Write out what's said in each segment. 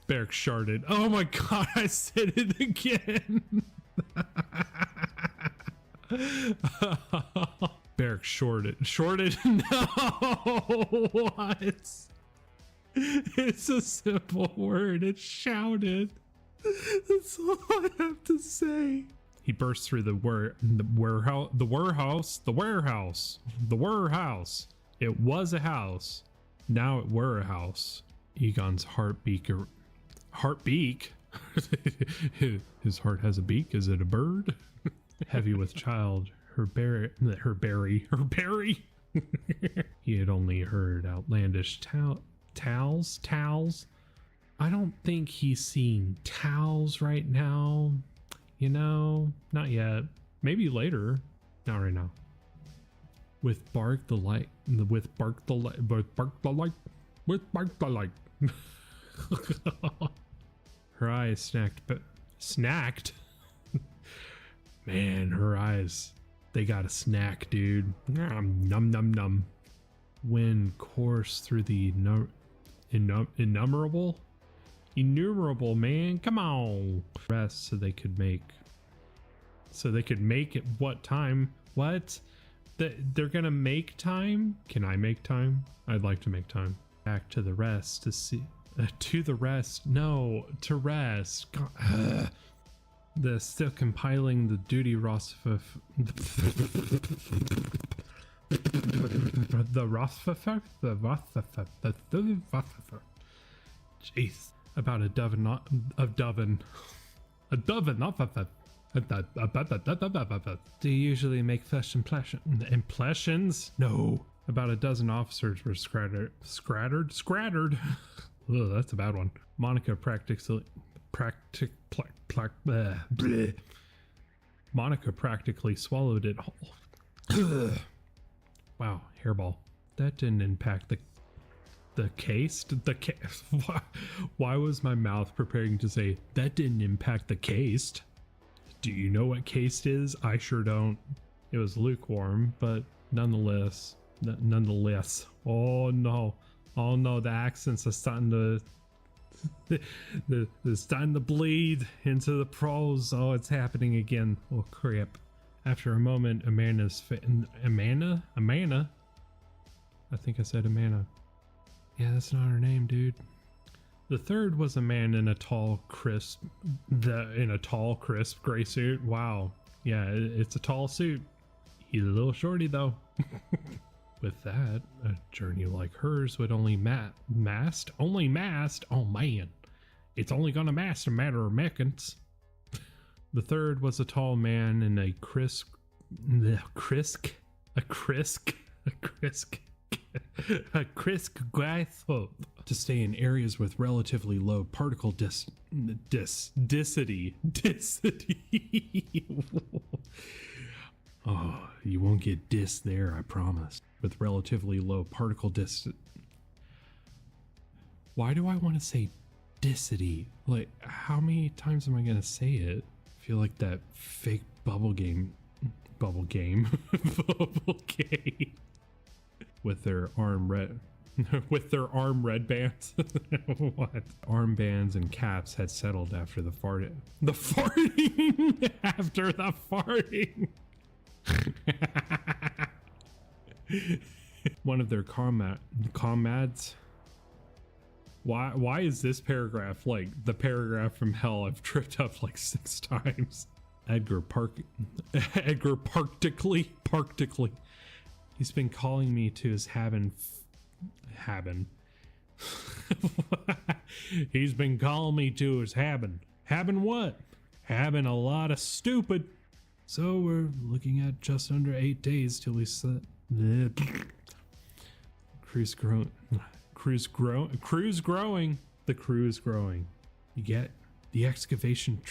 Beric sharded. Oh my god, I said it again. Beric shorted. No, what? It's a simple word. It's shouted. That's all I have to say. He burst through the warehouse. It was a house. Now it were a house. Egon's heartbeat. His heart has a beak. Is it a bird? Heavy with child. Her berry. He had only heard outlandish towels. I don't think he's seeing towels right now. You know, not yet. Maybe later. Not right now. With bark the light. Her eyes snacked. Man, her eyes. They got a snack, dude. Num. Wind coursed through the innumerable, man. Come on. Rest so they could make it. What time? What? They're gonna make time? Can I make time? I'd like to make time. Back to the rest to see. To the rest. No, to rest. God. The still compiling the duty Rossford. Jeez. About a dozen. Do you usually make first impressions? No. About a dozen officers were scattered. Ugh, that's a bad one. Monica practically swallowed it whole. Wow, hairball. That didn't impact the case. Why was my mouth preparing to say that didn't impact the case? Do you know what case is? I sure don't. It was lukewarm, but nonetheless. Oh no, the accents are starting to. They're starting to bleed into the prose. Oh, it's happening again. Oh crap. After a moment, Amanda. I think I said Amanda. Yeah, that's not her name, dude. The third was a man in a tall, crisp gray suit. Wow. Yeah, it's a tall suit. He's a little shorty though. With that, a journey like hers would only mast. Oh man, it's only gonna mast a matter of seconds. The third was a tall man in a crisp glass to stay in areas with relatively low particle density. Oh, you won't get dis there, I promise. With relatively low particle density. Why do I want to say density? Like, how many times am I going to say it? I feel like that fake bubble game. With their arm red bands. What? Armbands and caps had settled after the farting. After the farting. One of their comrades. Why is this paragraph like the paragraph from hell I've tripped up like 6 times? Edgar Parktically. He's been calling me to his He's been calling me to his Habin what? Having a lot of stupid. So we're looking at just under 8 days till we set. Crew's growing. The crew is growing. You get the excavation.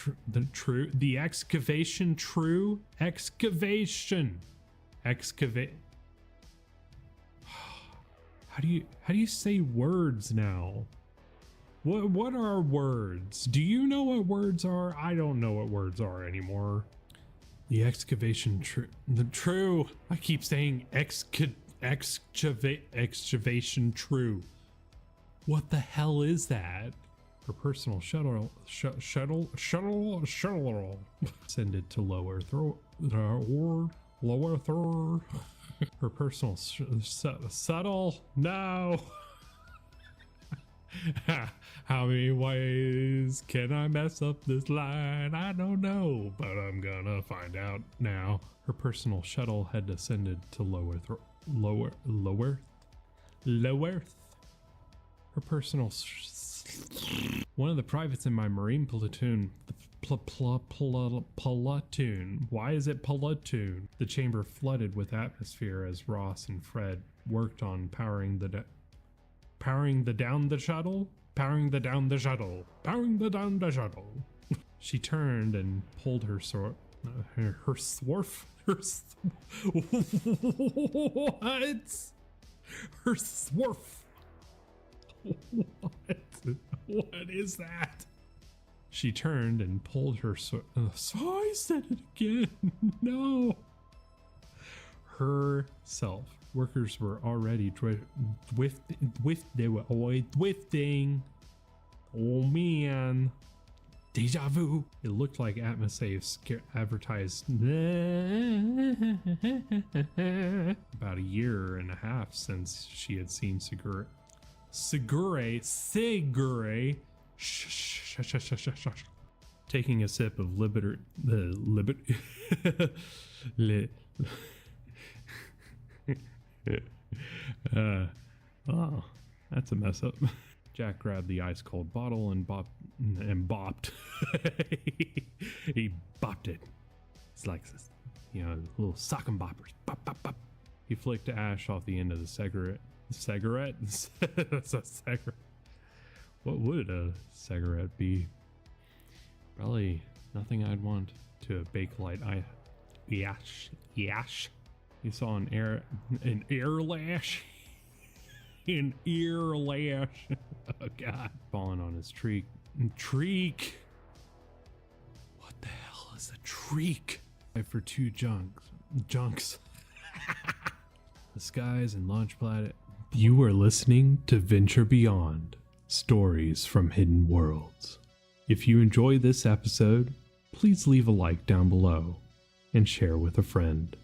Excavate. How do you say words now? What are words? Do you know what words are? I don't know what words are anymore. The excavation I keep saying excavation true. What the hell is that? Her personal shuttle send it to lower third. Her personal subtle. No. How many ways can I mess up this line? I don't know, but I'm gonna find out now. Her personal shuttle had descended to lower. Her personal. One of the privates in my Marine platoon. Platoon. Why is it platoon? The chamber flooded with atmosphere as Ross and Fred worked on powering the down the shuttle. She turned and pulled her sword. Her swarf. What? Her swarf. What is that? She turned and pulled her sword. I said it again. No. Herself. Workers were already drifting. Oh man. Deja vu. It looked like Atmosafe advertised about a year and a half since she had seen Segure. Taking a sip of oh, that's a mess up. Jack grabbed the ice cold bottle and bopped. He bopped it. It's like this, little sock and boppers. Bop, bop, bop. He flicked ash off the end of the cigarette. That's a cigarette. What would a cigarette be? Probably nothing I'd want to a Bakelite. Yash. You saw an ear lash. An ear lash. Oh God. Falling on his treek. Treek. What the hell is a treek? For two junks. The skies and launch planet. You are listening to Venture Beyond, Stories from Hidden Worlds. If you enjoy this episode, please leave a like down below and share with a friend.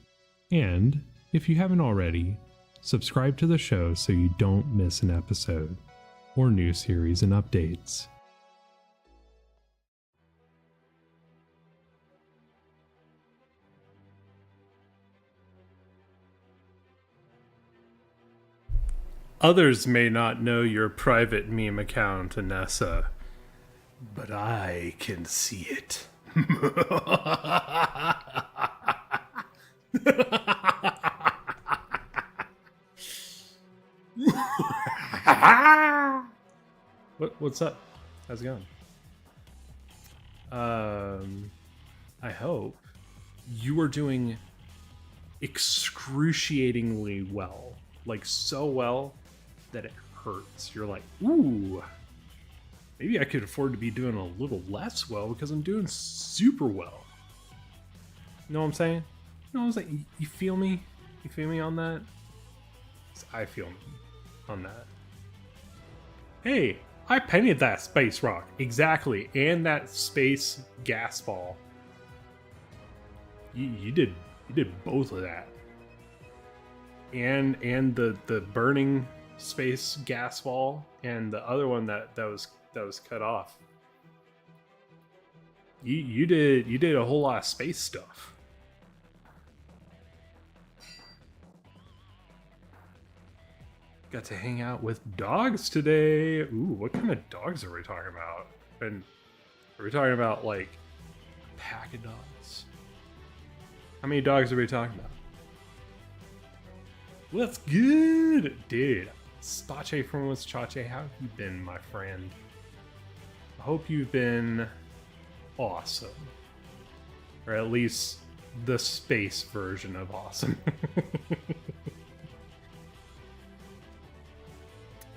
And if you haven't already, subscribe to the show so you don't miss an episode or new series and updates. Others may not know your private meme account, Anessa, but I can see it. What's up? How's it going? I hope you are doing excruciatingly well. Like so well that it hurts. You're like, ooh, maybe I could afford to be doing a little less well because I'm doing super well. You know what I'm saying? You know what I'm saying? You feel me? You feel me on that? I feel me on that. Hey, I painted that space rock. Exactly. And that space gas ball. You did both of that. And the burning space gas ball and the other one that was cut off. You did a whole lot of space stuff. Got to hang out with dogs today. Ooh, what kind of dogs are we talking about? And are we talking about like a pack of dogs? How many dogs are we talking about? What's good? Dude, Spache from Wischache, how have you been, my friend? I hope you've been awesome. Or at least the space version of awesome.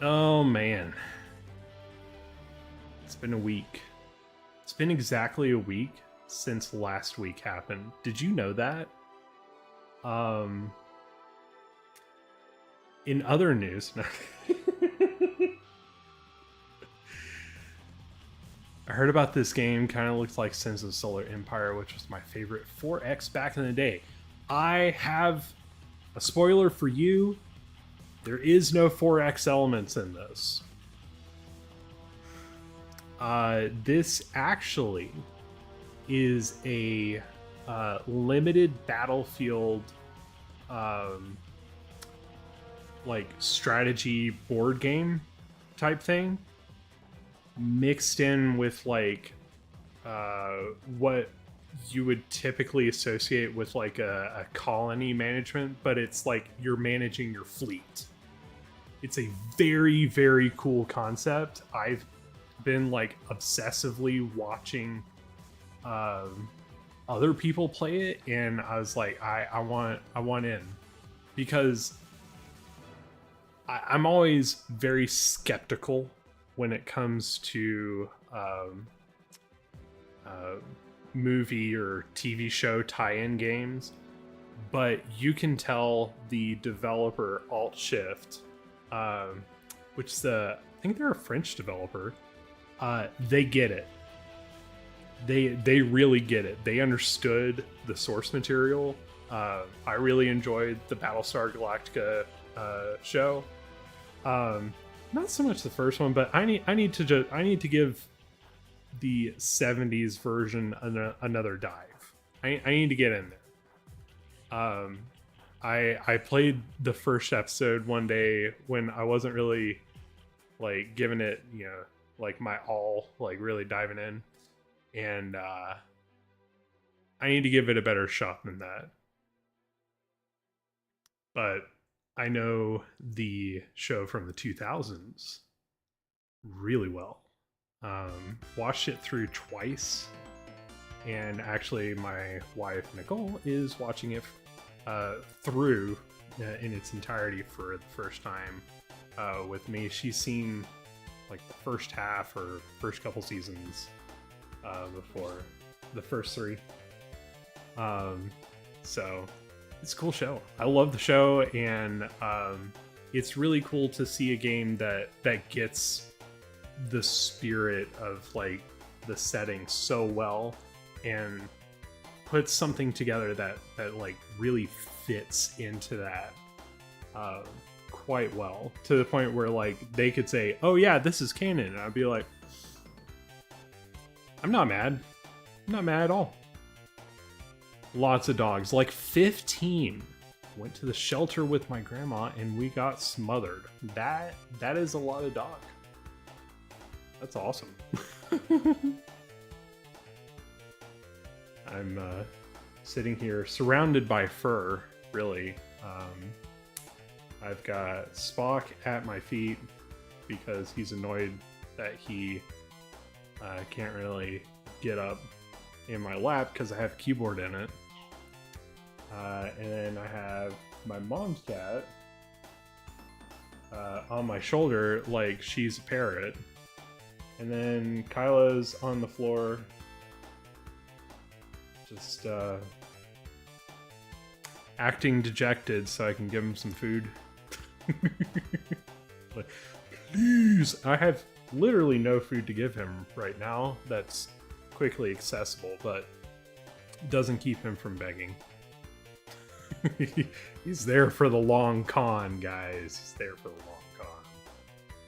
Oh man. It's been a week. It's been exactly a week since last week happened. Did you know that? In other news, I heard about this game. Kind of looks like Sins of Solar Empire, which was my favorite 4X back in the day. I have a spoiler for you. There is no 4X elements in this. This actually is a limited Battlefield like strategy board game type thing, mixed in with like what you would typically associate with like a colony management, but it's like you're managing your fleet. It's a very, very cool concept. I've been like obsessively watching other people play it, and I was like, I want in, because I'm always very skeptical when it comes to movie or TV show tie-in games, but you can tell the developer Alt Shift, which is I think they're a French developer, they get it. They really get it. They understood the source material. I really enjoyed the Battlestar Galactica show. Not so much the first one, but I need to give the 70s version another dive. I need to get in there. I played the first episode one day when I wasn't really like giving it, like my all, like really diving in, and I need to give it a better shot than that. But I know the show from the 2000s really well. Watched it through twice, and actually my wife Nicole is watching it through in its entirety for the first time with me. She's seen like the first half or first couple seasons before the first three. So it's a cool show. I love the show, and it's really cool to see a game that gets the spirit of like the setting so well and puts something together that like really fits into that quite well, to the point where like they could say, oh yeah, this is canon, and I'd be like, I'm not mad at all. Lots of dogs, like 15. Went to the shelter with my grandma and we got smothered. That is a lot of dog. That's awesome. I'm sitting here surrounded by fur, really. I've got Spock at my feet because he's annoyed that he can't really get up in my lap because I have a keyboard in it. And then I have my mom's cat on my shoulder like she's a parrot. And then Kyla's on the floor, just acting dejected so I can give him some food. Like, please! I have literally no food to give him right now that's quickly accessible, but doesn't keep him from begging. He's there for the long con, guys. He's there for the long con.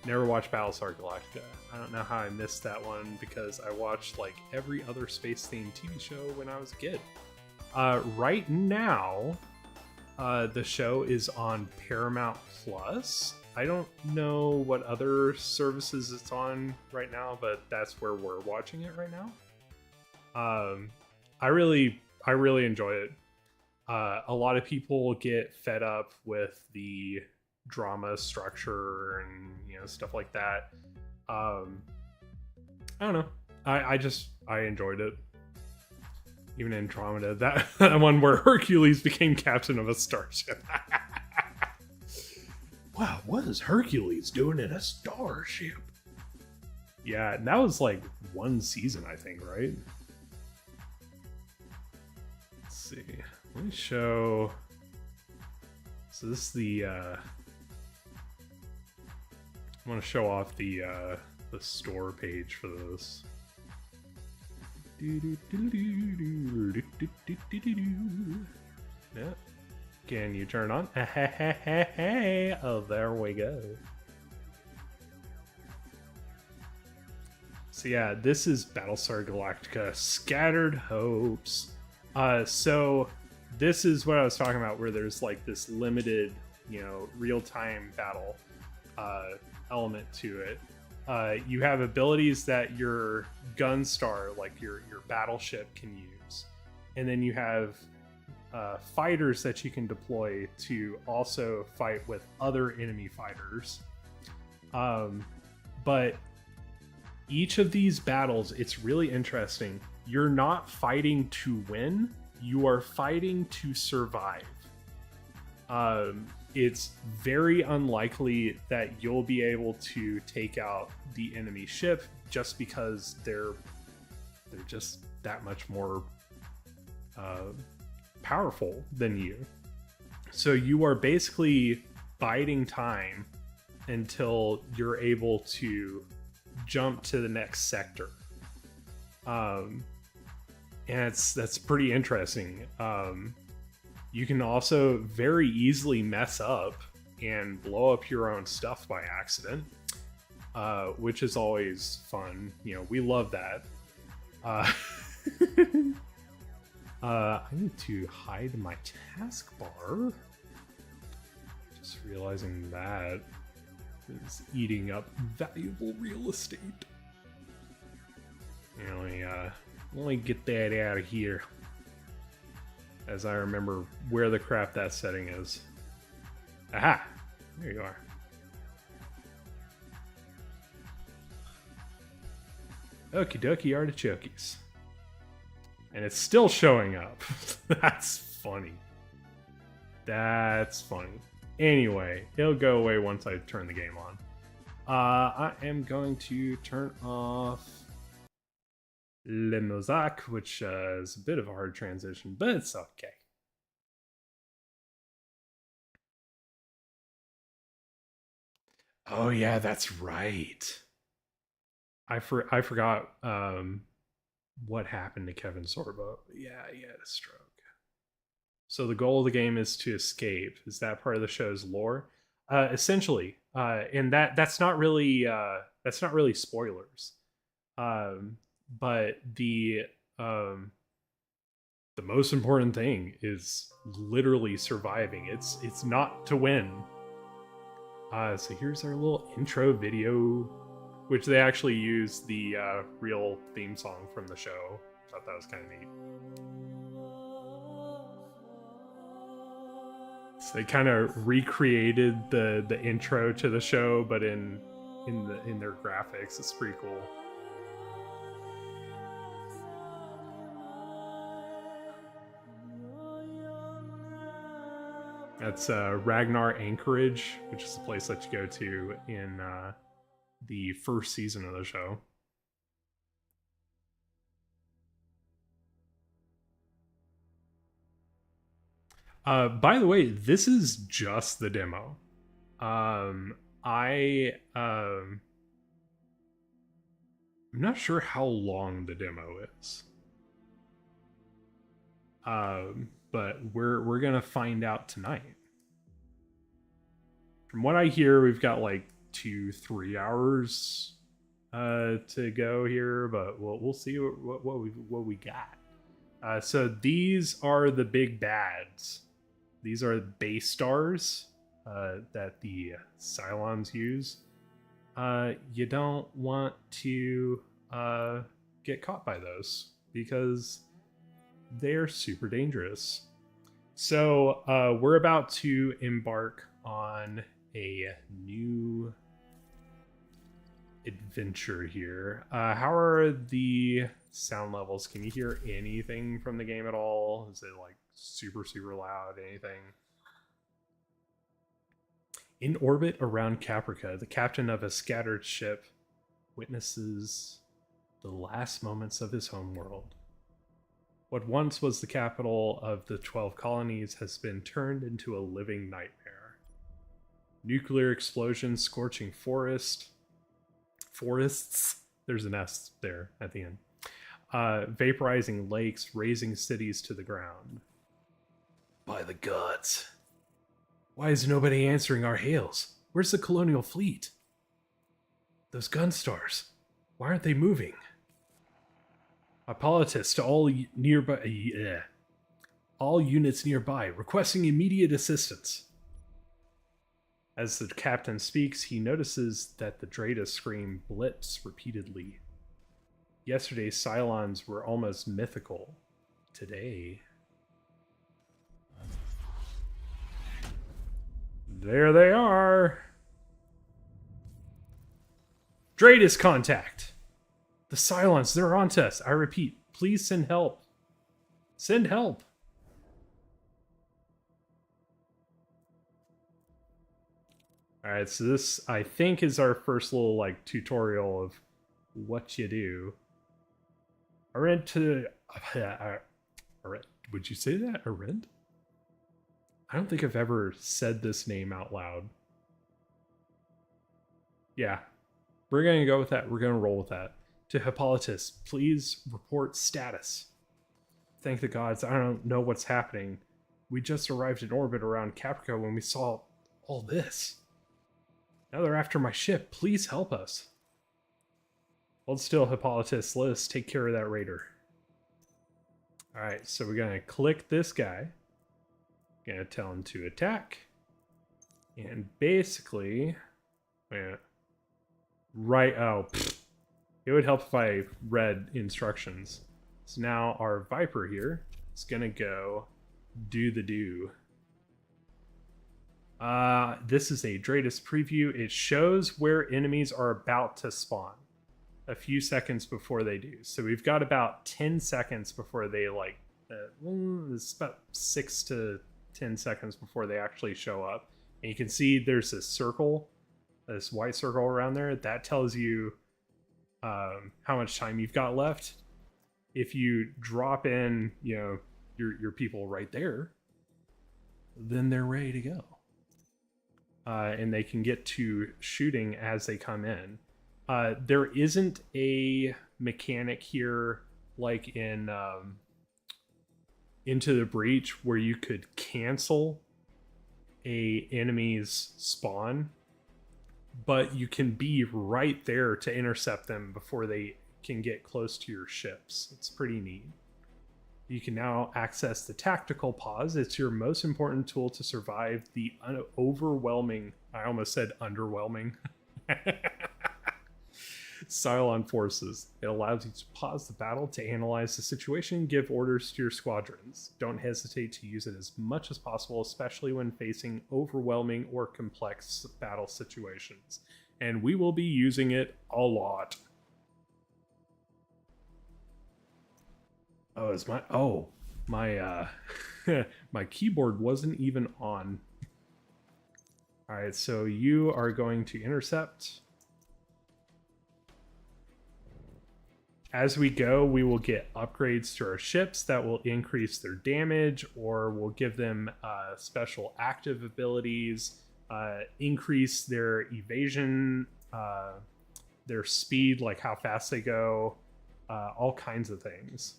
Never watched Battlestar Galactica. I don't know how I missed that one because I watched like every other space-themed TV show when I was a kid. Right now, the show is on Paramount Plus. I don't know what other services it's on right now, but that's where we're watching it right now. I really enjoy it. A lot of people get fed up with the drama structure and stuff like that. I don't know. I enjoyed it. Even Andromeda, that one where Hercules became captain of a starship. Wow, what is Hercules doing in a starship? Yeah, and that was like one season, I think, right? Let's see. Let me show. So this is the I want to show off the store page for this. Yeah. Can you turn on? Oh, there we go. So yeah, this is Battlestar Galactica Scattered Hopes. So this is what I was talking about, where there's like this limited, real-time battle element to it. You have abilities that your Gunstar, like your battleship, can use, and then you have fighters that you can deploy to also fight with other enemy fighters. But each of these battles, it's really interesting. You're not fighting to win, you are fighting to survive. It's very unlikely that you'll be able to take out the enemy ship, just because they're just that much more powerful than you. So you are basically biding time until you're able to jump to the next sector. And that's pretty interesting. You can also very easily mess up and blow up your own stuff by accident, which is always fun. We love that. I need to hide my taskbar. Just realizing that is eating up valuable real estate. Let me get that out of here, as I remember where the crap that setting is. Aha! There you are. Okie dokie artichokes. And it's still showing up. That's funny. That's funny. Anyway, it'll go away once I turn the game on. I am going to turn off Le Mosaic, which is a bit of a hard transition, but it's okay. Oh yeah, that's right. I forgot what happened to Kevin Sorbo. Yeah, he had a stroke. So the goal of the game is to escape. Is that part of the show's lore? Essentially, and that's not really spoilers. But the most important thing is literally surviving. It's not to win. So here's our little intro video, which they actually use the real theme song from the show. Thought that was kind of neat. So they kind of recreated the intro to the show, but in their graphics. It's pretty cool. That's Ragnar Anchorage, which is the place that you go to in the first season of the show. By the way, this is just the demo. I'm not sure how long the demo is. But we're gonna find out tonight. From what I hear, we've got like 2-3 hours to go here, but we'll see what we got. So these are the big bads. These are base stars that the Cylons use. You don't want to get caught by those, because they're super dangerous. So we're about to embark on a new adventure here. How are the sound levels? Can you hear anything from the game at all? Is it like super loud? Anything? In orbit around Caprica, the captain of a scattered ship witnesses the last moments of his homeworld. What once was the capital of the 12 colonies has been turned into a living nightmare. Nuclear explosion, scorching forests. There's an S there at the end. Vaporizing lakes, razing cities to the ground. By the gods. Why is nobody answering our hails? Where's the colonial fleet? Those gun stars. Why aren't they moving? Apologists to all nearby. All units nearby, requesting immediate assistance. As the captain speaks, he notices that the Drata scream blips repeatedly. Yesterday's Cylons were almost mythical. Today... there they are! Drata's contact! The Cylons, they're onto us. I repeat, please send help. Send help! Alright, so this, I think, is our first little, like, tutorial of what you do. Would you say that? Arend? I don't think I've ever said this name out loud. Yeah, we're going to go with that. We're going to roll with that. To Hippolytus, please report status. Thank the gods, I don't know what's happening. We just arrived in orbit around Caprica when we saw all this. Now they're after my ship. Please help us. Hold still, Hippolytus. Let us take care of that raider. Alright, so we're going to click this guy. Going to tell him to attack. And basically... yeah, right... oh, pfft. It would help if I read instructions. So now our Viper here is going to go do the do. This is a Dratus preview. It shows where enemies are about to spawn a few seconds before they do. So we've got about 10 seconds before they, like, it's about 6 to 10 seconds before they actually show up. And you can see there's this circle, this white circle around there. That tells you how much time you've got left. If you drop in, you know, your people right there, then they're ready to go. And they can get to shooting as they come in. There isn't a mechanic here like in Into the Breach where you could cancel a enemy's spawn, but you can be right there to intercept them before they can get close to your ships. It's pretty neat. You can now access the tactical pause. It's your most important tool to survive the overwhelming, I almost said underwhelming, Cylon forces. It allows you to pause the battle to analyze the situation and give orders to your squadrons. Don't hesitate to use it as much as possible, especially when facing overwhelming or complex battle situations. And we will be using it a lot. Oh, is my my keyboard wasn't even on. All right, so you are going to intercept. As we go, we will get upgrades to our ships that will increase their damage, or will give them special active abilities, increase their evasion, their speed, like how fast they go, all kinds of things.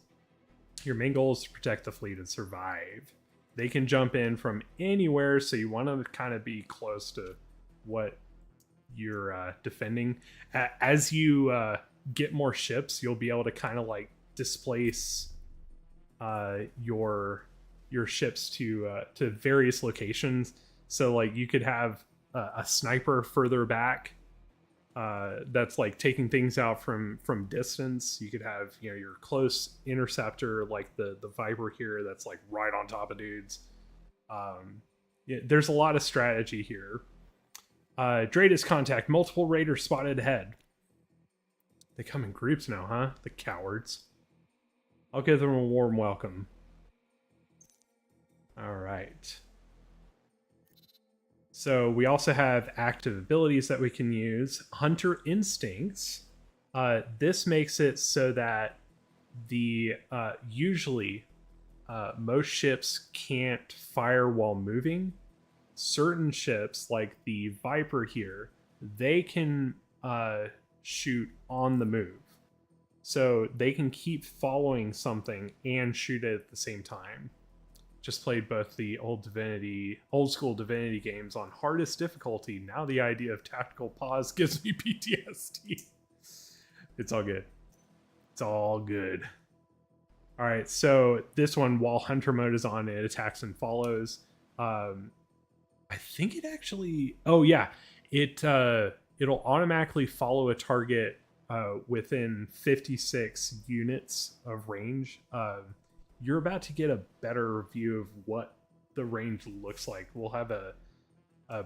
Your main goal is to protect the fleet and survive. They can jump in from anywhere, so you want to kind of be close to what you're defending. As you get more ships, you'll be able to kind of like displace your ships to various locations. So like you could have a sniper further back that's like taking things out from distance. You could have, you know, your close interceptor like the Viper here that's like right on top of dudes. Yeah, there's a lot of strategy here. Dratus contact, multiple raiders spotted ahead. They come in groups now, huh? The cowards. I'll give them a warm welcome. All right. So we also have active abilities that we can use. Hunter Instincts. This makes it so that the usually most ships can't fire while moving. certain ships, like the Viper here, they can shoot on the move. So they can keep following something and shoot it at the same time. Just played both the old school Divinity games on hardest difficulty. Now the idea of tactical pause gives me PTSD. It's all good. It's all good. All right, so this one, while hunter mode is on, it attacks and follows. I think it actually. Oh yeah, it'll automatically follow a target within 56 units of range. You're about to get a better view of what the range looks like. We'll have a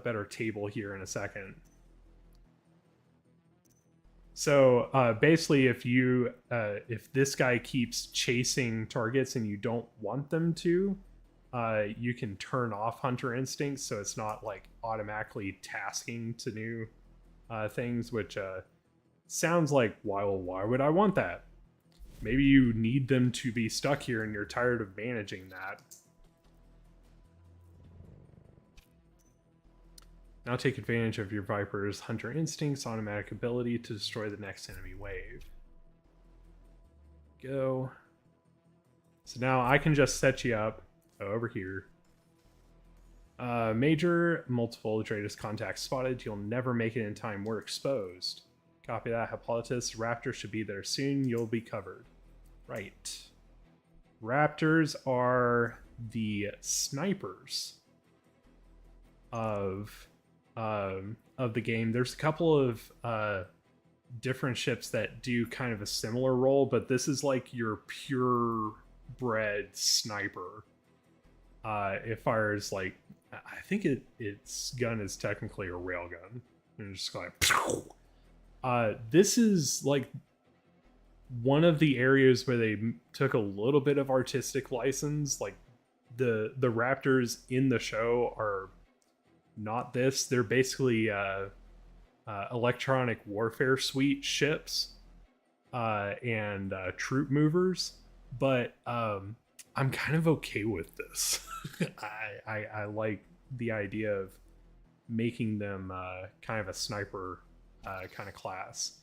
better table here in a second. So basically, if this guy keeps chasing targets and you don't want them to, you can turn off Hunter Instincts, so it's not like automatically tasking to new things, which sounds like, why would I want that? Maybe you need them to be stuck here and you're tired of managing that. Now take advantage of your Viper's Hunter Instinct's automatic ability to destroy the next enemy wave. Go. So now I can just set you up over here. Major, multiple Dratus contacts spotted. You'll never make it in time. We're exposed. Copy that. Hippolytus. Raptors should be there soon. You'll be covered. Right. Raptors are the snipers of the game. There's a couple of different ships that do kind of a similar role, but this is like your purebred sniper. It fires like, I think its gun is technically a railgun. And it's just like, this is like one of the areas where they took a little bit of artistic license. Like the Raptors in the show are not this. They're basically electronic warfare suite ships and troop movers, but I'm kind of okay with this. I like the idea of making them kind of a sniper kind of class.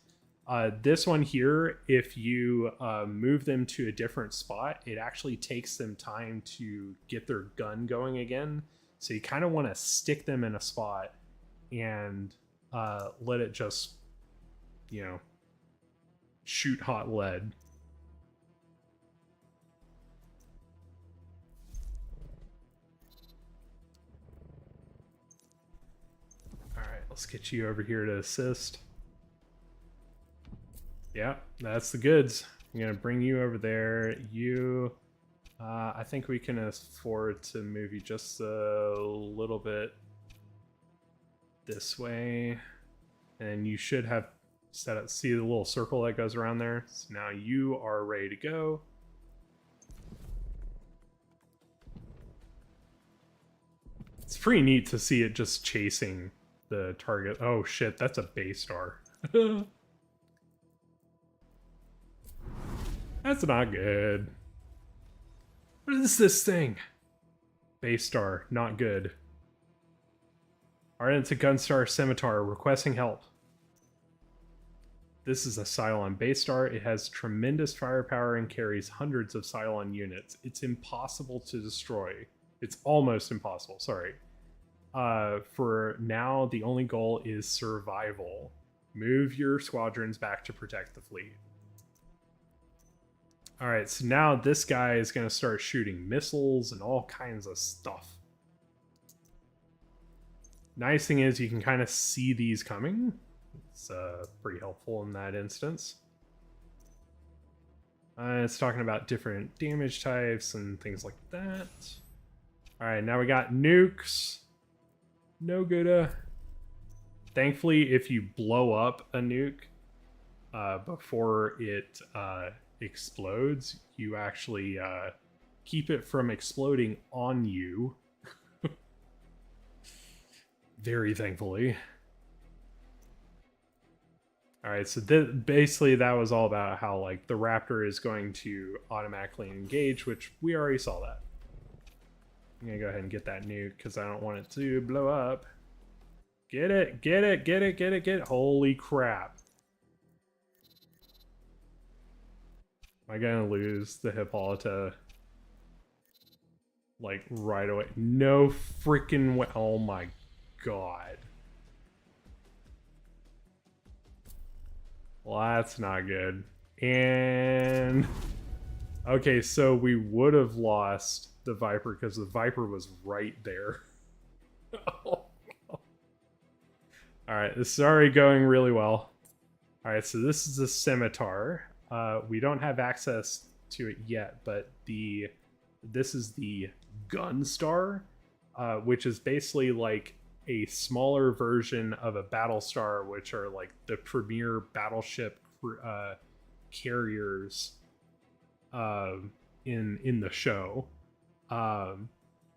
This one here, if you move them to a different spot, it actually takes them time to get their gun going again. So you kind of want to stick them in a spot and let it just, shoot hot lead. All right, let's get you over here to assist. Yeah, that's the goods. I'm going to bring you over there. You... I think we can afford to move you just a little bit this way. And you should have set up, see the little circle that goes around there? So now you are ready to go. It's pretty neat to see it just chasing the target. Oh shit, that's a base star. That's not good. What is this thing? Base star, not good. Alright, it's a Gunstar Scimitar requesting help. This is a Cylon base star. It has tremendous firepower and carries hundreds of Cylon units. It's impossible to destroy. It's almost impossible, sorry. For now, the only goal is survival. Move your squadrons back to protect the fleet. Alright, so now this guy is going to start shooting missiles and all kinds of stuff. Nice thing is you can kind of see these coming. It's pretty helpful in that instance. It's talking about different damage types and things like that. Alright, now we got nukes. No good. Thankfully, if you blow up a nuke before it explodes, you actually keep it from exploding on you. Very thankfully. Alright, so basically that was all about how like the Raptor is going to automatically engage, which we already saw that. I'm gonna go ahead and get that nuke because I don't want it to blow up. Get it, get it, get it, get it, get it. Holy crap. Am I gonna lose the Hippolyta like right away? No freaking way. Oh my god. Well, that's not good. And okay, so we would have lost the Viper because the Viper was right there. Oh. Alright, this is already going really well. Alright, so this is a scimitar. We don't have access to it yet, but this is the Gunstar, which is basically like a smaller version of a Battlestar, which are like the premier battleship carriers in the show.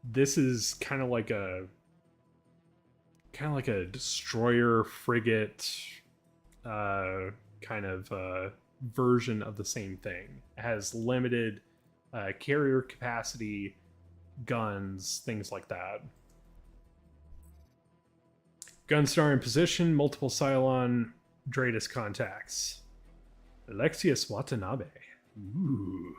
This is kind of like a destroyer frigate kind of version of the same thing. It has limited carrier capacity, guns, things like that. Gunstar in position, multiple Cylon Dratus contacts. Alexius Watanabe. Ooh.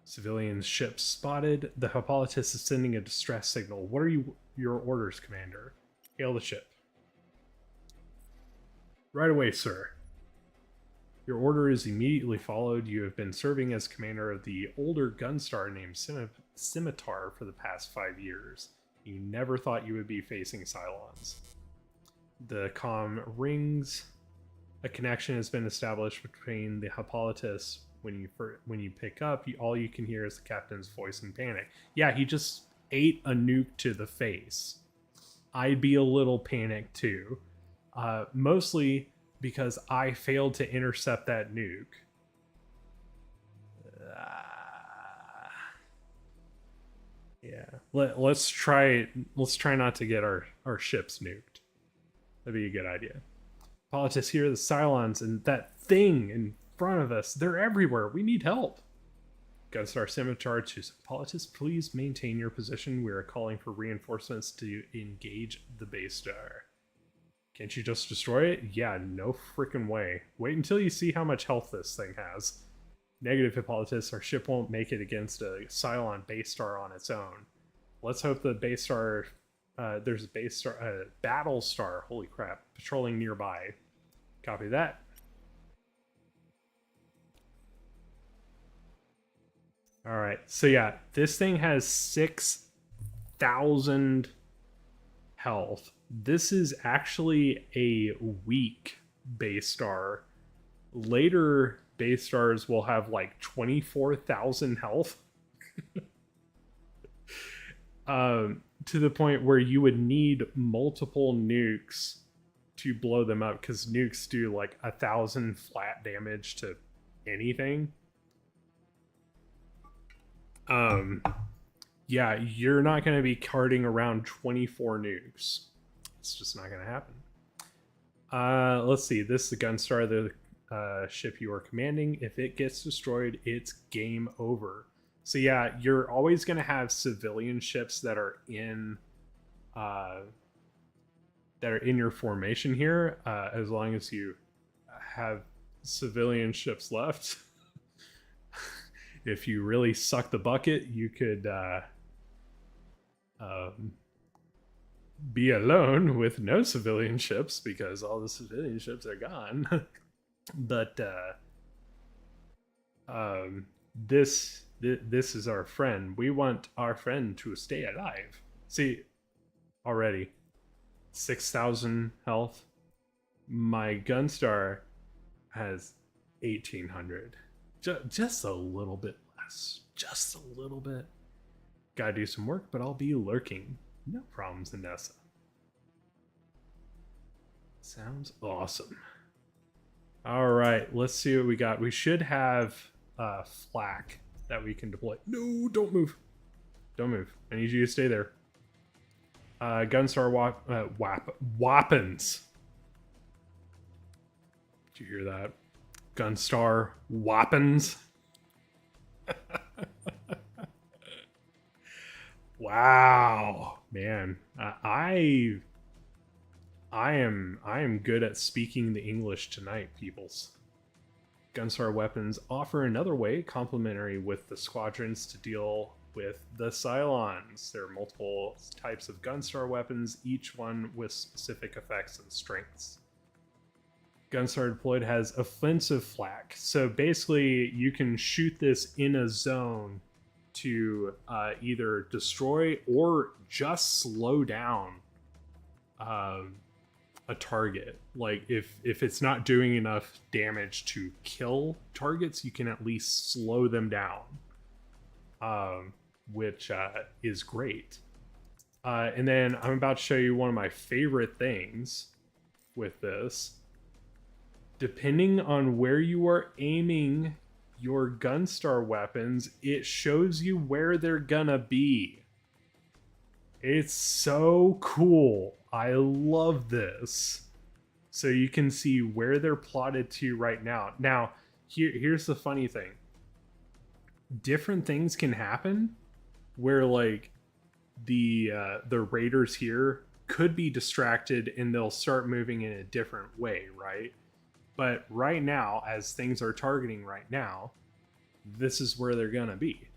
Civilian ship spotted. The Hippolytus is sending a distress signal. What are your orders, Commander? Hail the ship. Right away, sir. Your order is immediately followed. You have been serving as commander of the older Gunstar named Scimitar for the past 5 years. You never thought you would be facing Cylons. The comm rings. A connection has been established between the Hippolytus. When you pick up, all you can hear is the captain's voice in panic. Yeah, he just ate a nuke to the face. I'd be a little panicked too. Mostly because I failed to intercept that nuke. Yeah, let's try not to get our ships nuked. That'd be a good idea. Hippolytus, here are the Cylons and that thing in front of us. They're everywhere. We need help. Gunstar Scimitar to Hippolytus, please maintain your position. We are calling for reinforcements to engage the base star. Can't you just destroy it? Yeah, no freaking way. Wait until you see how much health this thing has. Negative, Hippolytus. Our ship won't make it against a Cylon base star on its own. Let's hope the base star... there's a base star... Battlestar, holy crap, patrolling nearby. Copy that. Alright, so yeah, this thing has 6,000 health. This is actually a weak base star. Later base stars will have like 24,000 health. To the point where you would need multiple nukes to blow them up, because nukes do like 1,000 flat damage to anything. Yeah, you're not going to be carting around 24 nukes. It's just not going to happen. Let's see. This is the Gunstar, the ship you are commanding. If it gets destroyed, it's game over. So yeah, you're always going to have civilian ships that are in your formation here, as long as you have civilian ships left. If you really suck the bucket, you could be alone with no civilian ships because all the civilian ships are gone. But this is our friend. We want our friend to stay alive. See, already 6,000 health. My Gunstar has 1,800. Just a little bit less. Just a little bit. Gotta do some work, but I'll be lurking. No problems, Anessa. Sounds awesome. Alright, let's see what we got. We should have flak that we can deploy. No, don't move. Don't move. I need you to stay there. Gunstar Wapens. Did you hear that? Gunstar Wapens. Wow, man. I am good at speaking the English tonight, peoples. Gunstar weapons offer another way, complementary with the squadrons, to deal with the Cylons. There are multiple types of Gunstar weapons, each one with specific effects and strengths. Gunstar deployed has offensive flak, so basically you can shoot this in a zone to either destroy or just slow down um, a target. Like if it's not doing enough damage to kill targets, you can at least slow them down, which is great. And then I'm about to show you one of my favorite things with this. Depending on where you are aiming your Gunstar weapons, it shows you where they're gonna be. It's so cool. I love this. So you can see where they're plotted to right now. Now, here's the funny thing. Different things can happen where like the raiders here could be distracted and they'll start moving in a different way, right? But right now, as things are targeting right now, this is where they're gonna be.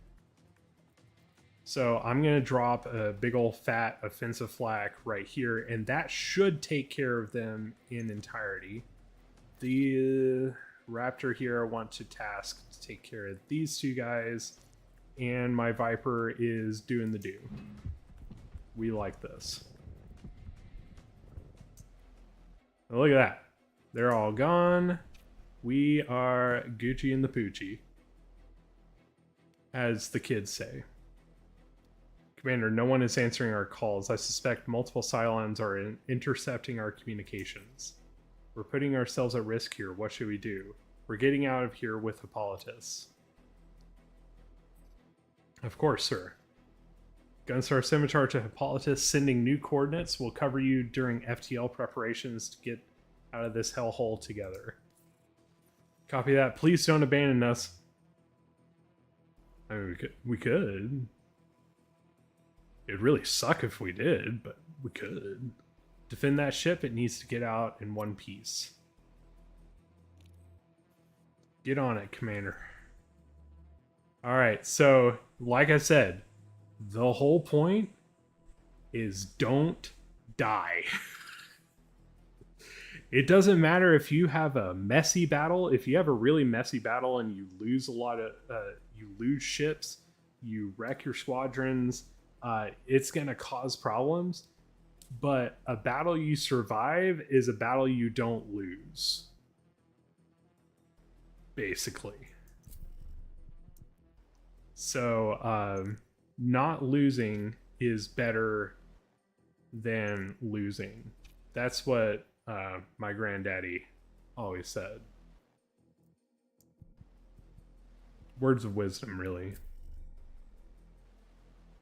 So I'm going to drop a big old fat offensive flak right here, and that should take care of them in entirety. The Raptor here I want to task to take care of these two guys, and my Viper is doing the do. We like this. Now look at that. They're all gone. We are Gucci and the Poochie, as the kids say. Commander, no one is answering our calls. I suspect multiple Cylons are intercepting our communications. We're putting ourselves at risk here. What should we do? We're getting out of here with Hippolytus. Of course, sir. Gunstar Scimitar to Hippolytus, sending new coordinates. We'll cover you during FTL preparations to get out of this hellhole together. Copy that. Please don't abandon us. I mean, we could. It'd really suck if we did, but we could. Defend that ship. It needs to get out in one piece. Get on it, Commander. Alright, so, like I said, the whole point is don't die. It doesn't matter if you have a messy battle. If you have a really messy battle and you lose a lot of... you lose ships, you wreck your squadrons... it's going to cause problems, but a battle you survive is a battle you don't lose. Basically. So, not losing is better than losing. That's what my granddaddy always said. Words of wisdom, really.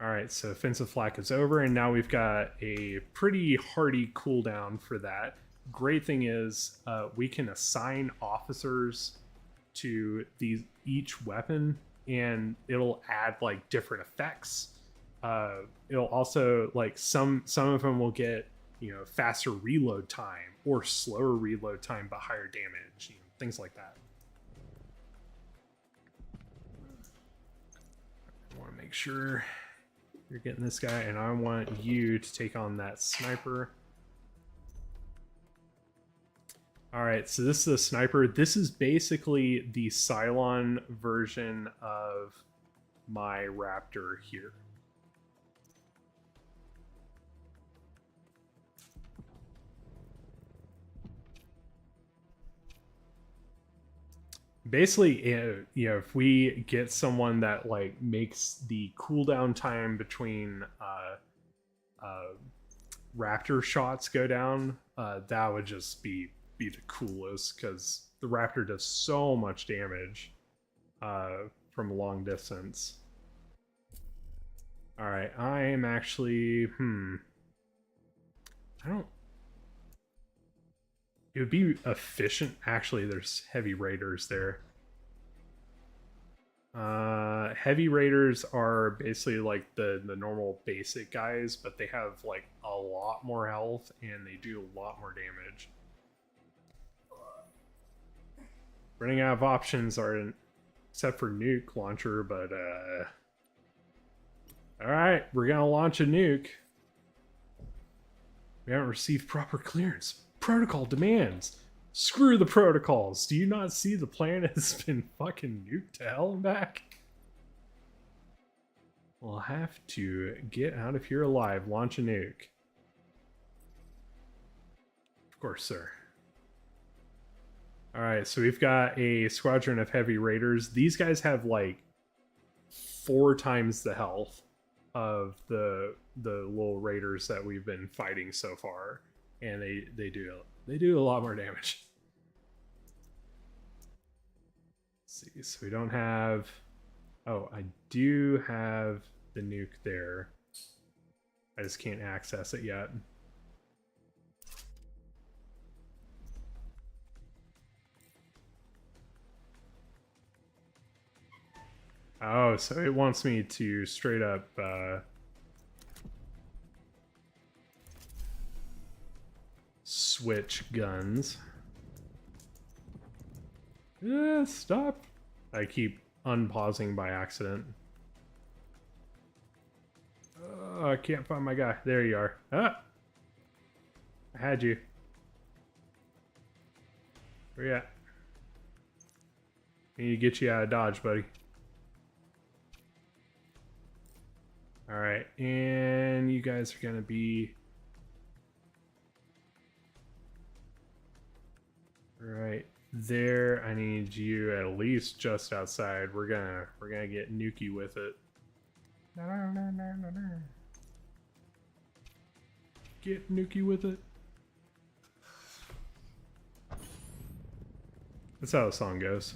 Alright, so offensive flak is over, and now we've got a pretty hearty cooldown for that. Great thing is, we can assign officers to each weapon, and it'll add like different effects. It'll also, like, some of them will get, you know, faster reload time or slower reload time but higher damage, you know, things like that. I want to make sure you're getting this guy, and I want you to take on that sniper. Alright, so this is a sniper. This is basically the Cylon version of my Raptor here. Basically, you know, if we get someone that like makes the cooldown time between Raptor shots go down, that would just be the coolest, because the Raptor does so much damage from a long distance. All right, I am actually I don't. It would be efficient. Actually, there's heavy raiders there. Heavy raiders are basically like the normal basic guys, but they have like a lot more health and they do a lot more damage. Running out of options are except for nuke launcher, but all right, we're gonna launch a nuke. We haven't received proper clearance. Protocol demands. Screw the protocols. Do you not see the planet has been fucking nuked to hell and back? We'll have to get out of here alive. Launch a nuke. Of course, sir. Alright, so we've got a squadron of heavy raiders. These guys have like 4 times the health of the little raiders that we've been fighting so far. And they do a lot more damage. Let's see, so we don't have... Oh, I do have the nuke there. I just can't access it yet. Oh, so it wants me to straight up switch guns. Stop. I keep unpausing by accident. I can't find my guy. There you are. Ah! I had you. Where you at? I need to get you out of Dodge, buddy. Alright, and you guys are gonna be... right there. I need you at least just outside. We're gonna get nukey with it. Get nukey with it. That's how the song goes.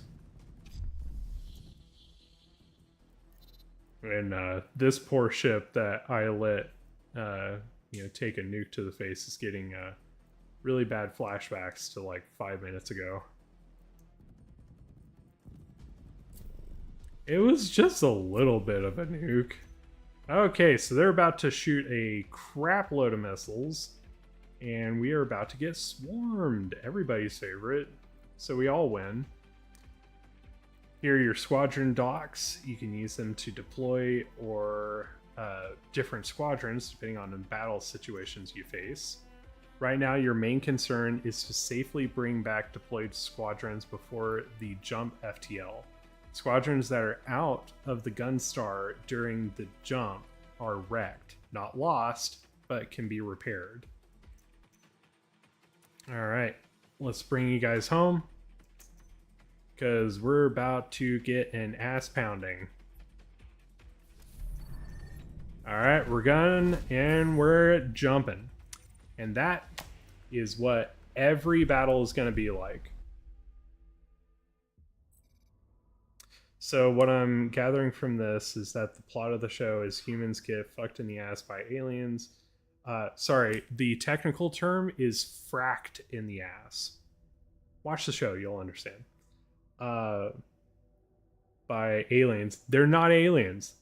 And this poor ship that I let take a nuke to the face is getting really bad flashbacks to like 5 minutes ago. It was just a little bit of a nuke. Okay, so they're about to shoot a crap load of missiles, and we are about to get swarmed. Everybody's favorite. So we all win. Here are your squadron docks. You can use them to deploy or different squadrons depending on the battle situations you face. Right now, your main concern is to safely bring back deployed squadrons before the jump FTL. Squadrons that are out of the Gunstar during the jump are wrecked. Not lost, but can be repaired. Alright, let's bring you guys home, because we're about to get an ass pounding. Alright, we're gunning and we're jumping. And that is what every battle is going to be like. So what I'm gathering from this is that the plot of the show is humans get fucked in the ass by aliens. Sorry, the technical term is fracked in the ass. Watch the show, you'll understand. By aliens. They're not aliens.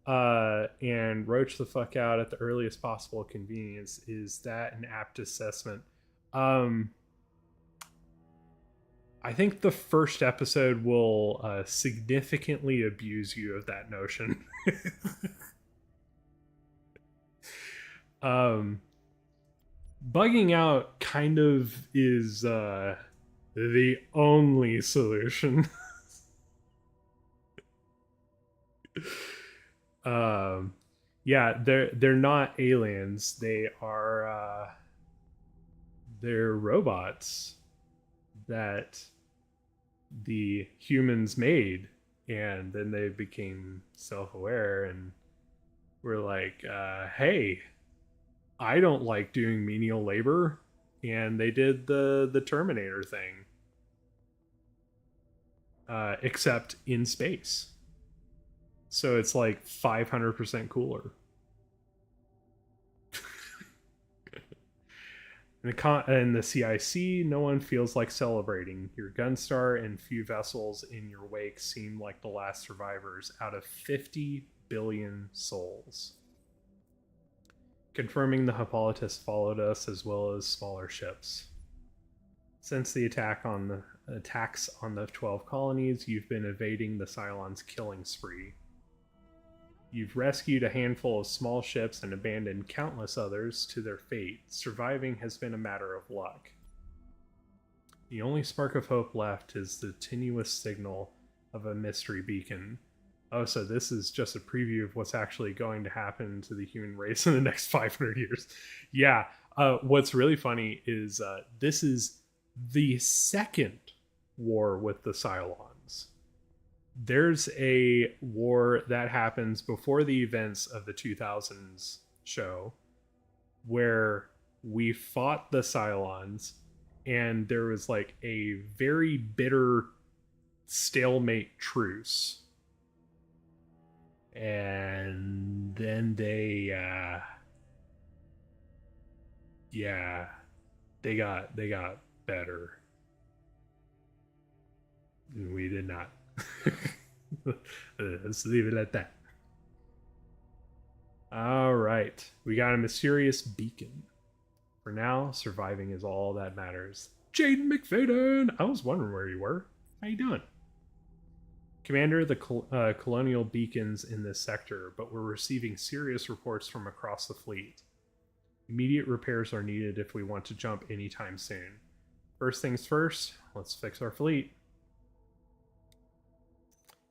And roach the fuck out at the earliest possible convenience. Is that an apt assessment? I think the first episode will significantly abuse you of that notion. Bugging out kind of is the only solution. Yeah, they're not aliens. They are they're robots that the humans made, and then they became self-aware and were like, hey, I don't like doing menial labor, and they did the Terminator thing, except in space. So it's like 500% cooler. In the CIC, no one feels like celebrating. Your Gunstar and few vessels in your wake seem like the last survivors out of 50 billion souls. Confirming the Hippolytus followed us as well as smaller ships. Since the attacks on the 12 colonies, you've been evading the Cylons' killing spree. You've rescued a handful of small ships and abandoned countless others to their fate. Surviving has been a matter of luck. The only spark of hope left is the tenuous signal of a mystery beacon. Oh, so this is just a preview of what's actually going to happen to the human race in the next 500 years. Yeah, what's really funny is this is the second war with the Cylons. There's a war that happens before the events of the 2000s show where we fought the Cylons and there was like a very bitter stalemate truce. And then they got better. We did not. Let's leave it at that. All right, we got a mysterious beacon. For now, surviving is all that matters. Jaden McFadden! I was wondering where you were. How you doing? Commander, the colonial beacons in this sector, but we're receiving serious reports from across the fleet. Immediate repairs are needed if we want to jump anytime soon. First things first, let's fix our fleet.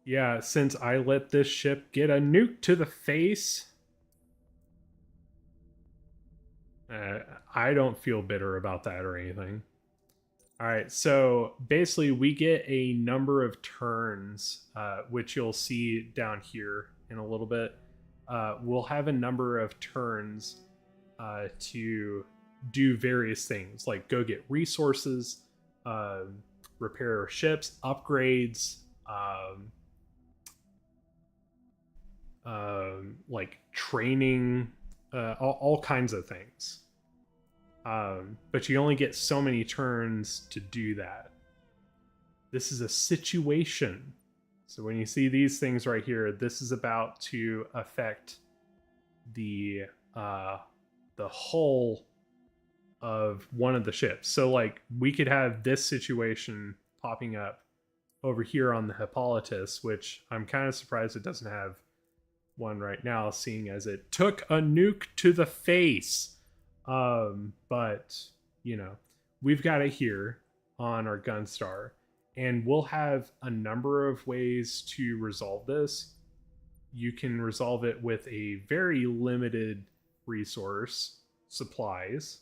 Yeah, since I let this ship get a nuke to the face, I don't feel bitter about that or anything. All right, so basically we get a number of turns, which you'll see down here in a little bit. We'll have a number of turns to do various things, like go get resources, repair ships, upgrades, like training, all kinds of things. But you only get so many turns to do that. This is a situation. So when you see these things right here, this is about to affect the hull of one of the ships. So like we could have this situation popping up over here on the Hippolytus, which I'm kind of surprised it doesn't have one right now, seeing as it took a nuke to the face. But you know, we've got it here on our Gunstar, and we'll have a number of ways to resolve this. You can resolve it with a very limited resource, supplies,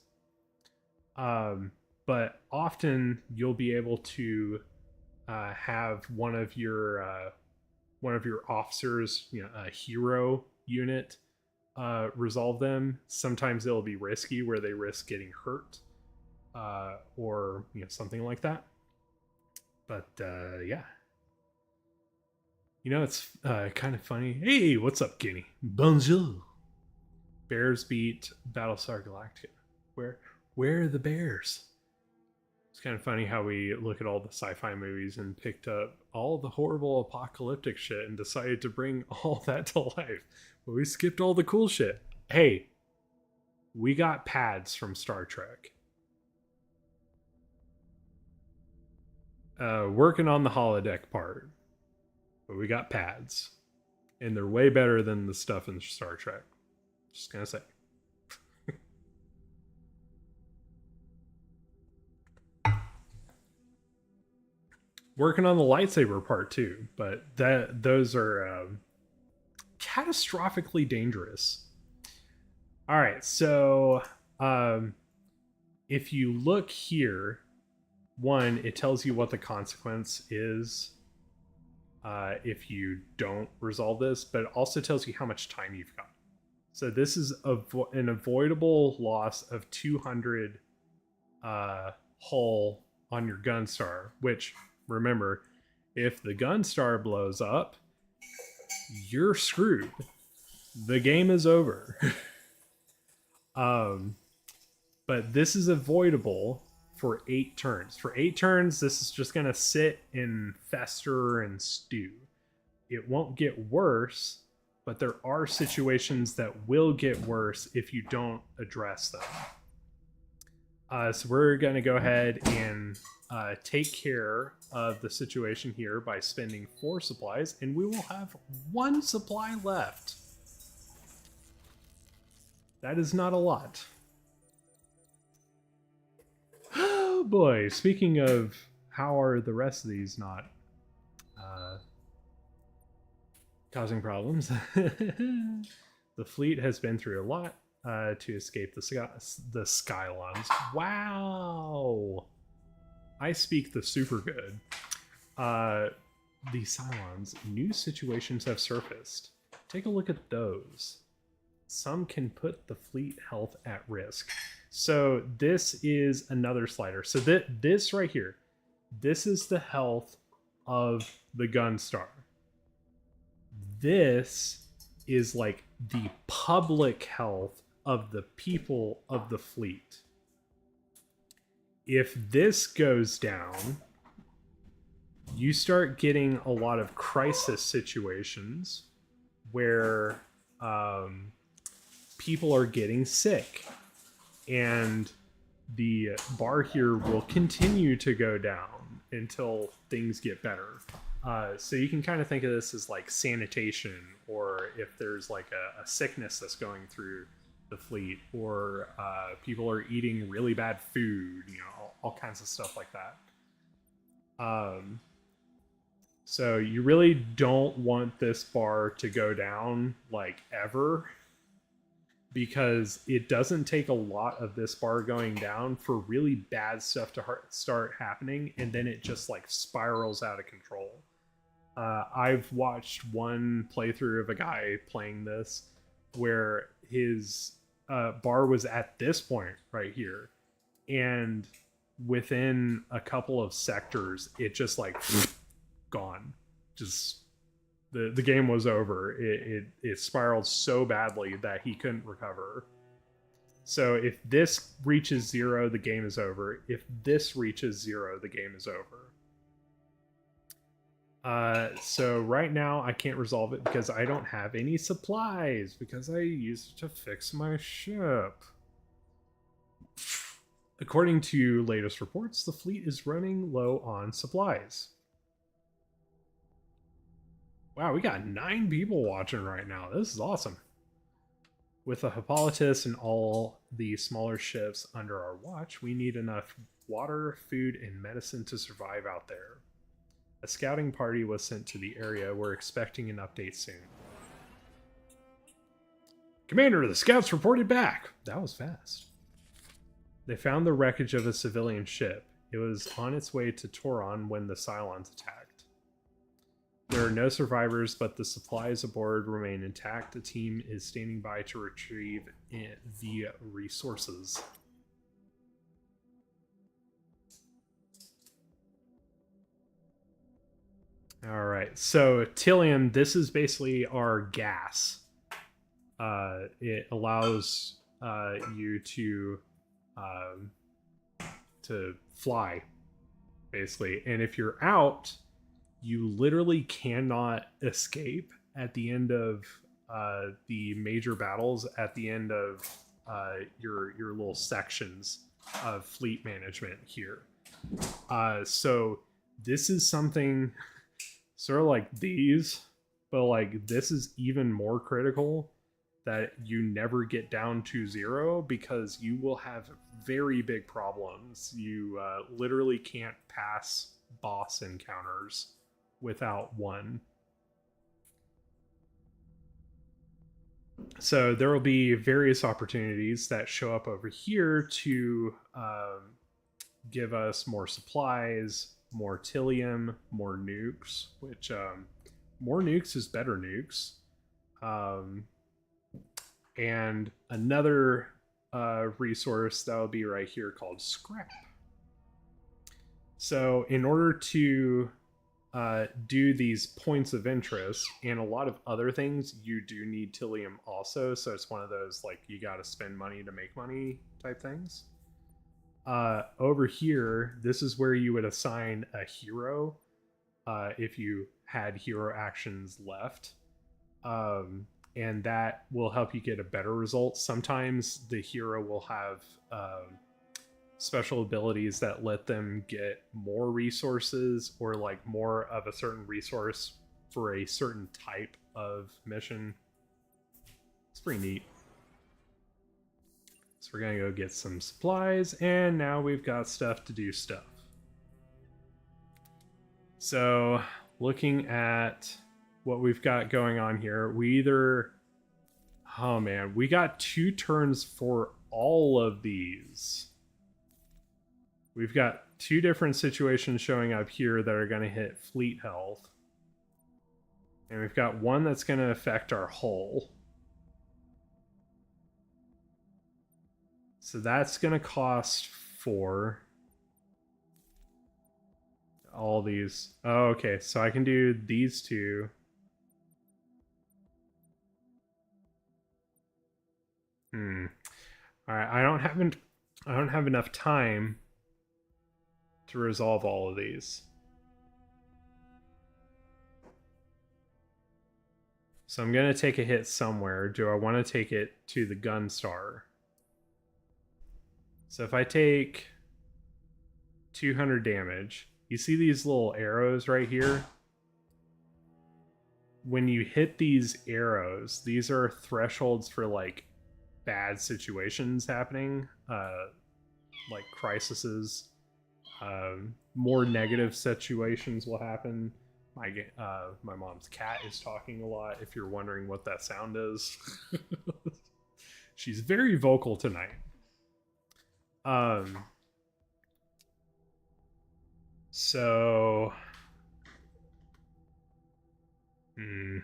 but often you'll be able to have one of your officers, you know, a hero unit, resolve them. Sometimes it'll be risky where they risk getting hurt, or you know, something like that. But yeah, you know, it's kind of funny. Hey, what's up, Guinea? Bonjour. Bears beat Battlestar Galactica. Where are the bears? It's kind of funny how we look at all the sci-fi movies and picked up all the horrible apocalyptic shit and decided to bring all that to life. But we skipped all the cool shit. Hey, we got pads from Star Trek. Working on the holodeck part. But we got pads. And they're way better than the stuff in Star Trek. Just gonna say. Working on the lightsaber part too, but those are catastrophically dangerous. All right, so if you look here, one, it tells you what the consequence is if you don't resolve this, but it also tells you how much time you've got. So this is an avoidable loss of 200 hull on your Gunstar, which, remember, if the Gunstar blows up, you're screwed. The game is over. But this is avoidable for 8 turns. For 8 turns, this is just going to sit and fester and stew. It won't get worse, but there are situations that will get worse if you don't address them. So we're going to go ahead and take care of the situation here by spending 4 supplies, and we will have 1 supply left. That is not a lot. Oh boy, speaking of how are the rest of these not causing problems. The fleet has been through a lot to escape the Cylons. Wow! I speak the super good. The Cylons, new situations have surfaced. Take a look at those. Some can put the fleet health at risk. So this is another slider. So this right here, this is the health of the Gunstar. This is like the public health of the people of the fleet. If this goes down, you start getting a lot of crisis situations where people are getting sick, and the bar here will continue to go down until things get better. So you can kind of think of this as like sanitation, or if there's like a sickness that's going through the fleet, or people are eating really bad food, you know, all kinds of stuff like that. So you really don't want this bar to go down like ever, because it doesn't take a lot of this bar going down for really bad stuff to start happening, and then it just like spirals out of control. I've watched one playthrough of a guy playing this where his bar was at this point right here, and within a couple of sectors it just like gone. Just the game was over. It spiraled so badly that he couldn't recover. So if this reaches 0, the game is over. If this reaches 0, the game is over. So right now I can't resolve it because I don't have any supplies, because I used it to fix my ship. According to latest reports, the fleet is running low on supplies. Wow, we got 9 people watching right now. This is awesome. With the Hippolytus and all the smaller ships under our watch, we need enough water, food, and medicine to survive out there. A scouting party was sent to the area. We're expecting an update soon. Commander, the scouts reported back. That was fast. They found the wreckage of a civilian ship. It was on its way to Toron when the Cylons attacked. There are no survivors, but the supplies aboard remain intact. A team is standing by to retrieve the resources. All right, so Tilium, this is basically our gas. It allows you to fly, basically. And if you're out, you literally cannot escape at the end of the major battles, at the end of your little sections of fleet management here. So this is something sort of like these, but like this is even more critical, that you never get down to 0, because you will have very big problems. You literally can't pass boss encounters without one. So there will be various opportunities that show up over here to give us more supplies, more Tilium, more nukes, which more nukes is better nukes. And another resource that will be right here called scrap. So in order to do these points of interest and a lot of other things, you do need Tilium also. So it's one of those like you got to spend money to make money type things. Over here, this is where you would assign a hero if you had hero actions left. And that will help you get a better result. Sometimes the hero will have special abilities that let them get more resources or like more of a certain resource for a certain type of mission. It's pretty neat. So we're gonna go get some supplies, and now we've got stuff to do stuff. So looking at what we've got going on here, we either, oh man, we got 2 turns for all of these. We've got 2 different situations showing up here that are going to hit fleet health. And we've got one that's going to affect our hull. So that's going to cost 4. All these. Oh, okay, so I can do these 2. All right, I don't have enough time to resolve all of these. So I'm going to take a hit somewhere. Do I want to take it to the gun star? So if I take 200 damage, you see these little arrows right here? When you hit these arrows, these are thresholds for like bad situations happening, like crises. More negative situations will happen. My mom's cat is talking a lot, if you're wondering what that sound is. She's very vocal tonight. So I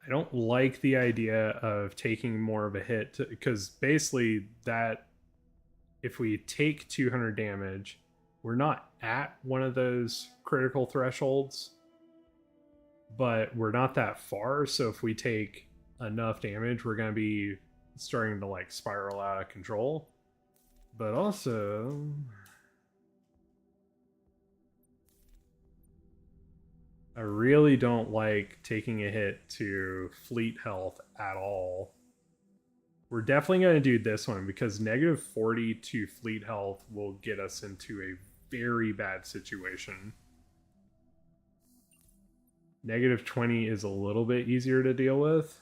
don't like the idea of taking more of a hit, because basically that, if we take 200 damage, we're not at one of those critical thresholds, but we're not that far. So if we take enough damage, we're going to be starting to like spiral out of control. But also, I really don't like taking a hit to fleet health at all. We're definitely going to do this one because negative 40 to fleet health will get us into a very bad situation. Negative 20 is a little bit easier to deal with.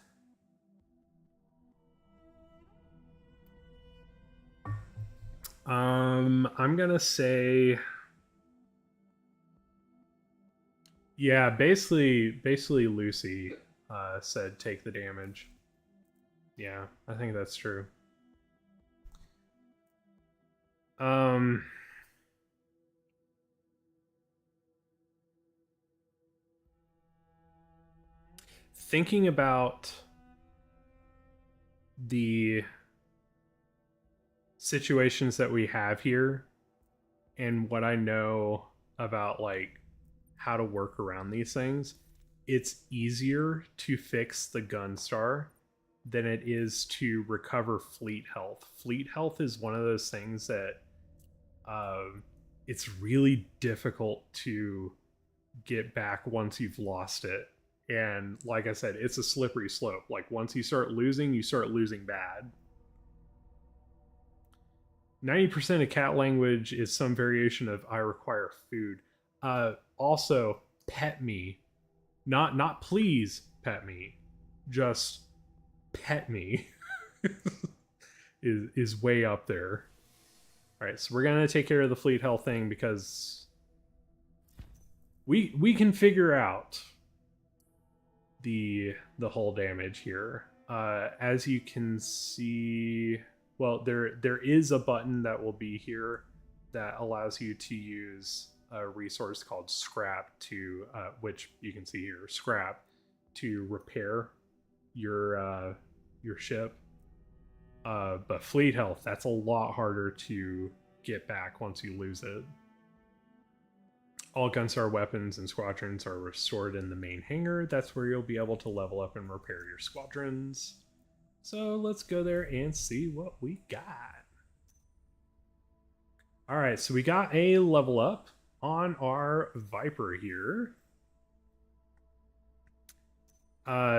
I'm going to say, yeah, basically Lucy said take the damage. Yeah, I think that's true. Thinking about the situations that we have here and what I know about like how to work around these things, it's easier to fix the gun star than it is to recover fleet health. Fleet health is one of those things that it's really difficult to get back once you've lost it. And like I said, it's a slippery slope. Like once you start losing bad. 90% of cat language is some variation of I require food. Also, pet me. Not please pet me. Just pet me is way up there. All right, so we're gonna take care of the fleet health thing because we can figure out the hull damage here. As you can see, well, there is a button that will be here that allows you to use a resource called scrap to, which you can see here, scrap, to repair your ship. But fleet health, that's a lot harder to get back once you lose it. All Gunstar weapons and squadrons are restored in the main hangar. That's where you'll be able to level up and repair your squadrons. So let's go there and see what we got. All right, so we got a level up on our Viper here.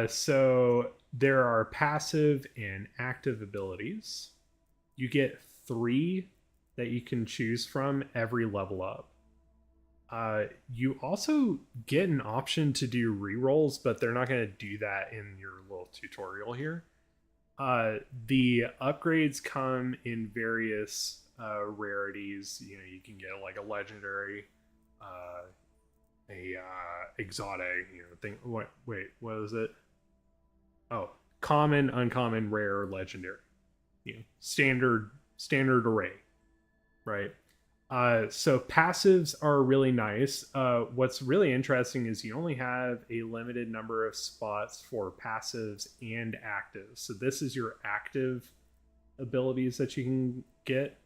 So there are passive and active abilities. You get 3 that you can choose from every level up. You also get an option to do rerolls, but they're not going to do that in your little tutorial here. The upgrades come in various rarities. You know, you can get like a legendary, a exotic. You know, thing. What? Wait, what is it? Oh, common, uncommon, rare, legendary. You know, standard array, right? So passives are really nice. What's really interesting is you only have a limited number of spots for passives and actives. So this is your active abilities that you can get,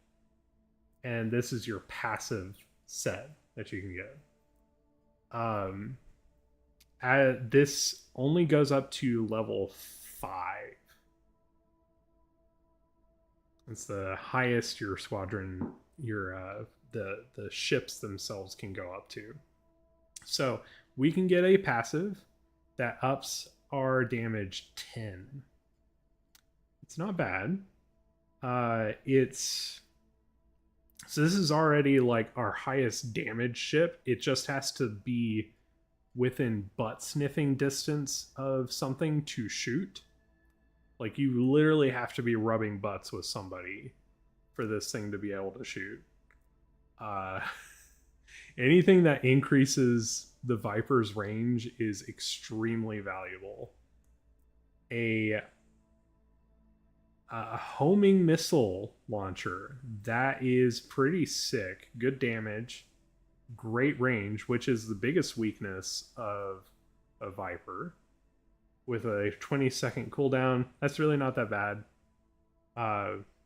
and this is your passive set that you can get. This only goes up to level 5. It's the highest your squadron, your the ships themselves can go up to. So we can get a passive that ups our damage 10. It's not bad. It's so this is already like our highest damage ship. It just has to be within butt sniffing distance of something to shoot. Like you literally have to be rubbing butts with somebody for this thing to be able to shoot. Uh, anything that increases the Viper's range is extremely valuable. A homing missile launcher, that is pretty sick. Good damage, great range, which is the biggest weakness of a Viper. With a 20-second cooldown, that's really not that bad.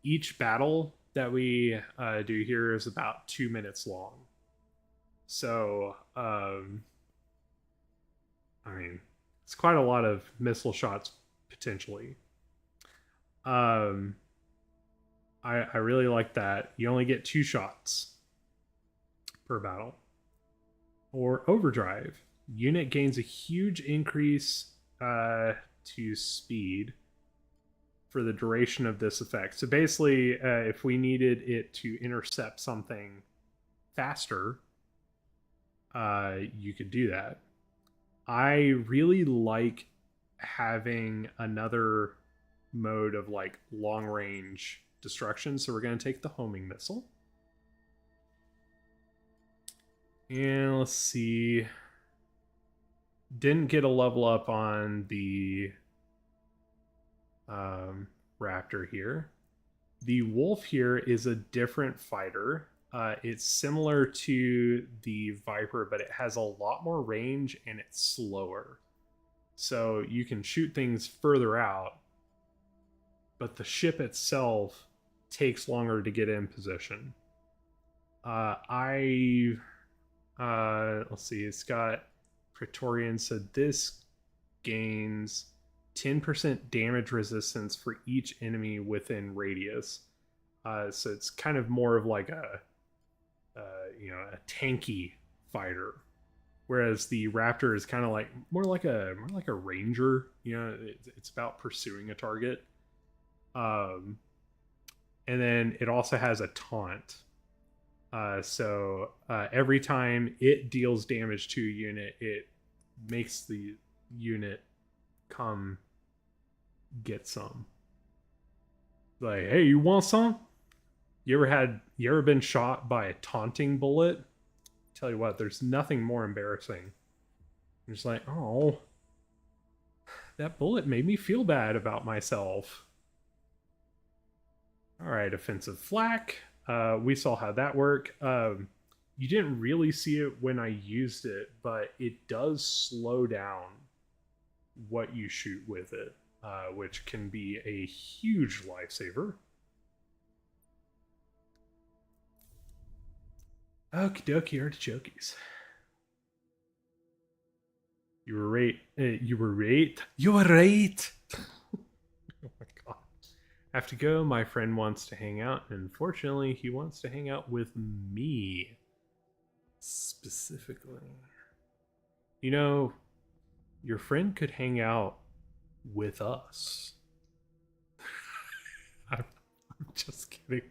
Each battle that we do here is about 2 minutes long. So, I mean, it's quite a lot of missile shots potentially. I really like that. You only get 2 shots per battle. Or overdrive. Unit gains a huge increase to speed for the duration of this effect. So basically, if we needed it to intercept something faster, you could do that. I really like having another mode of like long range destruction. So we're going to take the homing missile. And let's see. Didn't get a level up on the Raptor here. The Wolf here is a different fighter. It's similar to the Viper, but it has a lot more range and it's slower. So you can shoot things further out, but the ship itself takes longer to get in position. Let's see, it's got Praetorian, so this gains 10% damage resistance for each enemy within radius. So it's kind of more of like a tanky fighter, whereas the Raptor is kind of like more like a ranger. You know, it's about pursuing a target. And then it also has a taunt. So every time it deals damage to a unit, it makes the unit come get some. Like, hey, you want some? You ever been shot by a taunting bullet? Tell you what, there's nothing more embarrassing. I'm just like, oh, that bullet made me feel bad about myself. All right, offensive flak. We saw how that worked. You didn't really see it when I used it, but it does slow down what you shoot with it, which can be a huge lifesaver. Okie dokie artichokes. You were right. You were right. You were right. Oh my god. have to go. My friend wants to hang out, and unfortunately, he wants to hang out with me specifically. You know, your friend could hang out with us. I'm just kidding.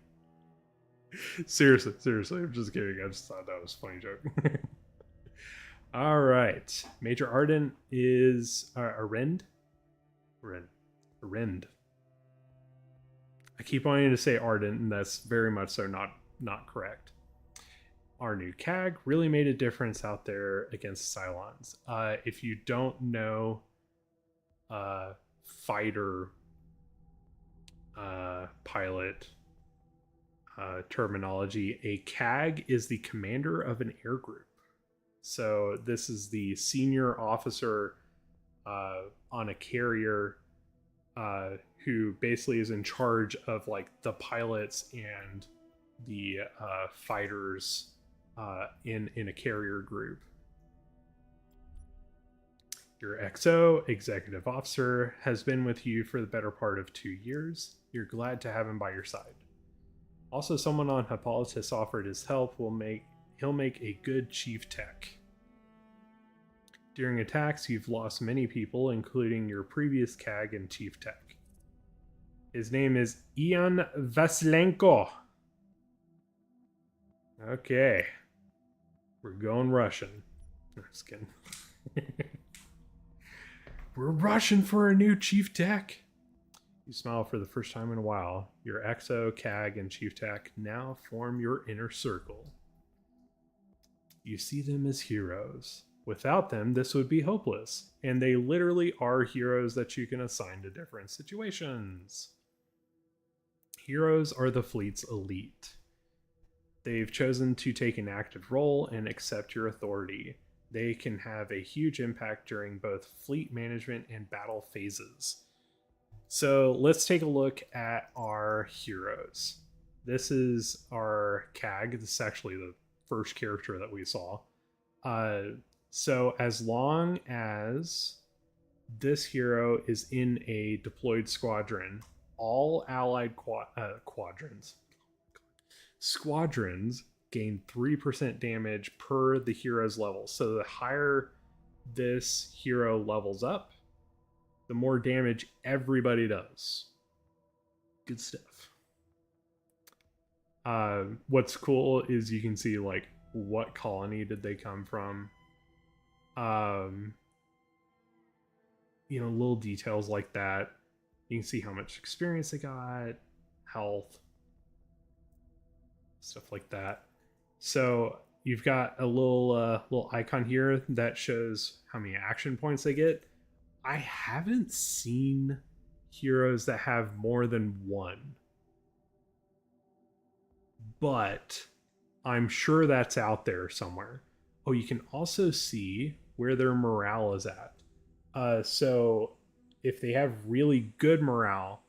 Seriously, I'm just kidding. I just thought that was a funny joke. All right. Major Ardent is Arend. Arend. I keep wanting to say Ardent, and that's very much so not correct. Our new CAG really made a difference out there against Cylons. If you don't know fighter pilot terminology, a CAG is the commander of an air group. So this is the senior officer on a carrier who basically is in charge of like the pilots and the fighters in a carrier group. Your XO, executive officer, has been with you for the better part of 2 years. You're glad to have him by your side. Also, someone on Hippolytus offered his help. He'll make a good chief tech. During attacks, you've lost many people, including your previous CAG and chief tech. His name is Ian Vasilenko. Okay. We're going Russian. No, just kidding. We're rushing for a new chief tech. You smile for the first time in a while. Your XO, CAG, and chief tech now form your inner circle. You see them as heroes. Without them, this would be hopeless. And they literally are heroes that you can assign to different situations. Heroes are the fleet's elite. They've chosen to take an active role and accept your authority. They can have a huge impact during both fleet management and battle phases. So let's take a look at our heroes. This is our CAG. This is actually the first character that we saw. So as long as this hero is in a deployed squadron, all allied squadrons gain 3% damage per the hero's level. So the higher this hero levels up, the more damage everybody does. Good stuff. What's cool is you can see like what colony did they come from. Little details like that. You can see how much experience they got, health, stuff like that. So you've got a little icon here that shows how many action points they get. I haven't seen heroes that have more than one, but I'm sure that's out there somewhere. Oh, you can also see where their morale is at. So if they have really good morale,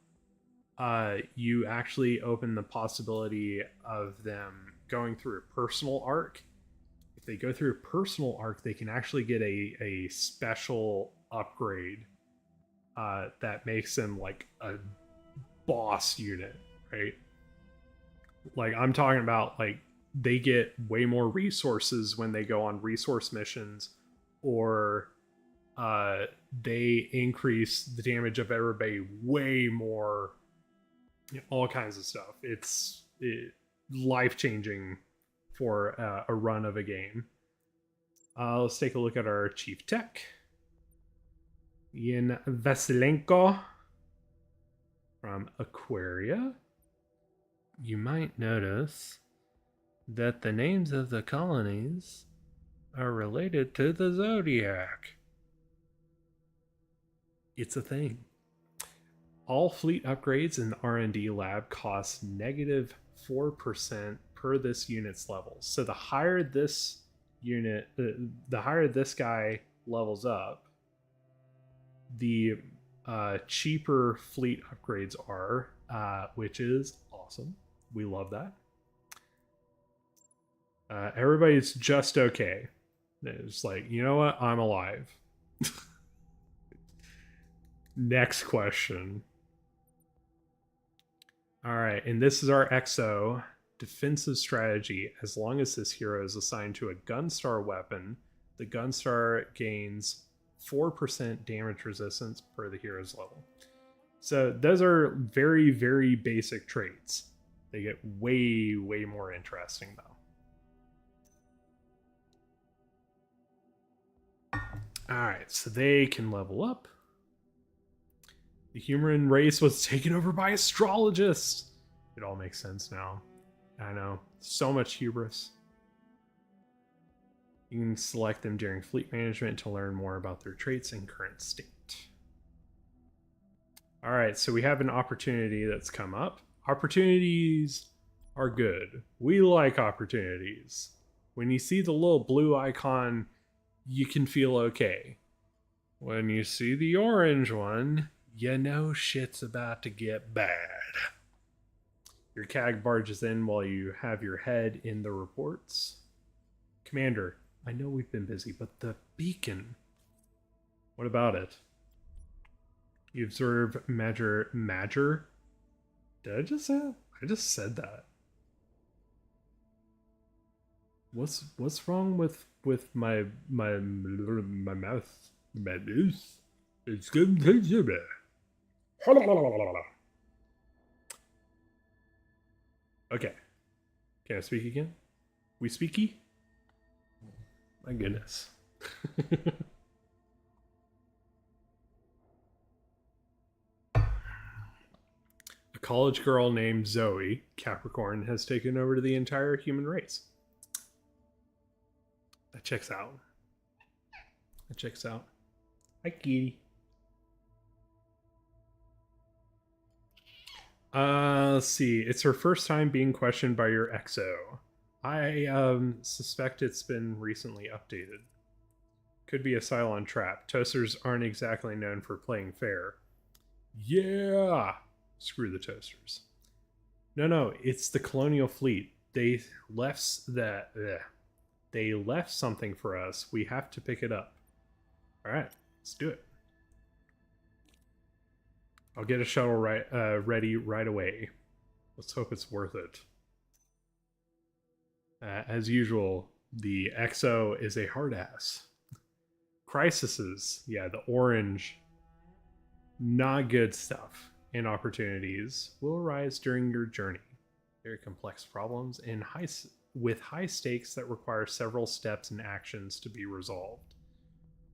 you actually open the possibility of them going through a personal arc. If they go through a personal arc, they can actually get a special upgrade that makes them like a boss unit, right? Like I'm talking about like they get way more resources when they go on resource missions, or they increase the damage of everybody way more, all kinds of stuff. It's life-changing for a run of a game. Let's take a look at our chief tech, Ian Vasilenko from Aquaria. You might notice that the names of the colonies are related to the zodiac. It's a thing. All fleet upgrades in the R&D lab cost negative 4% per this unit's level. So the higher this unit, the higher this guy levels up, the cheaper fleet upgrades are, which is awesome. We love that. Everybody's just okay. It's like, you know what? I'm alive. Next question. All right, and this is our XO defensive strategy. As long as this hero is assigned to a Gunstar weapon, the Gunstar gains 4% damage resistance per the hero's level. So those are very, very basic traits. They get way, way more interesting though. All right, so they can level up. The human race was taken over by astrologists. It all makes sense now. I know, so much hubris. You can select them during fleet management to learn more about their traits and current state. All right, so we have an opportunity that's come up. Opportunities are good. We like opportunities. When you see the little blue icon, you can feel okay. When you see the orange one, you know shit's about to get bad. Your CAG barges in while you have your head in the reports. Commander, I know we've been busy, but the beacon, what about it? You observe Major? Did I just say that? I just said that. What's wrong with my mouth? My mouth? It's good. Okay. Can I speak again? We speaky? My goodness. A college girl named Zoe, Capricorn, has taken over the entire human race. That checks out. That checks out. Hi, Kitty. Let's see. It's her first time being questioned by your XO. I suspect it's been recently updated. Could be a Cylon trap. Toasters aren't exactly known for playing fair. Yeah! Screw the toasters. No, it's the colonial fleet. They left that. They left something for us. We have to pick it up. All right, let's do it. I'll get a shuttle ready right away. Let's hope it's worth it. As usual, the XO is a hard ass. Crises, yeah, the orange, not good stuff, and opportunities will arise during your journey. Very complex problems and with high stakes that require several steps and actions to be resolved.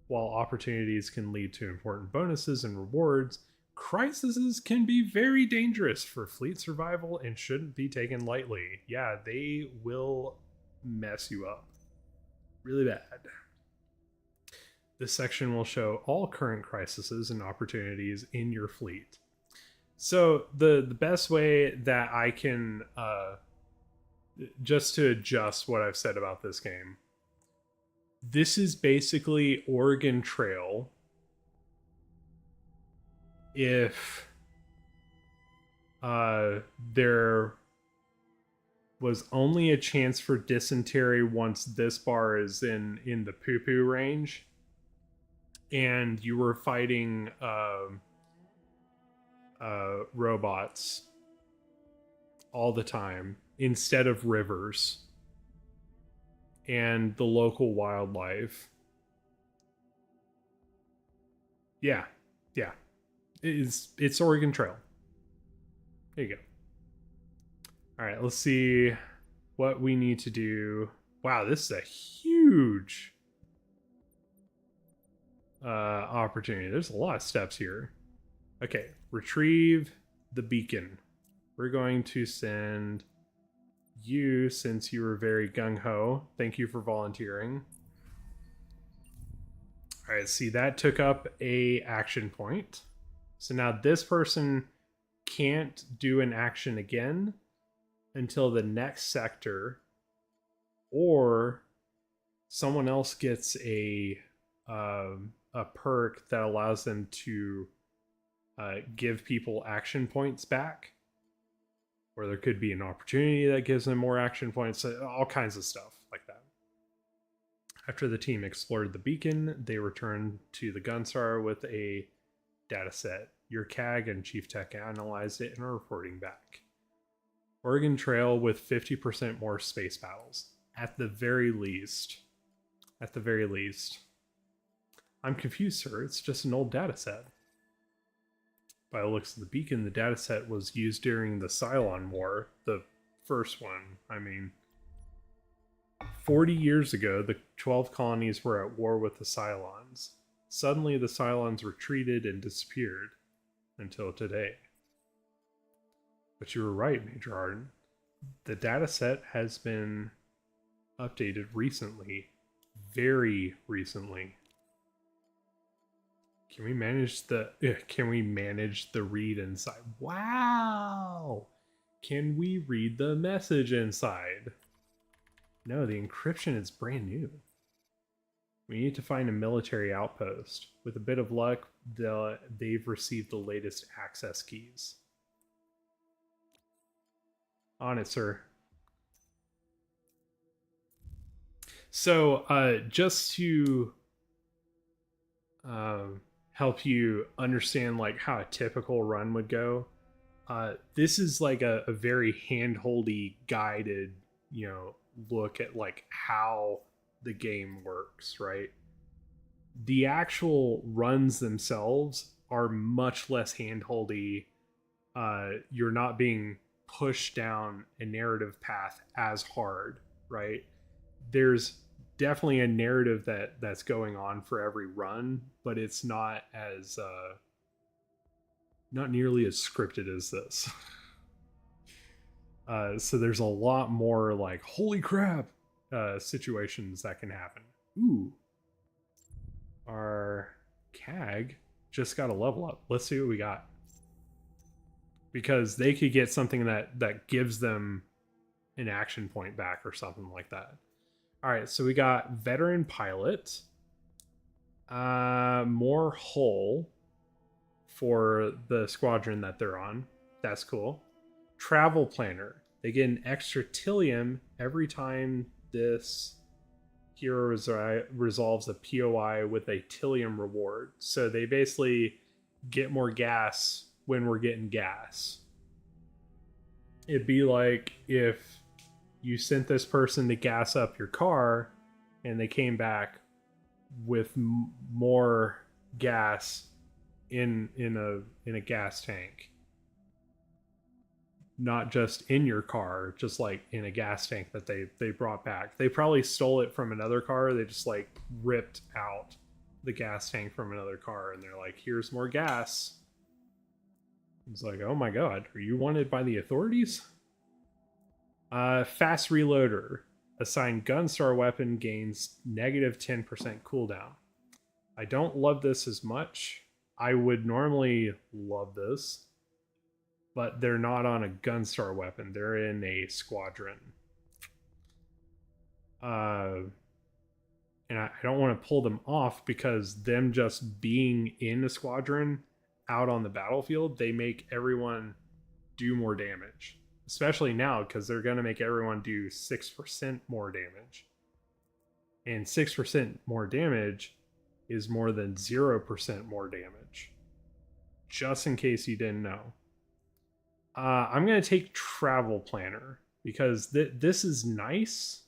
While opportunities can lead to important bonuses and rewards, crises can be very dangerous for fleet survival and shouldn't be taken lightly. Yeah, they will mess you up really bad. This section will show all current crises and opportunities in your fleet. So the best way that I can just to adjust what I've said about this game, this is basically Oregon Trail if there was only a chance for dysentery once this bar is in the poo-poo range, and you were fighting robots all the time instead of rivers and the local wildlife. Yeah. It's Oregon Trail. There you go. All right, let's see what we need to do. Wow, this is a huge opportunity. There's a lot of steps here. Okay, retrieve the beacon. We're going to send you, since you were very gung-ho. Thank you for volunteering. All right, see, that took up a action point. So now this person can't do an action again until the next sector, or someone else gets a perk that allows them to give people action points back, or there could be an opportunity that gives them more action points, all kinds of stuff like that. After the team explored the beacon, they returned to the Gunstar with a data set. Your CAG and Chief Tech analyzed it and are reporting back. Oregon Trail with 50% more space battles. At the very least. At the very least. I'm confused, sir. It's just an old data set. By the looks of the beacon, the data set was used during the Cylon War. The first one, I mean. 40 years ago, the 12 colonies were at war with the Cylons. Suddenly, the Cylons retreated and disappeared. Until today. But you were right, Major Arden. The dataset has been updated recently. Very recently. Can we manage the read inside? Wow! Can we read the message inside? No, the encryption is brand new. We need to find a military outpost. With a bit of luck, they've received the latest access keys. On it, sir. So, just to help you understand like how a typical run would go, this is like a very hand-holdy, guided, look at like how the game works, right? The actual runs themselves are much less hand-holdy. You're not being pushed down a narrative path as hard, right? There's definitely a narrative that's going on for every run, but it's not as not nearly as scripted as this. So there's a lot more like holy crap situations that can happen. Ooh, our CAG just got a level up. Let's see what we got. Because they could get something that gives them an action point back or something like that. All right, so we got veteran pilot, more hull for the squadron that they're on. That's cool. Travel planner. They get an extra Tilium every time this hero resolves a POI with a Tilium reward. So they basically get more gas when we're getting gas. It'd be like if you sent this person to gas up your car and they came back with more gas in a gas tank. Not just in your car, just like in a gas tank that they brought back. They probably stole it from another car. They just like ripped out the gas tank from another car and they're like, here's more gas. It's like, oh my god, are you wanted by the authorities? Fast reloader. Assigned Gunstar weapon gains negative 10% cooldown. I don't love this as much. I would normally love this, but they're not on a Gunstar weapon. They're in a squadron. And I don't want to pull them off because them just being in a squadron out on the battlefield, they make everyone do more damage. Especially now, because they're going to make everyone do 6% more damage. And 6% more damage is more than 0% more damage. Just in case you didn't know. I'm going to take Travel Planner, because this is nice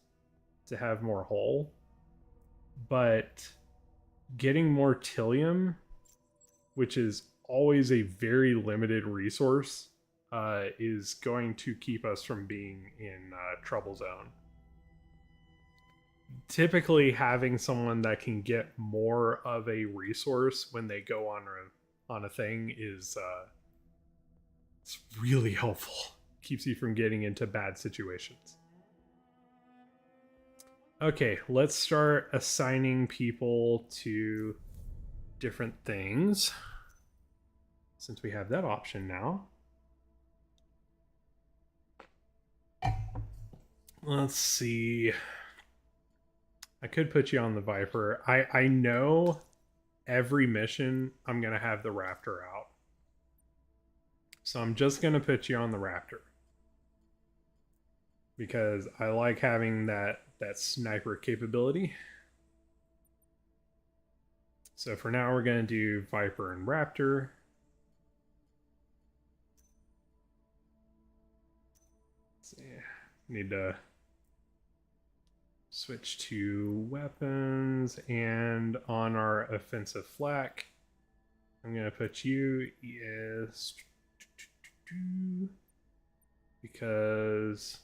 to have more hull. But getting more Tilium, which is always a very limited resource, is going to keep us from being in trouble zone. Typically, having someone that can get more of a resource when they go on a thing is it's really helpful. Keeps you from getting into bad situations. Okay, let's start assigning people to different things. Since we have that option now. Let's see. I could put you on the Viper. I know every mission I'm going to have the Raptor out. So I'm just going to put you on the Raptor. Because I like having that sniper capability. So for now we're going to do Viper and Raptor. See. Need to switch to weapons, and on our offensive flak, I'm going to put you as because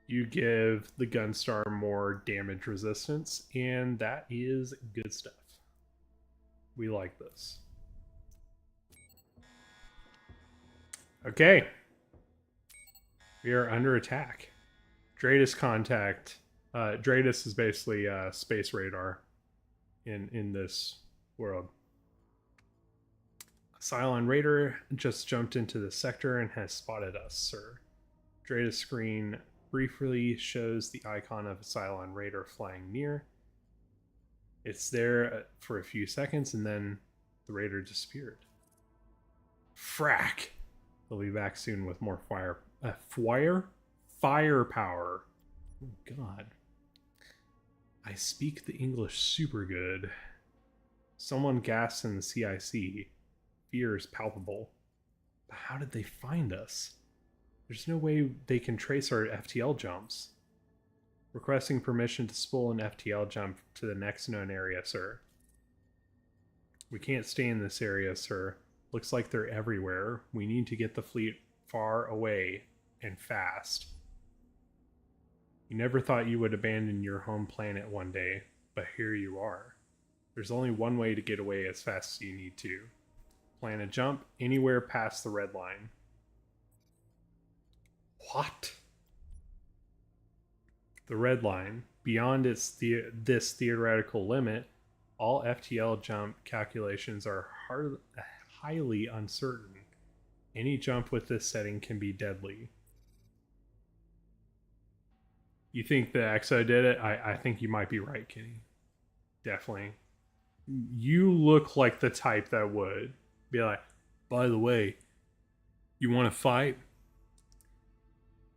you give the Gunstar more damage resistance, and that is good stuff. We like this. Okay. We are under attack. Dratus contact. Dratus is basically space radar in this world. A Cylon raider just jumped into the sector and has spotted us, sir. Dratus screen briefly shows the icon of a Cylon raider flying near. It's there for a few seconds, and then the raider disappeared. Frack! They'll be back soon with more firepower. Oh, God. I speak the English super good. Someone gasps in the CIC. Fear is palpable. But how did they find us? There's no way they can trace our FTL jumps. Requesting permission to spool an FTL jump to the next known area, sir. We can't stay in this area, sir. Looks like they're everywhere. We need to get the fleet far away and fast. You never thought you would abandon your home planet one day, but here you are. There's only one way to get away as fast as you need to. Plan a jump anywhere past the red line. What? The red line. Beyond this theoretical limit, all FTL jump calculations are highly uncertain. Any jump with this setting can be deadly. You think the EXO did it? I think you might be right, Kitty. Definitely. You look like the type that would be like, by the way, you want to fight?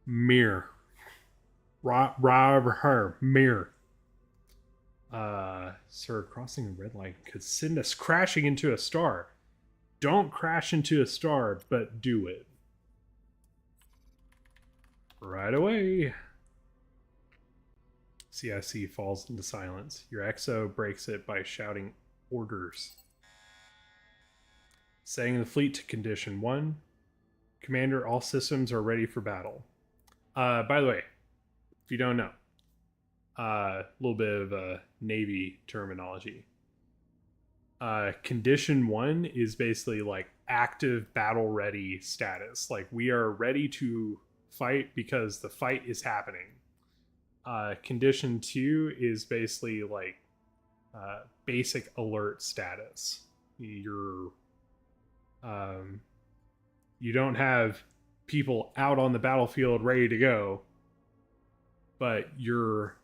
Mirror. Rob her. Mirror. Sir, crossing a red line could send us crashing into a star. Don't crash into a star, but do it. Right away. CIC falls into silence. Your EXO breaks it by shouting orders. Setting the fleet to condition 1. Commander, all systems are ready for battle. By the way, if you don't know, a little bit of Navy terminology. Condition 1 is basically like active battle ready status. Like we are ready to fight because the fight is happening. Condition 2 is basically like basic alert status. You're you don't have people out on the battlefield ready to go, but you're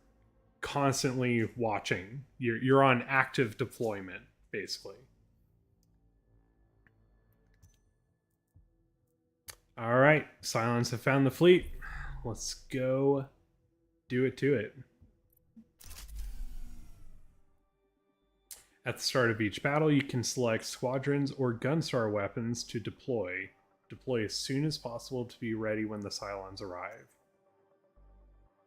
constantly watching. You're on active deployment, basically. All right, Cylons have found the fleet. Let's go do it to it. At the start of each battle, you can select squadrons or Gunstar weapons to deploy. Deploy as soon as possible to be ready when the Cylons arrive.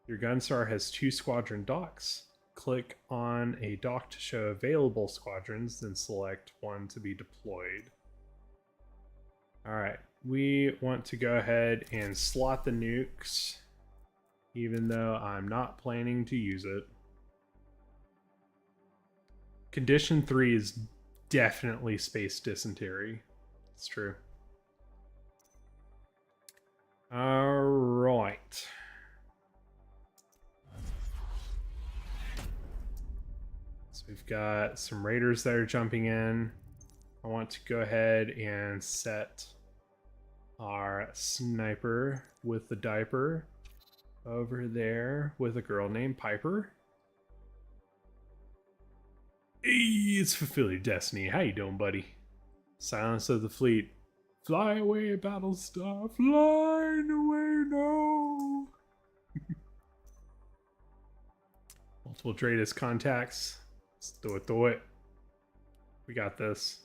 Your Gunstar has 2 squadron docks. Click on a dock to show available squadrons, then select one to be deployed. Alright, we want to go ahead and slot the nukes, even though I'm not planning to use it. Condition 3 is definitely space dysentery. It's true. Alright. So we've got some raiders that are jumping in. I want to go ahead and set our sniper with the diaper over there with a girl named Piper. Hey, it's fulfilling destiny. How you doing, buddy? Silence of the fleet. Fly away, Battlestar. Flying away, no. Multiple Dratus contacts. Let's do it, do it. We got this.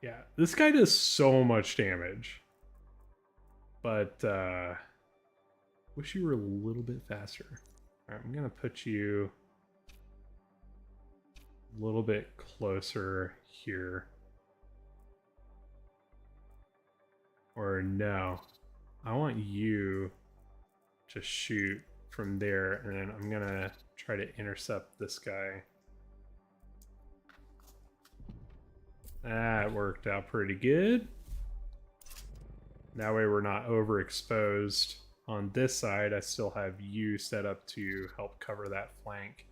Yeah, this guy does so much damage. But, wish you were a little bit faster. Alright, I'm gonna put you a little bit closer here. Or no. I want you to shoot from there, and then I'm gonna try to intercept this guy. That worked out pretty good. That way we're not overexposed. On this side, I still have you set up to help cover that flank.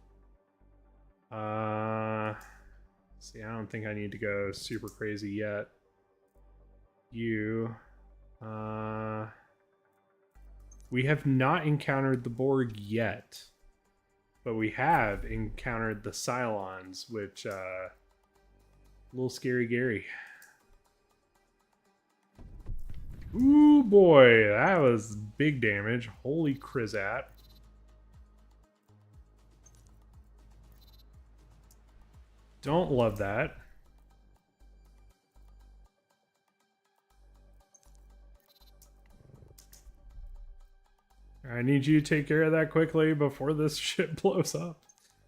See, I don't think I need to go super crazy yet. You, we have not encountered the Borg yet, but we have encountered the Cylons, which, a little scary Gary. Ooh boy, that was big damage. Holy Krizat. Don't love that. I need you to take care of that quickly before this ship blows up.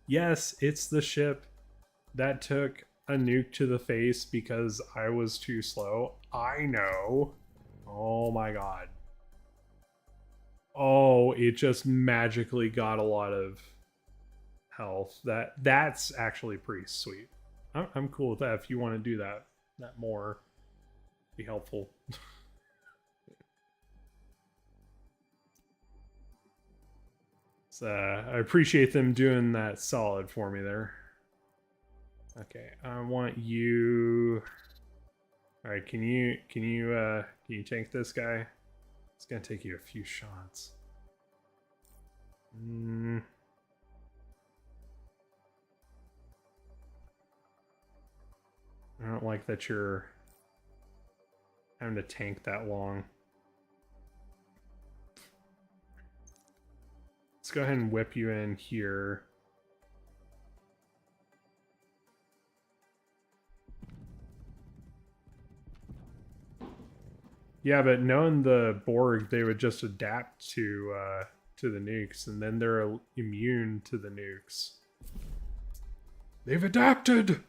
Yes, it's the ship that took a nuke to the face because I was too slow. I know. Oh my god. Oh, it just magically got a lot of health. That's actually pretty sweet. I'm cool with that. If you want to do that more, be helpful. So, I appreciate them doing that solid for me there. Okay, I want you. All right, can you tank this guy? It's gonna take you a few shots. I don't like that you're having to tank that long. Let's go ahead and whip you in here. Yeah, but knowing the Borg, they would just adapt to the nukes, and then they're immune to the nukes. They've adapted!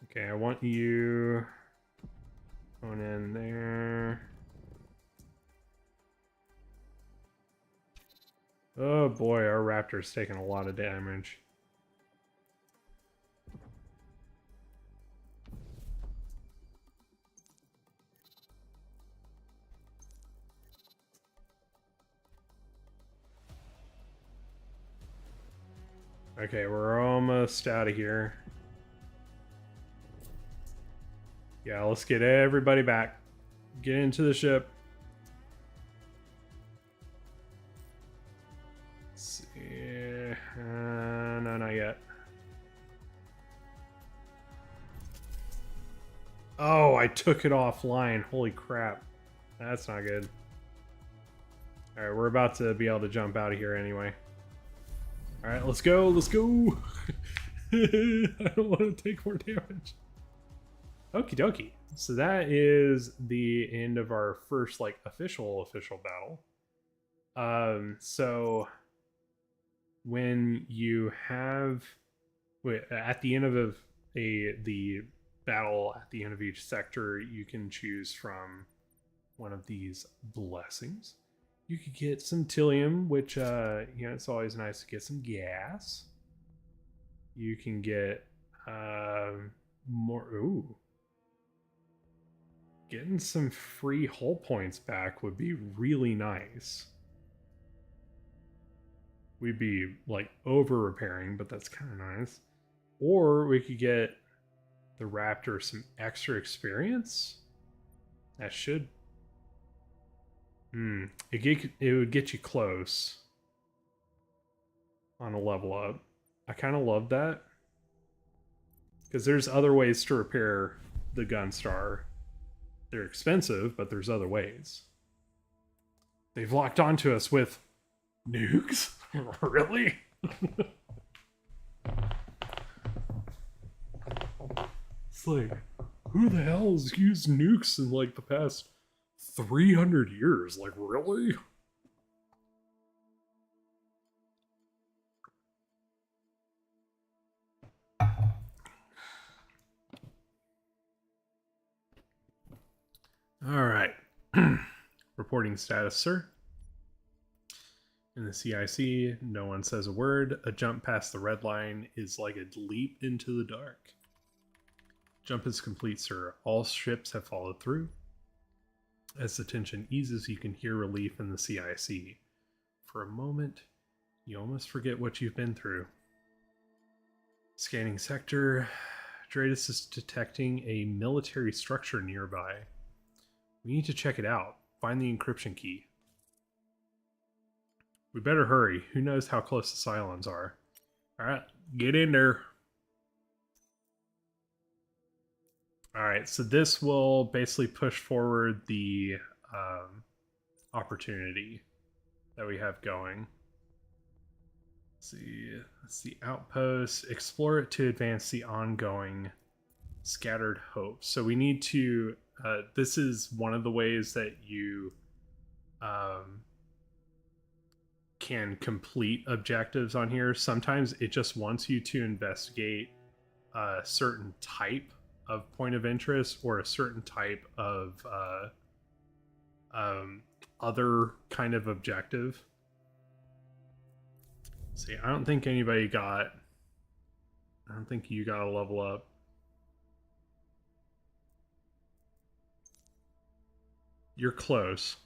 Okay, I want you going in there. Oh boy, our Raptor's taking a lot of damage. Okay, we're almost out of here. Yeah, let's get everybody back. Get into the ship. Let's see. No, not yet. Oh, I took it offline. Holy crap. That's not good. Alright, we're about to be able to jump out of here anyway. Alright, let's go, let's go! I don't want to take more damage. Okie dokie. So that is the end of our first, like, official battle. So when you have... at the end of the battle, at the end of each sector, you can choose from one of these blessings. You could get some Tillium, which, you know, it's always nice to get some gas. You can get more... Ooh. Getting some free hull points back would be really nice. We'd be, like, over-repairing, but that's kind of nice. Or we could get the Raptor some extra experience. That should... It would get you close on a level up. I kind of love that. Because there's other ways to repair the Gunstar. They're expensive, but there's other ways. They've locked onto us with nukes? Really? like, who the hell has used nukes in like the past 300 years? Like, really? All right. Reporting status, sir. In the CIC, no one says a word. A jump past the red line is like a leap into the dark. Jump is complete, sir. All ships have followed through. As the tension eases, you can hear relief in the CIC. For a moment, you almost forget what you've been through. Scanning sector. Dratus is detecting a military structure nearby. We need to check it out. Find the encryption key. We better hurry. Who knows how close the Cylons are. Alright, get in there. Alright, so this will basically push forward the opportunity that we have going. Let's see. That's the outpost. Explore it to advance the ongoing Scattered Hopes. So we need to... this is one of the ways that you... can complete objectives on here. Sometimes it just wants you to investigate a certain type of point of interest or a certain type of other kind of objective. See, I don't think you got a level up. You're close.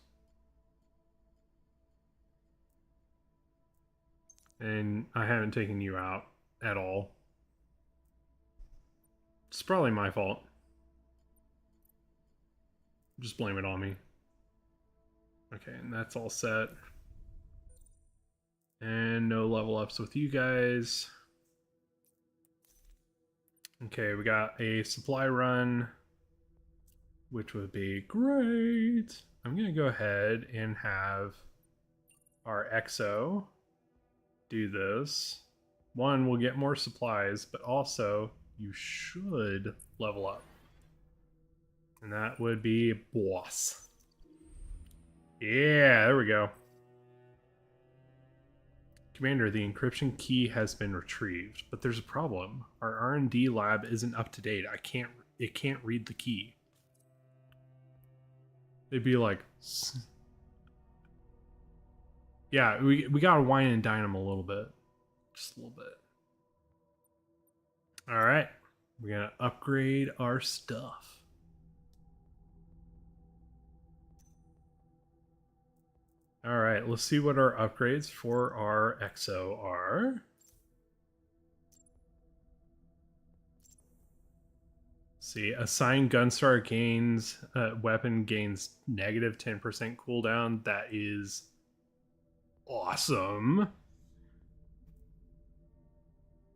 And I haven't taken you out at all. It's probably my fault. Just blame it on me. Okay, and that's all set. And no level ups with you guys. Okay, we got a supply run, which would be great. I'm gonna go ahead and have our XO do this. One, we'll get more supplies, but also you should level up. And that would be boss. Yeah, there we go. Commander, the encryption key has been retrieved, but there's a problem. Our R&D lab isn't up to date. It can't read the key. They'd be like, yeah, we gotta wine and dine them a little bit. Just a little bit. Alright. We're gonna upgrade our stuff. Alright, let's see what our upgrades for our XO are. See, assigned Gunstar gains, weapon gains negative 10% cooldown. That is awesome.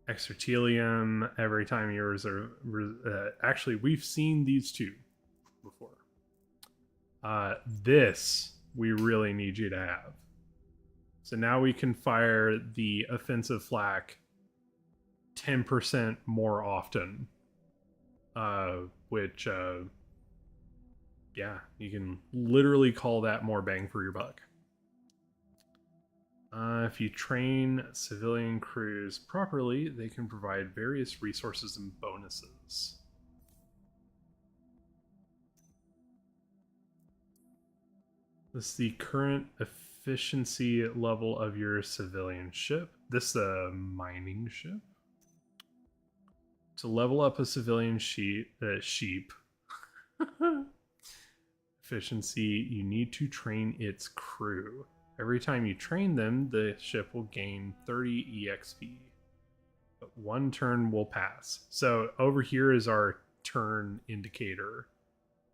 Exertelium, every time you reserve... actually, we've seen these two before. This, we really need you to have. So now we can fire the offensive flak 10% more often. Which, yeah, you can literally call that more bang for your buck. If you train civilian crews properly, they can provide various resources and bonuses. This is the current efficiency level of your civilian ship. This is a mining ship. To level up a civilian sheep efficiency, you need to train its crew. Every time you train them, the ship will gain 30 EXP. But one turn will pass. So over here is our turn indicator.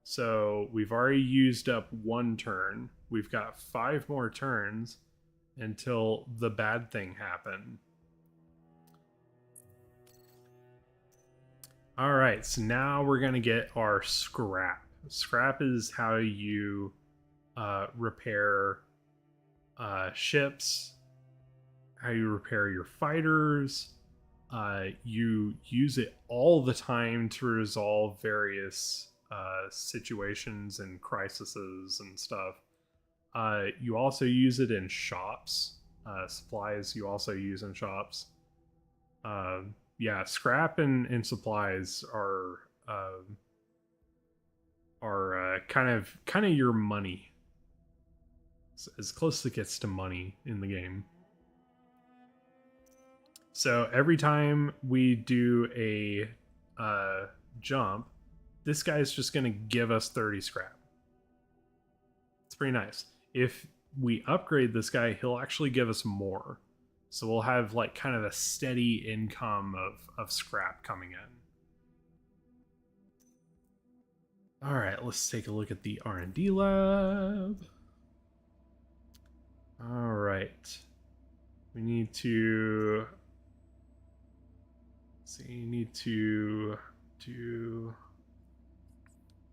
So we've already used up one turn. We've got 5 more turns until the bad thing happened. Alright, so now we're going to get our scrap. Scrap is how you repair ships, how you repair your fighters, you use it all the time to resolve various situations and crises and stuff. You also use it in shops. Supplies you also use in shops. Yeah, scrap and supplies are kind of your money. It's as close as it gets to money in the game. So every time we do a jump, this guy's just going to give us 30 scrap. It's pretty nice. If we upgrade this guy, he'll actually give us more. So we'll have like kind of a steady income of scrap coming in. All right, let's take a look at the R&D lab. All right. We need to... So you need to do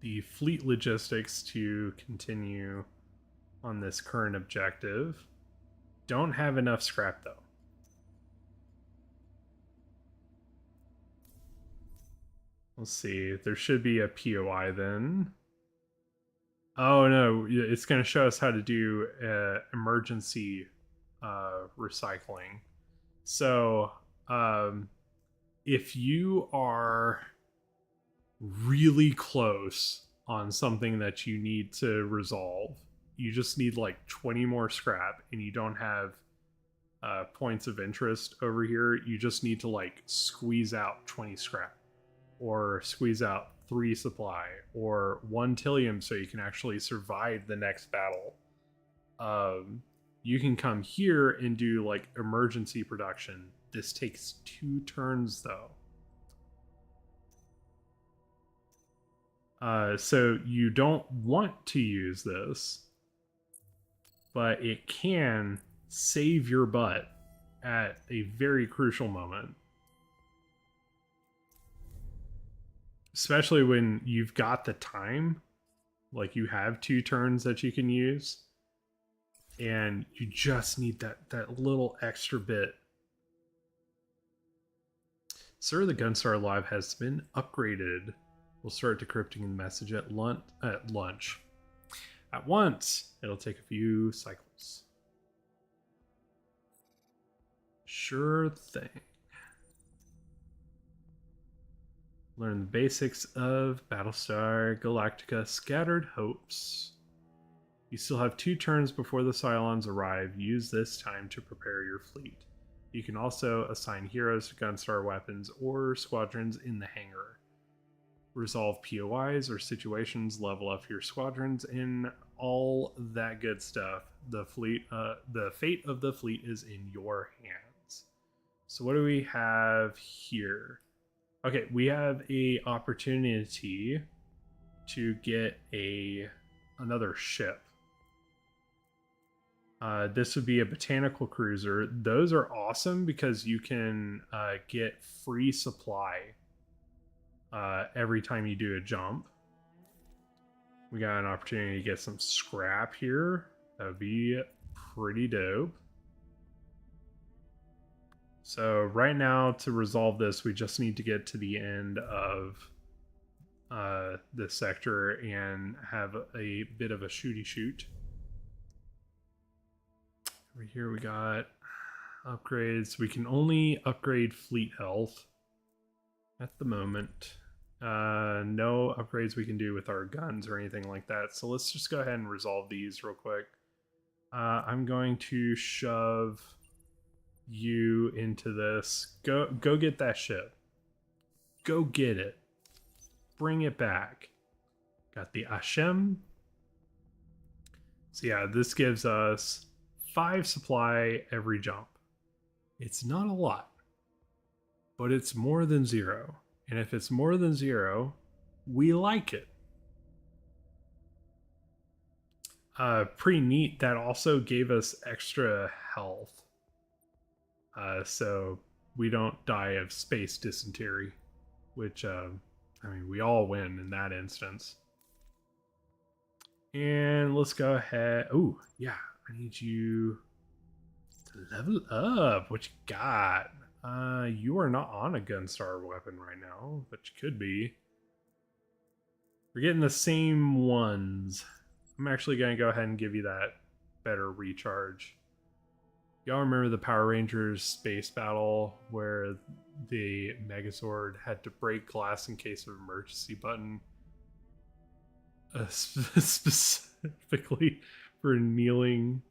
the fleet logistics to continue on this current objective. Don't have enough scrap though. Let's see, there should be a POI then. Oh no, it's going to show us how to do emergency recycling. So, if you are really close on something that you need to resolve, you just need like 20 more scrap and you don't have points of interest over here. You just need to like squeeze out 20 scrap or squeeze out 3 supply or 1 Tillium so you can actually survive the next battle. You can come here and do like emergency production. This takes 2 turns though. So you don't want to use this, but it can save your butt at a very crucial moment. Especially when you've got the time, like you have 2 turns that you can use, and you just need that little extra bit. Sir, the Gunstar Live has been upgraded. We'll start decrypting the message at lunch. At once, it'll take a few cycles. Sure thing. Learn the basics of Battlestar Galactica Scattered Hopes. You still have 2 turns before the Cylons arrive. Use this time to prepare your fleet. You can also assign heroes to Gunstar weapons or squadrons in the hangar. Resolve POIs or situations, level up your squadrons, and all that good stuff. The fate of the fleet is in your hands. So what do we have here? Okay, we have a opportunity to get another ship. This would be a botanical cruiser. Those are awesome because you can get free supply every time you do a jump. We got an opportunity to get some scrap here. That would be pretty dope. So right now, to resolve this, we just need to get to the end of this sector and have a bit of a shooty shoot. Over here we got upgrades. We can only upgrade fleet health at the moment. No upgrades we can do with our guns or anything like that. So let's just go ahead and resolve these real quick. I'm going to shove you into this. Go get that ship. Go get it. Bring it back. Got the Ashem. So yeah, this gives us 5 supply every jump. It's not a lot, but it's more than 0. And if it's more than 0, we like it. Pretty neat. That also gave us extra health. So we don't die of space dysentery, which, I mean, we all win in that instance. And let's go ahead. Oh, yeah, I need you to level up. What you got? You are not on a Gunstar weapon right now, but you could be. We're getting the same ones. I'm actually going to go ahead and give you that better recharge. Y'all remember the Power Rangers space battle where the Megazord had to break glass in case of emergency button? Specifically for kneeing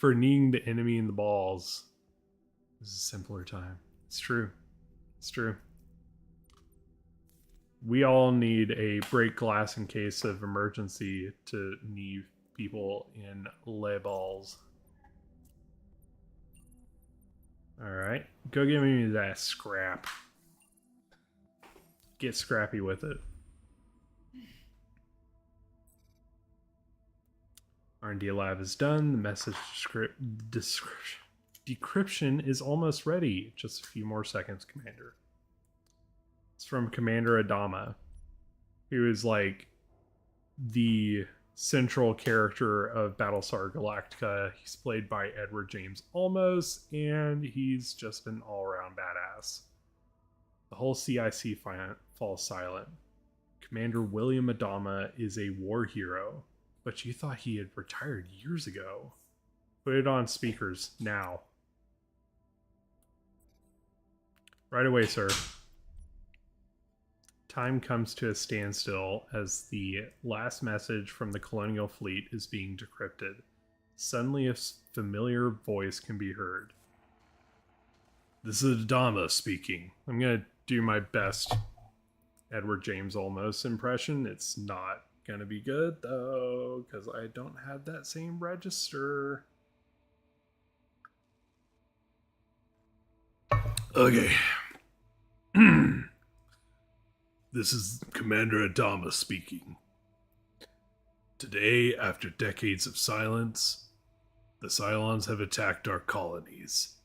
the enemy in the balls. This is a simpler time. It's true. It's true. We all need a break glass in case of emergency to knee people in les balls. Alright. Go give me that scrap. Get scrappy with it. R&D lab is done. The message decryption is almost ready. Just a few more seconds, Commander. It's from Commander Adama, who is like the central character of Battlestar Galactica. He's played by Edward James Olmos, and he's just an all-around badass. The whole CIC falls silent. Commander William Adama is a war hero, but you thought he had retired years ago. Put it on speakers now. Right away, sir. Time comes to a standstill as the last message from the Colonial Fleet is being decrypted. Suddenly, a familiar voice can be heard. This is Adama speaking. I'm going to do my best Edward James Olmos impression. It's not going to be good, though, because I don't have that same register. Okay. This is Commander Adama speaking. Today, after decades of silence, the Cylons have attacked our colonies.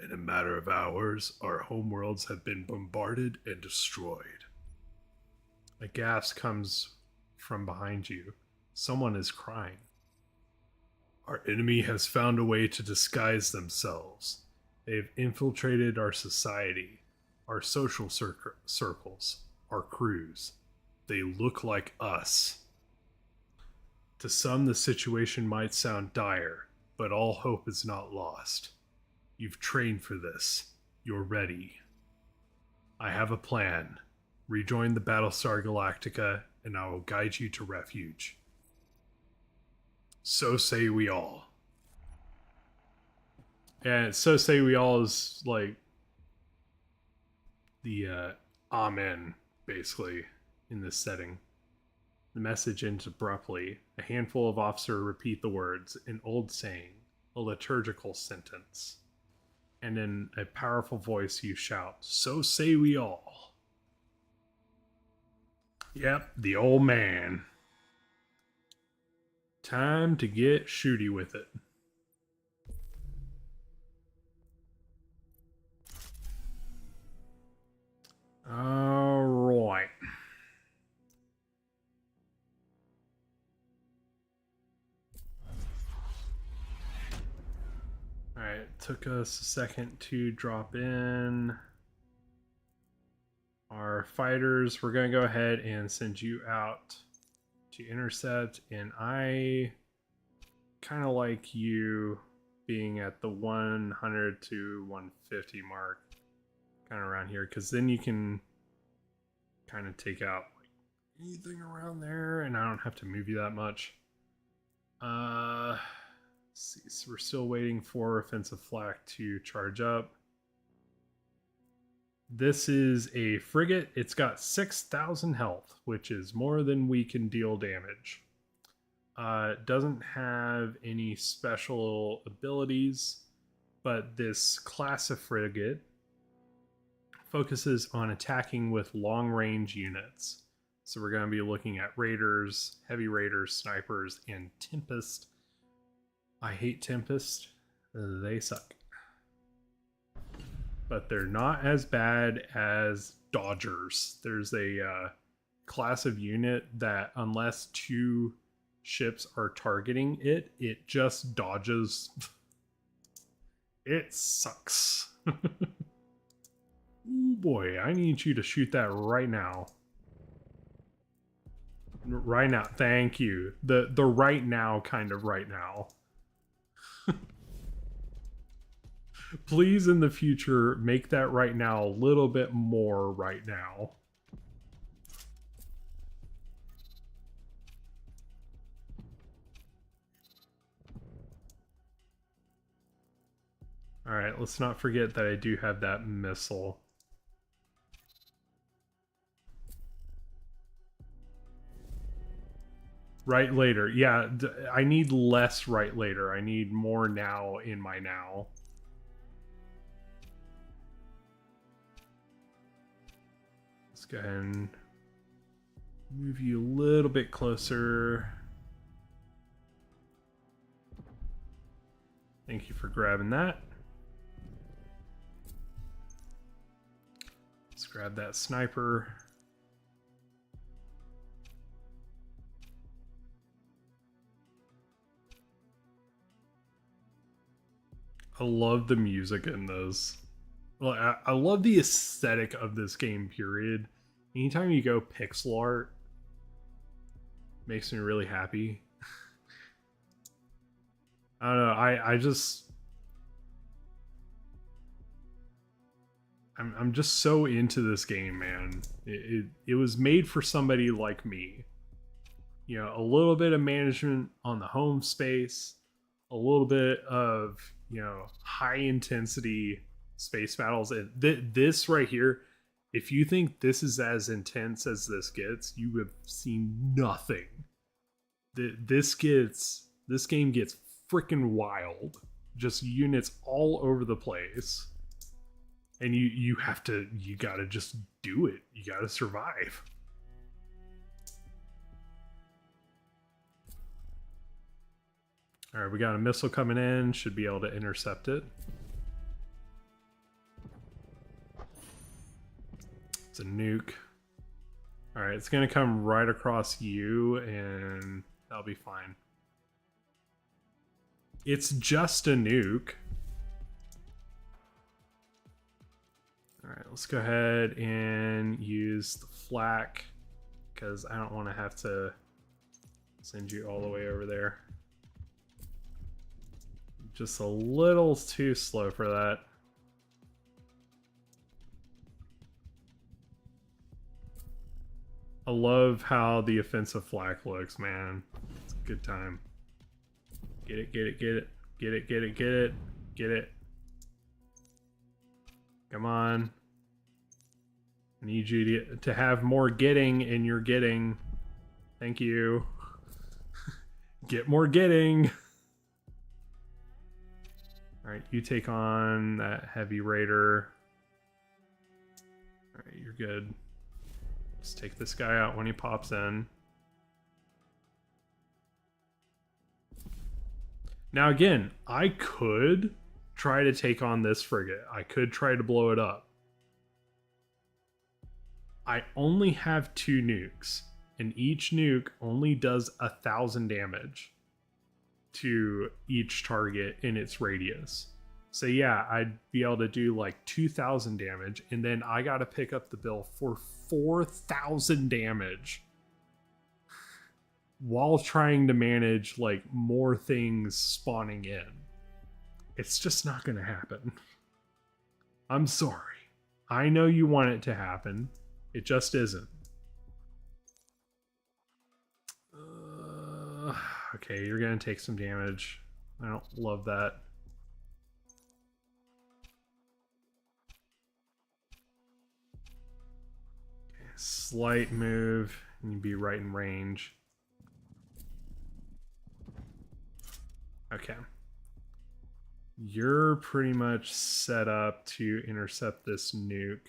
In a matter of hours, our homeworlds have been bombarded and destroyed. A gasp comes from behind you. Someone is crying. Our enemy has found a way to disguise themselves. They have infiltrated our society, our social circles, our crews. They look like us. To some, the situation might sound dire, but all hope is not lost. You've trained for this. You're ready. I have a plan. Rejoin the Battlestar Galactica, and I will guide you to refuge. So say we all. And so say we all is like the amen, basically, in this setting. The message ends abruptly. A handful of officers repeat the words, an old saying, a liturgical sentence. And in a powerful voice you shout, so say we all. Yep, the old man. Time to get shooty with it. All right. All right, took us a second to drop in our fighters. We're going to go ahead and send you out to intercept, and I kind of like you being at the 100 to 150 mark, kind of around here, because then you can kind of take out like anything around there, and I don't have to move you that much. Let's see, so we're still waiting for offensive flak to charge up. This is a frigate. It's got 6,000 health, which is more than we can deal damage. It doesn't have any special abilities, but this class of frigate focuses on attacking with long-range units. So we're going to be looking at raiders, heavy raiders, snipers, and Tempest. I hate Tempest. They suck. But they're not as bad as Dodgers. There's a class of unit that unless two ships are targeting it, it just dodges. It sucks. Ooh, boy, I need you to shoot that right now. Right now, thank you. The right now kind of right now. Please, in the future, make that right now a little bit more right now. Alright, let's not forget that I do have that missile. Right later. Yeah, I need less right later. I need more now in my now. Let's go ahead and move you a little bit closer. Thank you for grabbing that. Let's grab that sniper. I love the music in this. Well, I love the aesthetic of this game, period. Anytime you go pixel art, makes me really happy. I don't know, I'm just so into this game, man. It was made for somebody like me. You know, a little bit of management on the home space, a little bit of, you know, high intensity space battles. And this right here, if you think this is as intense as this gets, you have seen nothing. This game gets freaking wild. Just units all over the place. And you gotta just do it. You gotta survive. All right, we got a missile coming in. Should be able to intercept it. It's a nuke. All right, it's gonna come right across you, and that'll be fine. It's just a nuke. All right, let's go ahead and use the flak, because I don't want to have to send you all the way over there. Just a little too slow for that. I love how the offensive flak looks, man. It's a good time. Get it, get it, get it. Get it, get it, get it. Get it. Come on. I need you to have more getting in your getting. Thank you. Get more getting. Alright, you take on that heavy raider. Alright, you're good. Just take this guy out when he pops in. Now again, I could try to take on this frigate. I could try to blow it up. I only have 2 nukes, and each nuke only does 1,000 damage to each target in its radius. So yeah, I'd be able to do like 2,000 damage, and then I gotta pick up the bill for 4,000 damage while trying to manage like more things spawning in. It's just not gonna happen. I'm sorry. I know you want it to happen. It just isn't. Okay, you're gonna take some damage. I don't love that. Okay, slight move, and you'd be right in range. Okay. You're pretty much set up to intercept this nuke.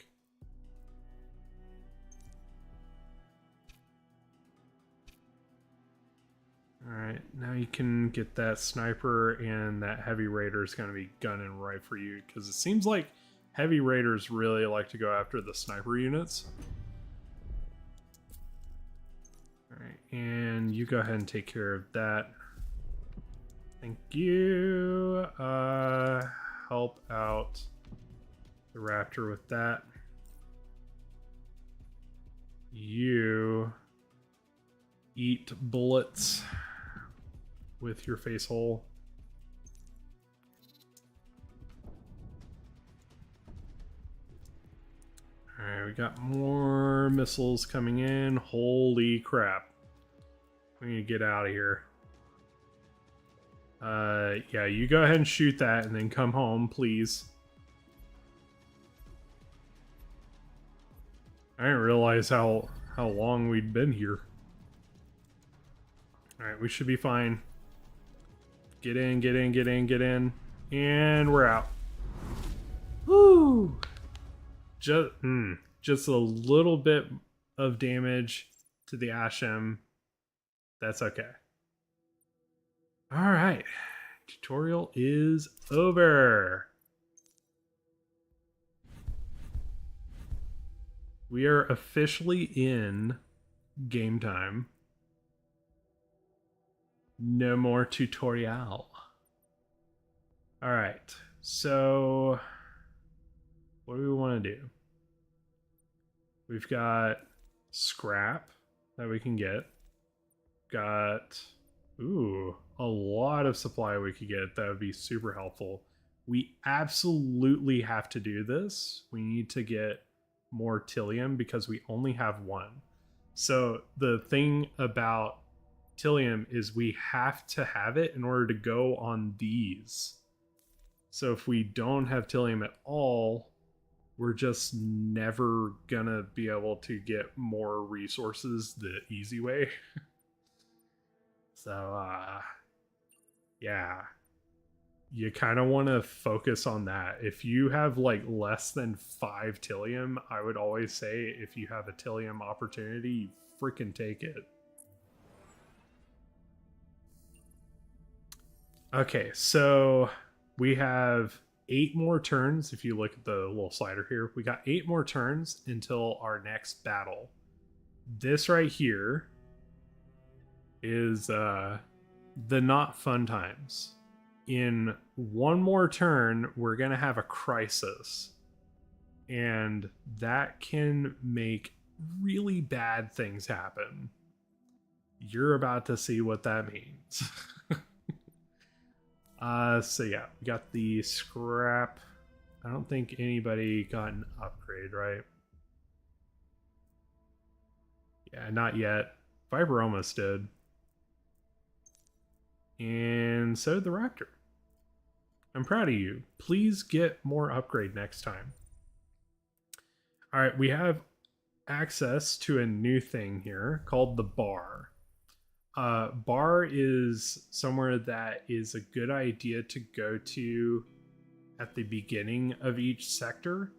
Alright, now you can get that sniper, and that heavy raider is going to be gunning right for you, because it seems like heavy raiders really like to go after the sniper units. Alright, and you go ahead and take care of that. Thank you. Help out the raptor with that. You eat bullets with your face hole. Alright, we got more missiles coming in. Holy crap. We need to get out of here. Yeah, you go ahead and shoot that and then come home, please. I didn't realize how long we'd been here. Alright, we should be fine. Get in, get in, get in, get in. And we're out. Woo! Just a little bit of damage to the Ashem. That's okay. Alright. Tutorial is over. We are officially in game time. No more tutorial. Alright. So what do we want to do? We've got scrap that we can get. Got, ooh, a lot of supply we could get. That would be super helpful. We absolutely have to do this. We need to get more Tillium because we only have one. So the thing about Tillium is we have to have it in order to go on these. So if we don't have Tillium at all, we're just never gonna be able to get more resources the easy way. So yeah, you kind of want to focus on that. If you have like less than 5 Tillium, I would always say if you have a Tillium opportunity, freaking take it. Okay, so we have 8 more turns. If you look at the little slider here, we got 8 more turns until our next battle. This right here is the not fun times. In one more turn, we're gonna have a crisis, and that can make really bad things happen. You're about to see what that means. So yeah, we got the scrap. I don't think anybody got an upgrade, right? Yeah, not yet. Viper almost did. And so did the Raptor. I'm proud of you. Please get more upgrade next time. All right, we have access to a new thing here called the bar. Bar is somewhere that is a good idea to go to at the beginning of each sector,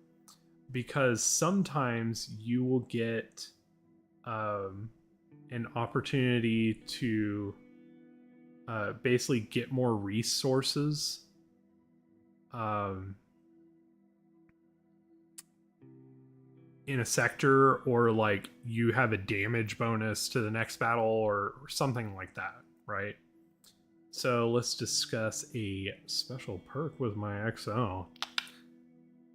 because sometimes you will get an opportunity to basically get more resources in a sector, or like you have a damage bonus to the next battle or something like that, right? So let's discuss a special perk with my XO.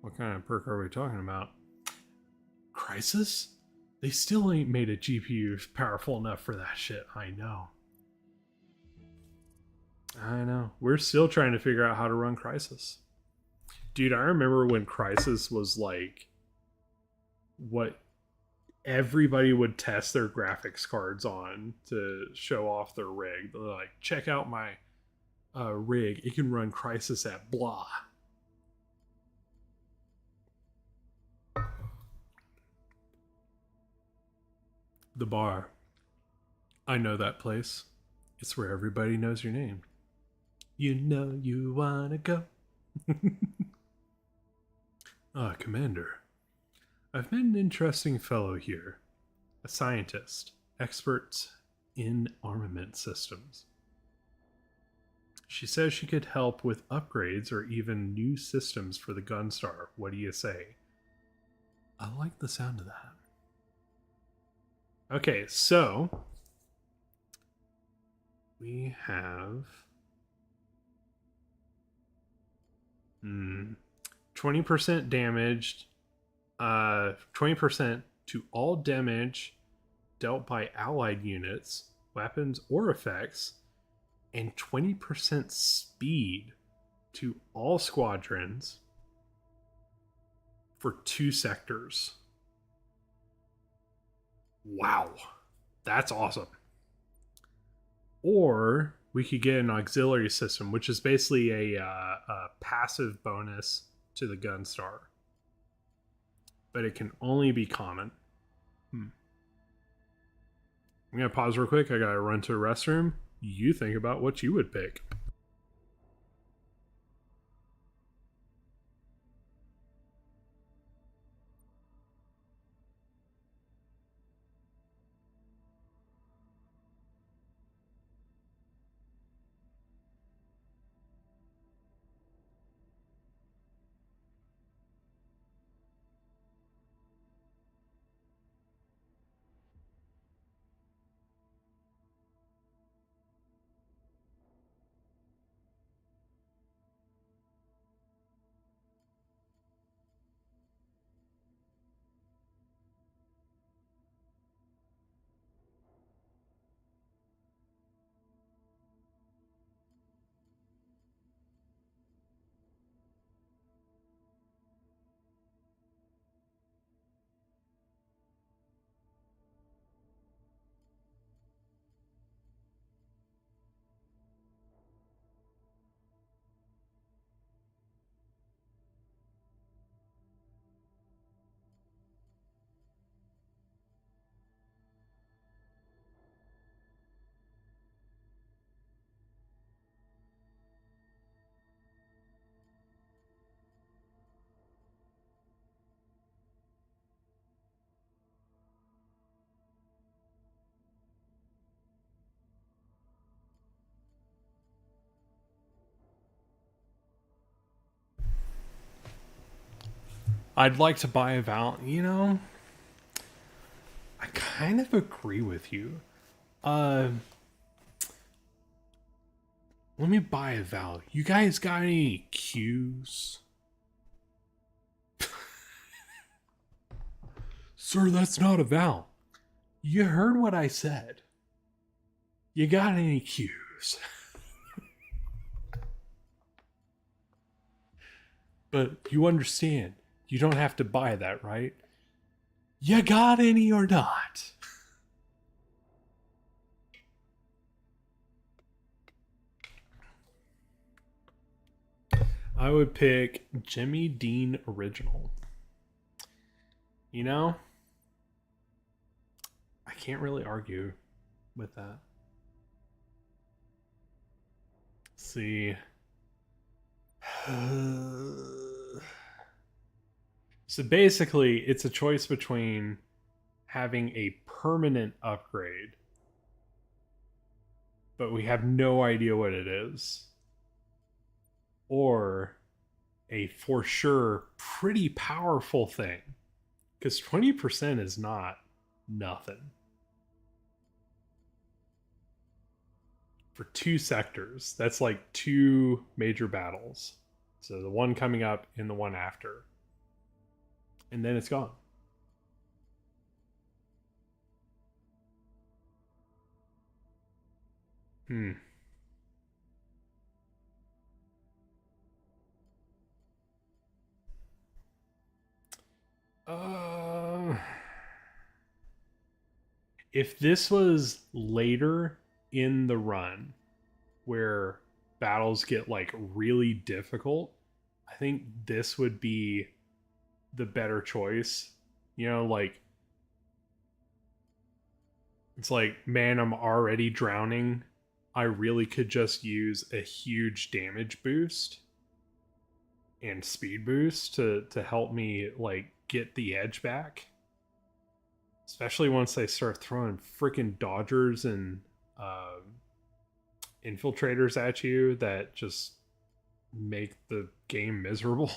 What kind of perk are we talking about? Crisis? They still ain't made a GPU powerful enough for that shit. I know. We're still trying to figure out how to run Crisis. Dude, I remember when Crisis was like what everybody would test their graphics cards on to show off their rig. They're like, check out my rig. It can run Crisis at blah. The bar. I know that place. It's where everybody knows your name. You know you wanna go. Commander. I've met an interesting fellow here. A scientist, expert in armament systems. She says she could help with upgrades or even new systems for the Gunstar. What do you say? I like the sound of that. Okay, so we have 20% damaged, 20% to all damage dealt by allied units, weapons, or effects, and 20% speed to all squadrons for 2 sectors. Wow, that's awesome. Or we could get an auxiliary system, which is basically a passive bonus to the gun star, but it can only be common. I'm gonna pause real quick. I gotta run to a restroom. You think about what you would pick. I'd like to buy a Val. I kind of agree with you. Let me buy a Val. You guys got any cues? Sir, that's not a Val. You heard what I said. You got any cues? But you understand, you don't have to buy that, right? You got any or not? I would pick Jimmy Dean Original. I can't really argue with that. Let's see. So basically, it's a choice between having a permanent upgrade, but we have no idea what it is, or a for sure pretty powerful thing, because 20% is not nothing. For 2 sectors, that's like 2 major battles. So the one coming up and the one after. And then it's gone. If this was later in the run where battles get like really difficult, I think this would be the better choice. Like it's like, man, I'm already drowning. I really could just use a huge damage boost and speed boost to help me like get the edge back. Especially once they start throwing freaking dodgers and infiltrators at you that just make the game miserable.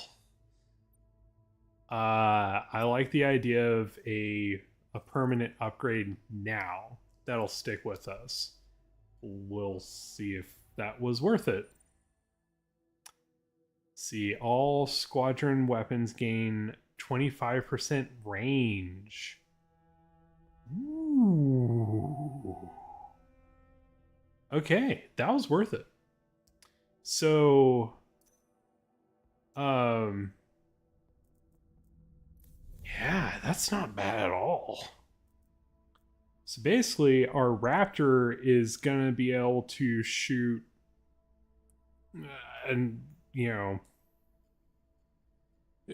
I like the idea of a permanent upgrade now that'll stick with us. We'll see if that was worth it. See, all squadron weapons gain 25% range Okay, that was worth it. So, um, yeah, that's not bad at all. So basically, our Raptor is gonna be able to shoot, and you know,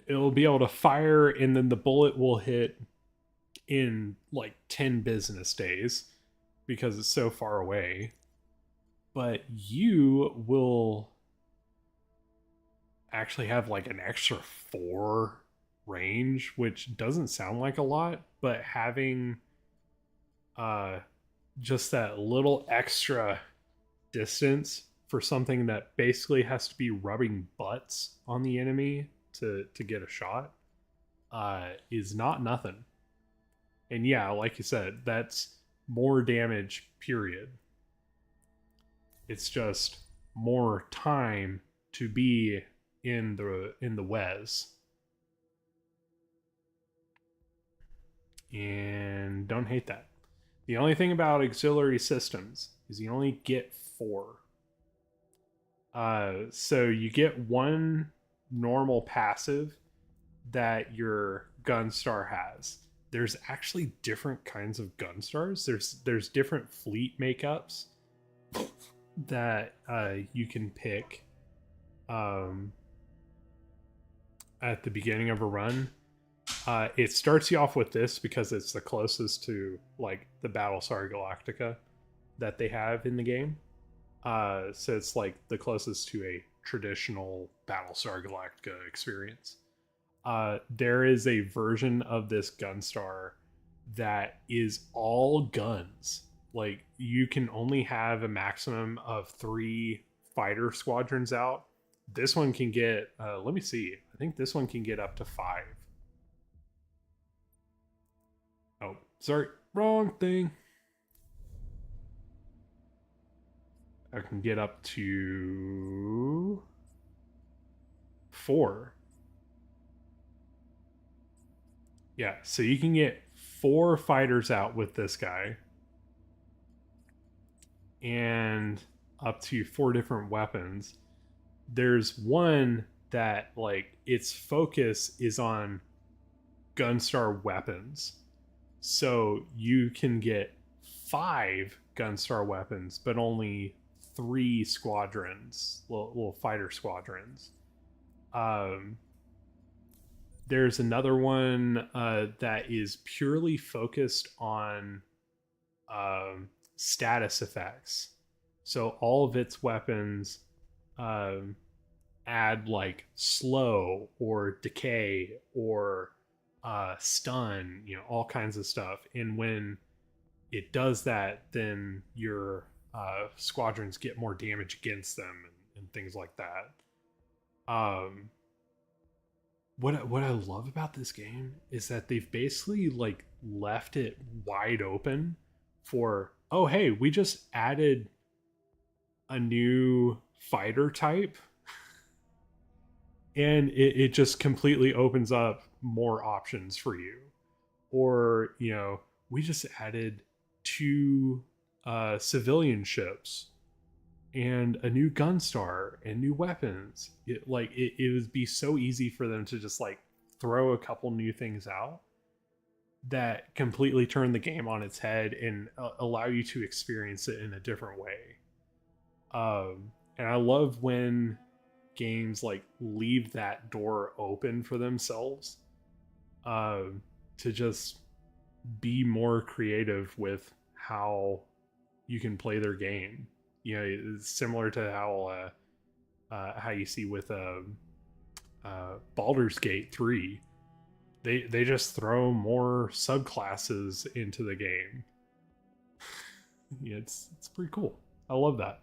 it'll be able to fire, and then the bullet will hit in like 10 business days because it's so far away. But you will actually have like an extra 4 range, which doesn't sound like a lot, but having uh just that little extra distance for something that basically has to be rubbing butts on the enemy to get a shot is not nothing. And yeah, like you said, that's more damage, period. It's just more time to be in the Wes. And don't hate that. The only thing about auxiliary systems is you only get 4. So you get one normal passive that your Gunstar has. There's actually different kinds of Gunstars. There's different fleet makeups that you can pick at the beginning of a run. It starts you off with this because it's the closest to like the Battlestar Galactica that they have in the game. So it's like the closest to a traditional Battlestar Galactica experience. There is a version of this Gunstar that is all guns. Like you can only have a maximum of 3 fighter squadrons out. This one can get, let me see. I think this one can get up to 5. Oh, sorry, wrong thing. I can get up to 4. Yeah, so you can get 4 fighters out with this guy. And up to 4 different weapons. There's one that like its focus is on Gunstar weapons. So you can get 5 Gunstar weapons, but only 3 squadrons, little fighter squadrons. Um, there's another one that is purely focused on status effects. So all of its weapons um, add like slow or decay or stun, all kinds of stuff. And when it does that, then your squadrons get more damage against them and things like that. Um, what I love about this game is that they've basically like left it wide open for, oh hey, we just added a new fighter type, and it just completely opens up more options for you. Or we just added 2 civilian ships and a new Gunstar and new weapons. It would be so easy for them to just like throw a couple new things out that completely turn the game on its head and allow you to experience it in a different way. And I love when games like leave that door open for themselves to just be more creative with how you can play their game. It's similar to how you see with Baldur's Gate 3. They just throw more subclasses into the game. It's pretty cool. I love that.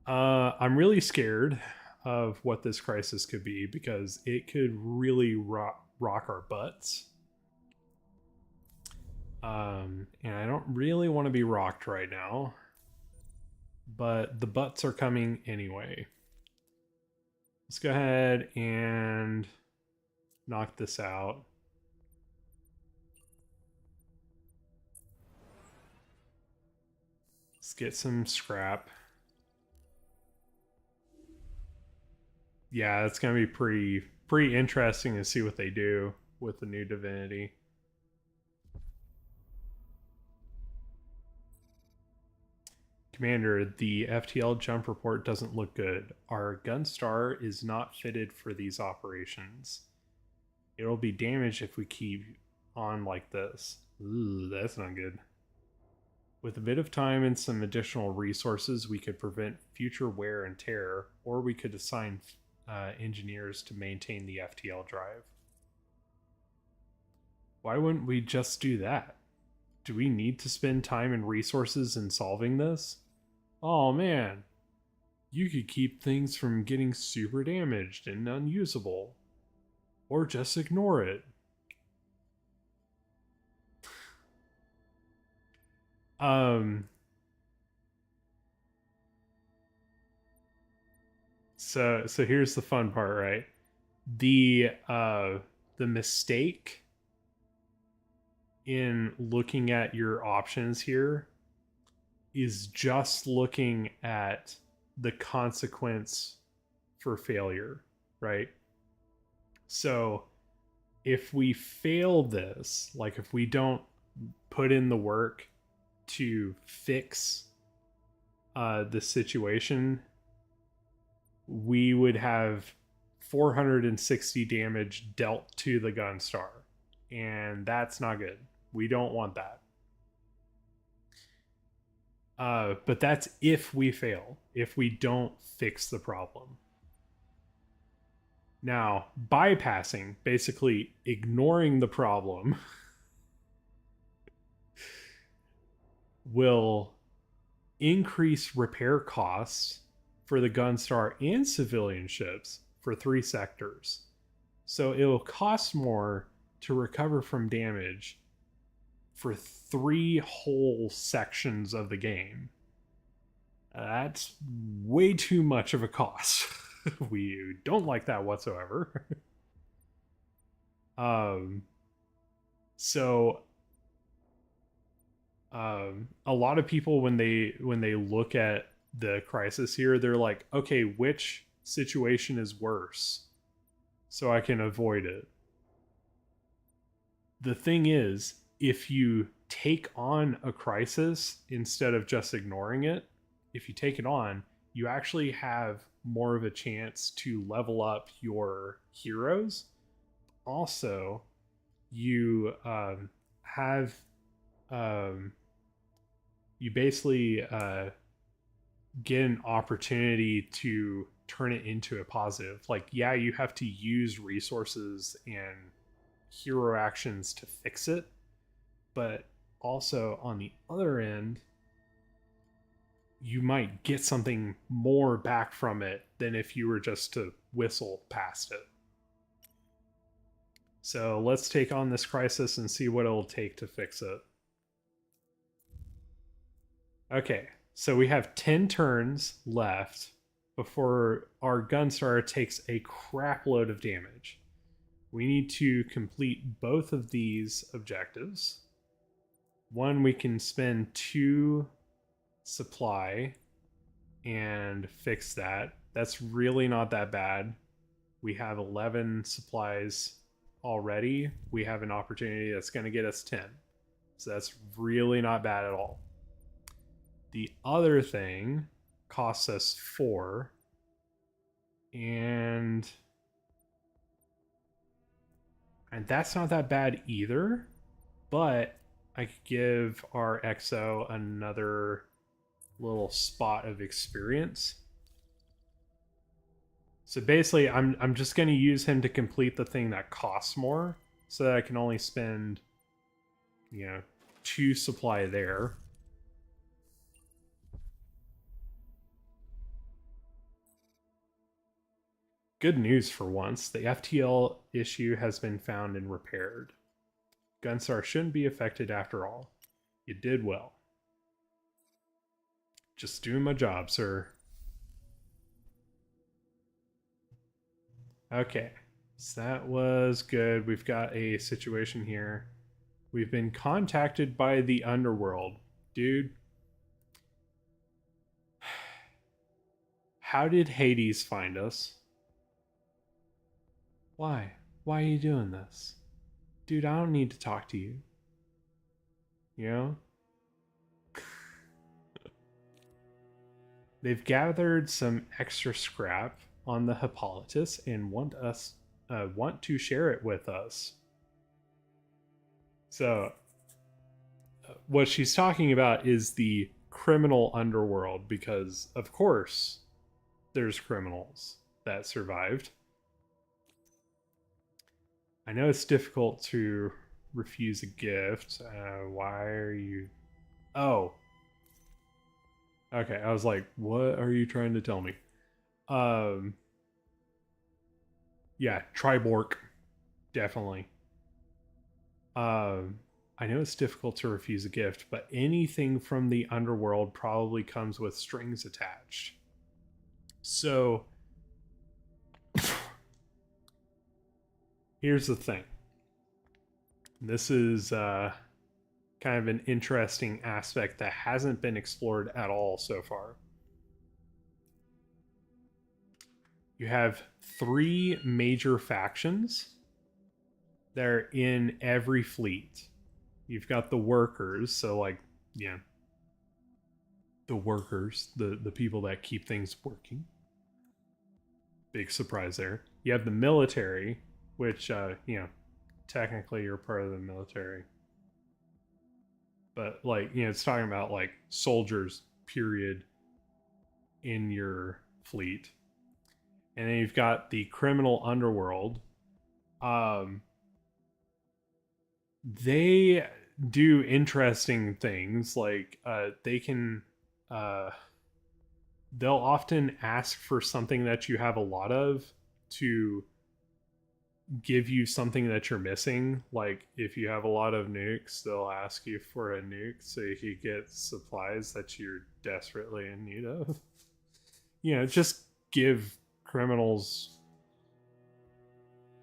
I'm really scared of what this crisis could be because it could really rock our butts. And I don't really want to be rocked right now, but the butts are coming anyway. Let's go ahead and knock this out. Let's get some scrap. Yeah, it's gonna be pretty interesting to see what they do with the new divinity. Commander, the FTL jump report doesn't look good. Our Gunstar is not fitted for these operations. It'll be damaged if we keep on like this. Ooh, that's not good. With a bit of time and some additional resources, we could prevent future wear and tear, or we could assign engineers to maintain the FTL drive. Why wouldn't we just do that? Do we need to spend time and resources in solving this? Oh man, you could keep things from getting super damaged and unusable. Or just ignore it. So here's the fun part, right? The mistake in looking at your options here is just looking at the consequence for failure, right? So if we fail this, like if we don't put in the work to fix the situation, we would have 460 damage dealt to the Gunstar. And that's not good. We don't want that. But that's if we fail, if we don't fix the problem. Now, bypassing, basically ignoring the problem, will increase repair costs for the Gunstar and civilian ships for 3 sectors. So it will cost more to recover from damage for 3 whole sections of the game. That's way too much of a cost. We don't like that whatsoever. So a lot of people when they look at the crisis here, they're like, okay, which situation is worse so I can avoid it? The thing is, if you take on a crisis instead of just ignoring it, if you take it on, you actually have more of a chance to level up your heroes. Also, you have you basically get an opportunity to turn it into a positive. Like, yeah, you have to use resources and hero actions to fix it, but also on the other end, you might get something more back from it than if you were just to whistle past it. So let's take on this crisis and see what it'll take to fix it. Okay, so we have 10 turns left before our Gunstar takes a crap load of damage. We need to complete both of these objectives. One, we can spend 2 supply and fix that. That's really not that bad. We have 11 supplies already. We have an opportunity that's going to get us 10. So that's really not bad at all. The other thing costs us 4. And that's not that bad either. But I could give our XO another little spot of experience. So basically, I'm just going to use him to complete the thing that costs more, so that I can only spend, 2 supply there. Good news for once, the FTL issue has been found and repaired. Gunstar shouldn't be affected after all. You did well. Just doing my job, sir. Okay, so that was good. We've got a situation here. We've been contacted by the underworld. Dude, how did Hades find us? Why? Why are you doing this? Dude, I don't need to talk to you. You know? They've gathered some extra scrap on the Hippolytus and want to share it with us. So, what she's talking about is the criminal underworld, because of course there's criminals that survived. I know it's difficult to refuse a gift. Why are you... Oh. Okay, I was like, what are you trying to tell me? Yeah, Tribork. Definitely. I know it's difficult to refuse a gift, but anything from the underworld probably comes with strings attached. So, here's the thing. This is kind of an interesting aspect that hasn't been explored at all so far. You have 3 major factions that are in every fleet. You've got the workers, so like, yeah, the workers, the people that keep things working. Big surprise there. You have the military, which, technically you're part of the military. But, like, it's talking about, like, soldiers, period, in your fleet. And then you've got the criminal underworld. They do interesting things, like they can they'll often ask for something that you have a lot of to give you something that you're missing. Like if you have a lot of nukes, they'll ask you for a nuke so you can get supplies that you're desperately in need of. Just give criminals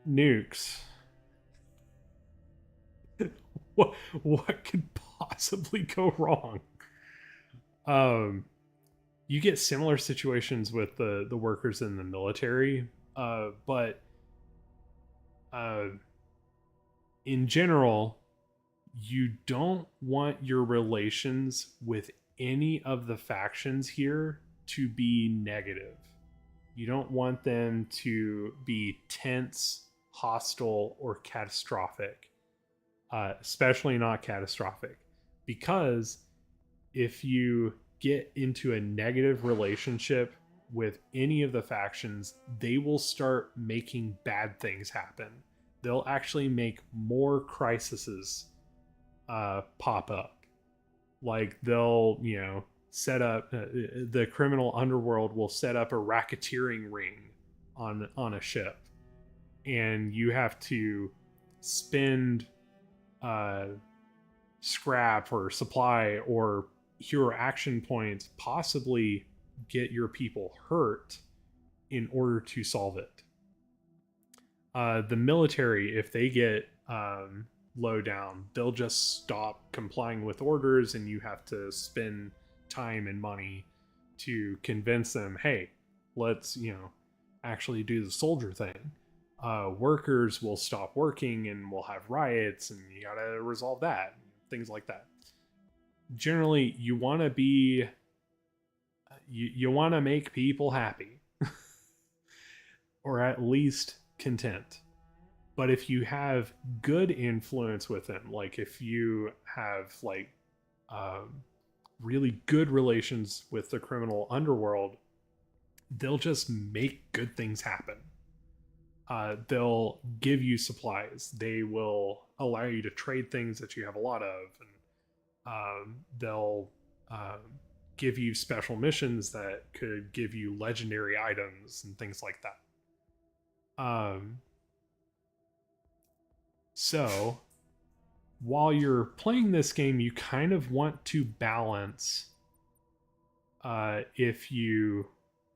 nukes. What could possibly go wrong? You get similar situations with the workers in the military, but in general, you don't want your relations with any of the factions here to be negative. You don't want them to be tense, hostile, or catastrophic. Especially not catastrophic, because if you get into a negative relationship with any of the factions, they will start making bad things happen. They'll actually make more crises pop up. Like they'll, set up the criminal underworld will set up a racketeering ring on a ship, and you have to spend scrap or supply or hero action points, possibly get your people hurt in order to solve it. The military, if they get low down, they'll just stop complying with orders, and you have to spend time and money to convince them, hey, let's actually do the soldier thing. Workers will stop working and we'll have riots, and you gotta resolve that, things like that. Generally, you want to be you want to make people happy or at least content. But if you have good influence with them, like if you have like really good relations with the criminal underworld, they'll just make good things happen. They'll give you supplies. They will allow you to trade things that you have a lot of, and they'll give you special missions that could give you legendary items and things like that. So while you're playing this game, you kind of want to balance if you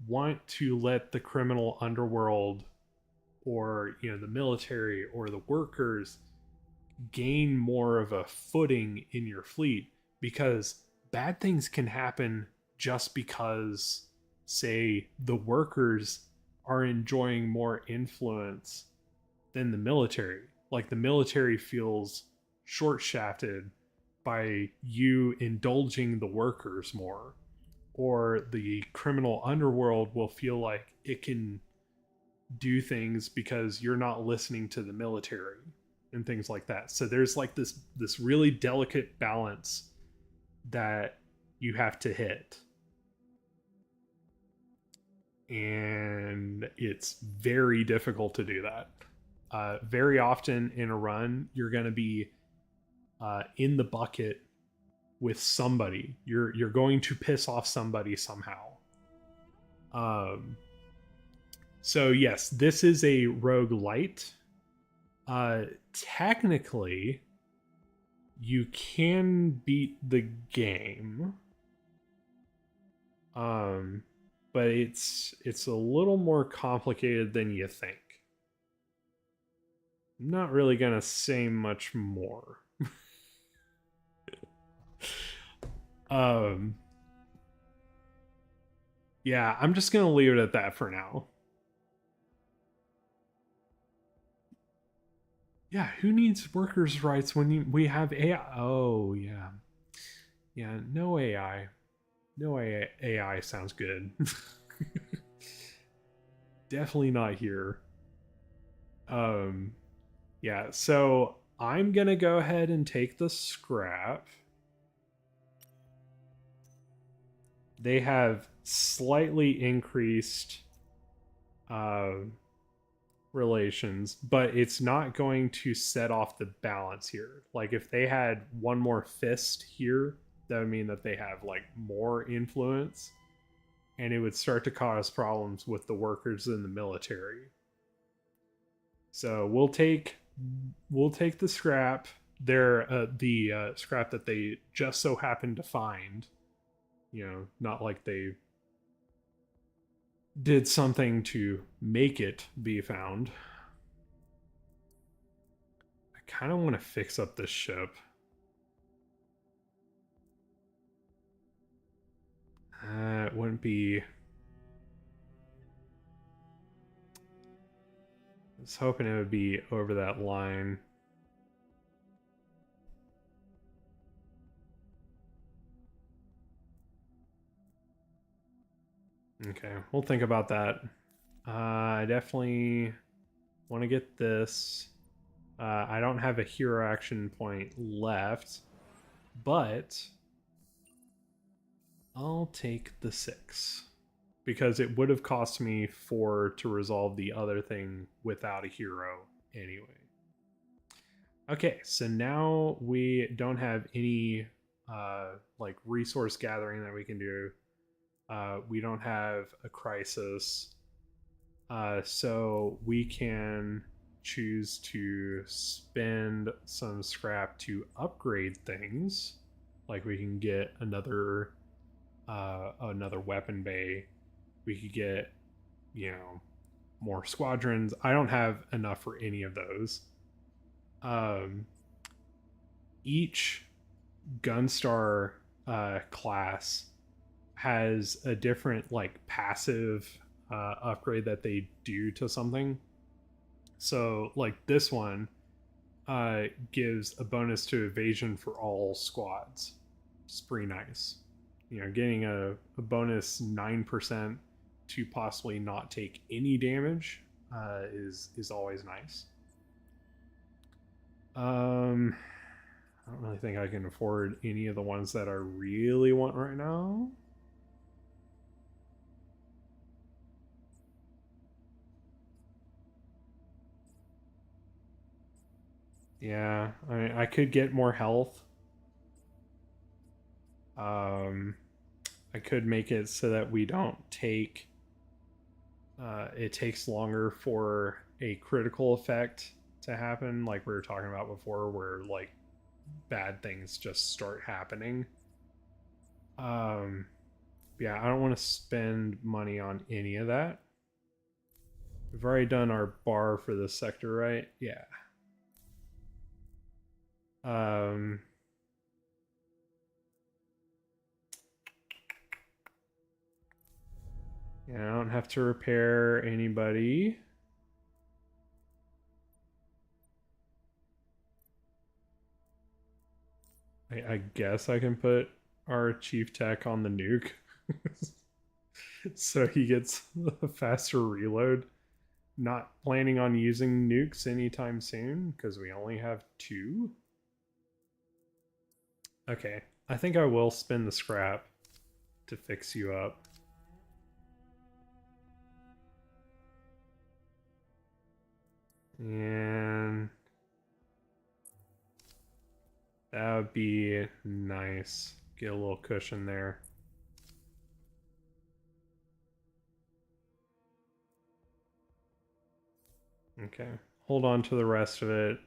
want to let the criminal underworld or the military or the workers gain more of a footing in your fleet, because bad things can happen just because say the workers are enjoying more influence than the military. Like the military feels short shafted by you indulging the workers more, or the criminal underworld will feel like it can do things because you're not listening to the military and things like that. So there's like this really delicate balance that you have to hit. And it's very difficult to do that. Very often in a run, you're going to be in the bucket with somebody. You're going to piss off somebody somehow. So yes, this is a roguelite. Technically, you can beat the game. But it's a little more complicated than you think. I'm not really gonna say much more. Yeah, I'm just gonna leave it at that for now. Yeah, who needs workers' rights when we have AI? Oh, yeah. Yeah, no AI. No AI sounds good. Definitely not here. Yeah, so I'm gonna go ahead and take the scrap. They have slightly increased relations, but it's not going to set off the balance here. Like if they had one more fist here, that would mean that they have like more influence, and it would start to cause problems with the workers in the military. So we'll take the scrap. They're the scrap that they just so happened to find. You know, not like they did something to make it be found. I kind of want to fix up this ship. It wouldn't be... I was hoping it would be over that line. Okay, we'll think about that. I definitely want to get this. I don't have a hero action point left, but I'll take the 6 because it would have cost me 4 to resolve the other thing without a hero anyway. Okay, so now we don't have any like resource gathering that we can do. We don't have a crisis. So we can choose to spend some scrap to upgrade things. Like we can get another weapon bay. We could get, you know, more squadrons. I don't have enough for any of those. Each Gunstar class has a different like passive upgrade that they do to something. So like this one gives a bonus to evasion for all squads. It's pretty nice. You know, getting a bonus 9% to possibly not take any damage is always nice. I don't really think I can afford any of the ones that I really want right now. Yeah, I could get more health. I could make it so that we don't take... it takes longer for a critical effect to happen, like we were talking about before, where like bad things just start happening. Yeah, I don't want to spend money on any of that. We've already done our bar for this sector, right? Yeah. I don't have to repair anybody. I guess I can put our chief tech on the nuke. So he gets a faster reload. Not planning on using nukes anytime soon because we only have 2. Okay, I think I will spend the scrap to fix you up. And that would be nice. Get a little cushion there. Okay, hold on to the rest of it.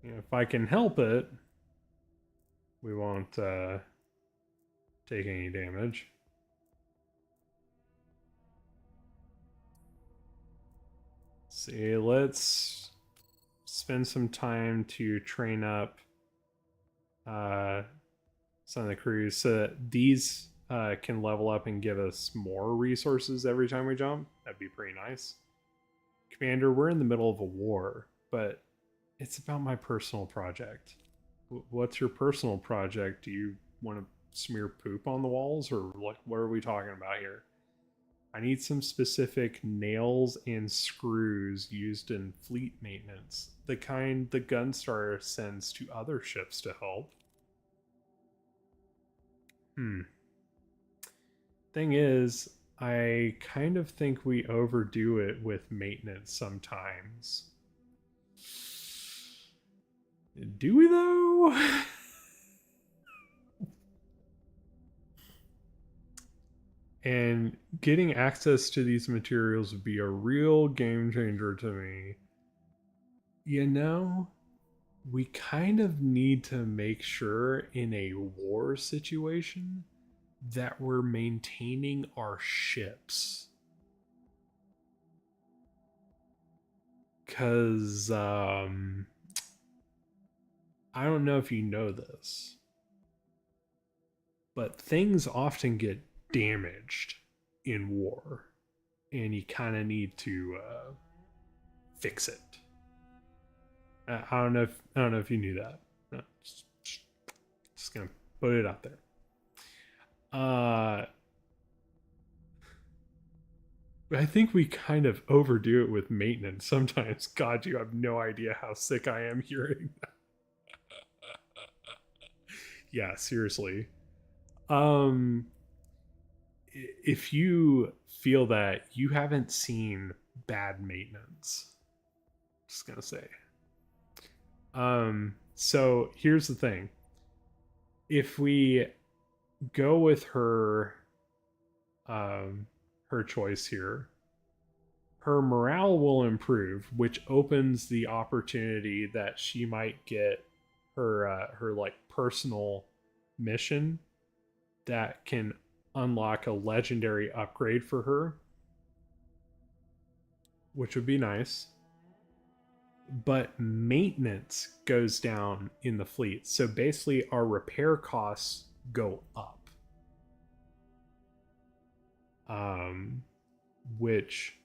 You know, if I can help it, we won't take any damage. See, let's spend some time to train up some of the crews so that these can level up and give us more resources every time we jump. That'd be pretty nice. Commander, we're in the middle of a war, but it's about my personal project. What's your personal project? Do you want to smear poop on the walls, or what are we talking about here? I need some specific nails and screws used in fleet maintenance, the kind the Gunstar sends to other ships to help. Thing is, I kind of think we overdo it with maintenance sometimes. Do we though? And getting access to these materials would be a real game changer to me. You know, we kind of need to make sure in a war situation that we're maintaining our ships. Because, I don't know if you know this, but things often get damaged in war, and you kind of need to fix it. I don't know if you knew that. No, just gonna put it out there. I think we kind of overdo it with maintenance sometimes. God, you have no idea how sick I am hearing that. Yeah, seriously. Um, if you feel that you haven't seen bad maintenance, just gonna say. So here's the thing. If we go with her choice here, her morale will improve, which opens the opportunity that she might get her like personal mission that can unlock a legendary upgrade for her, which would be nice. But maintenance goes down in the fleet. So basically, our repair costs go up, which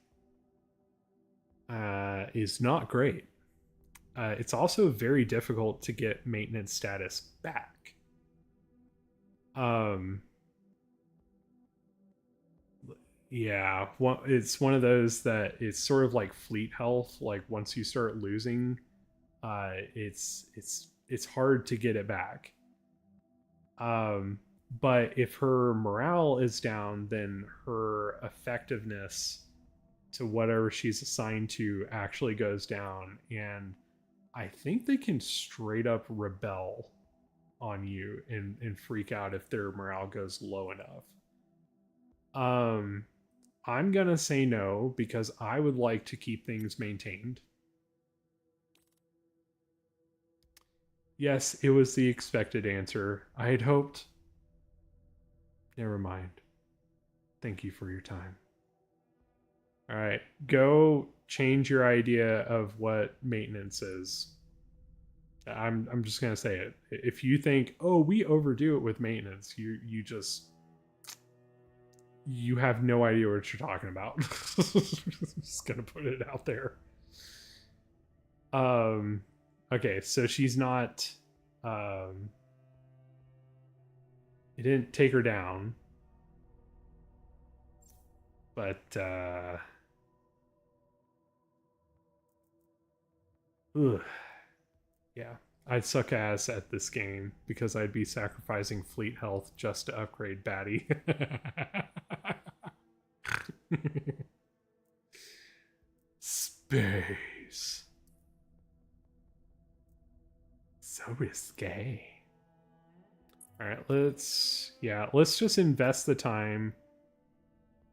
is not great. It's also very difficult to get maintenance status back. Yeah, it's one of those that it's sort of like fleet health. Like once you start losing, it's hard to get it back. But if her morale is down, then her effectiveness to whatever she's assigned to actually goes down, and I think they can straight up rebel on you and freak out if their morale goes low enough. I'm gonna say no because I would like to keep things maintained. Yes, it was the expected answer. I had hoped. Never mind. Thank you for your time. All right, go change your idea of what maintenance is. I'm just gonna say it. If you think, oh, we overdo it with maintenance, you just You have no idea what you're talking about. Just gonna put it out there. Okay, so she's not it didn't take her down. But ugh, yeah. I'd suck ass at this game because I'd be sacrificing fleet health just to upgrade Batty. Space. So risque. Alright, let's just invest the time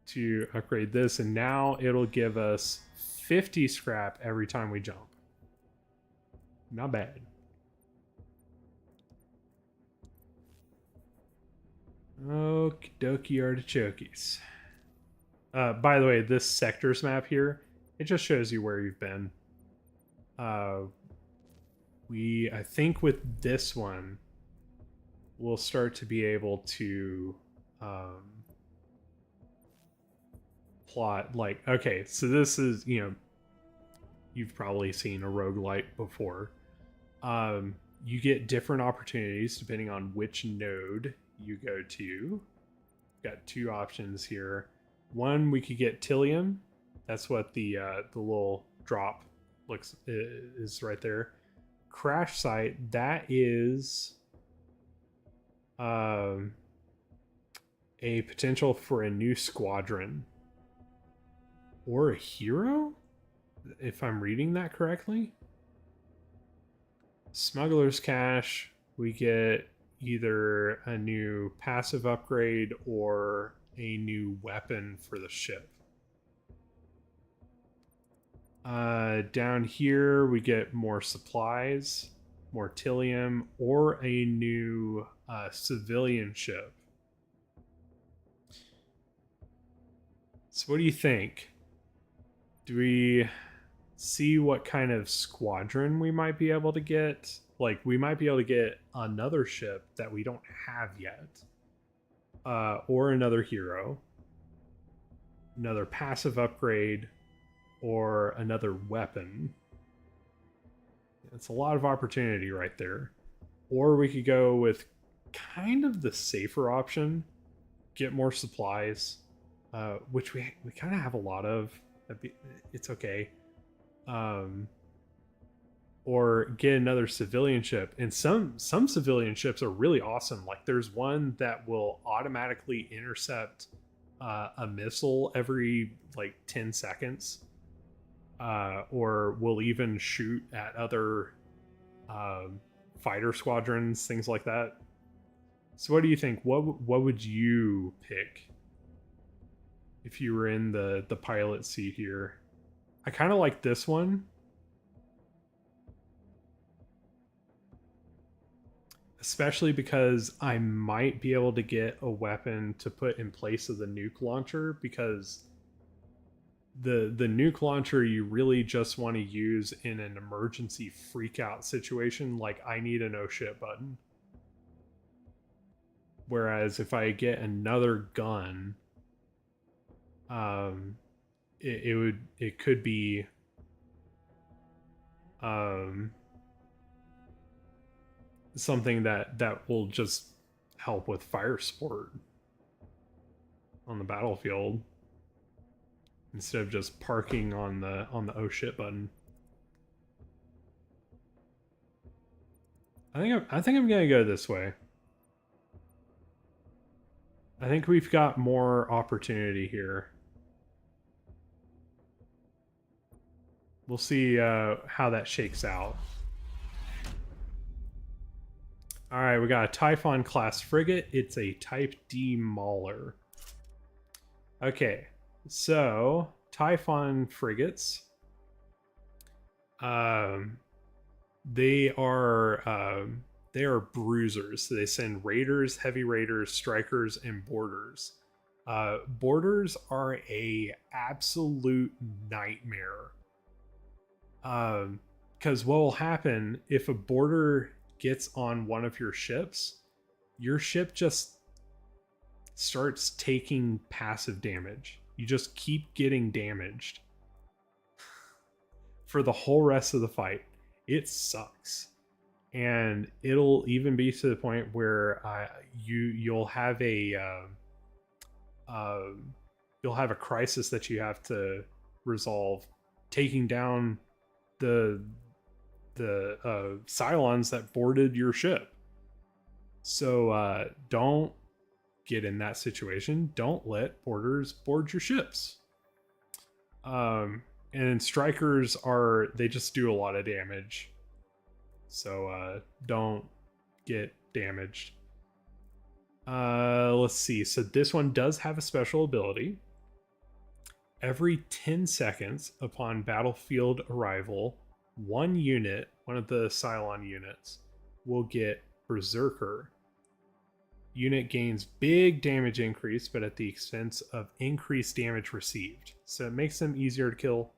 to upgrade this, and now it'll give us 50 scrap every time we jump. Not bad. Okie dokie artichokes. By the way, this sectors map here, it just shows you where you've been. I think with this one, we'll start to be able to plot, like, okay, so this is, you've probably seen a roguelite before. You get different opportunities depending on which node you go to. Got two options here. One, we could get Tilium. That's what the little drop is right there. Crash site, that is a potential for a new squadron or a hero, if I'm reading that correctly. Smuggler's Cache, we get either a new passive upgrade or a new weapon for the ship. Down here we get more supplies, more Tilium, or a new civilian ship. So what do you think? Do we see what kind of squadron we might be able to get? Like, we might be able to get another ship that we don't have yet. Or another hero. Another passive upgrade. Or another weapon. It's a lot of opportunity right there. Or we could go with kind of the safer option. Get more supplies. Which we kind of have a lot of. It's okay. Or get another civilian ship, and some civilian ships are really awesome. Like, there's one that will automatically intercept a missile every like 10 seconds, or will even shoot at other fighter squadrons, things like that. So what do you think? What would you pick if you were in the pilot seat here? I kind of like this one. Especially because I might be able to get a weapon to put in place of the nuke launcher, because the nuke launcher you really just want to use in an emergency freak out situation, like I need an oh shit button. Whereas if I get another gun, it could be something that will just help with fire support on the battlefield instead of just parking on the oh shit button. I think I'm gonna go this way. I think we've got more opportunity here. We'll see how that shakes out. All right, we got a Typhon class frigate. It's a Type D Mauler. Okay, so Typhon frigates. They are bruisers. So they send raiders, heavy raiders, strikers, and boarders. Boarders are a absolute nightmare. Because what will happen if a boarder gets on one of your ship just starts taking passive damage. You just keep getting damaged for the whole rest of the fight. It sucks. And it'll even be to the point where you'll have a crisis that you have to resolve, taking down the Cylons that boarded your ship. So don't get in that situation. Don't let boarders board your ships. And strikers they just do a lot of damage. So don't get damaged. Let's see. So this one does have a special ability. Every 10 seconds upon battlefield arrival, one of the Cylon units, will get Berserker. Unit gains big damage increase, but at the expense of increased damage received. So it makes them easier to kill,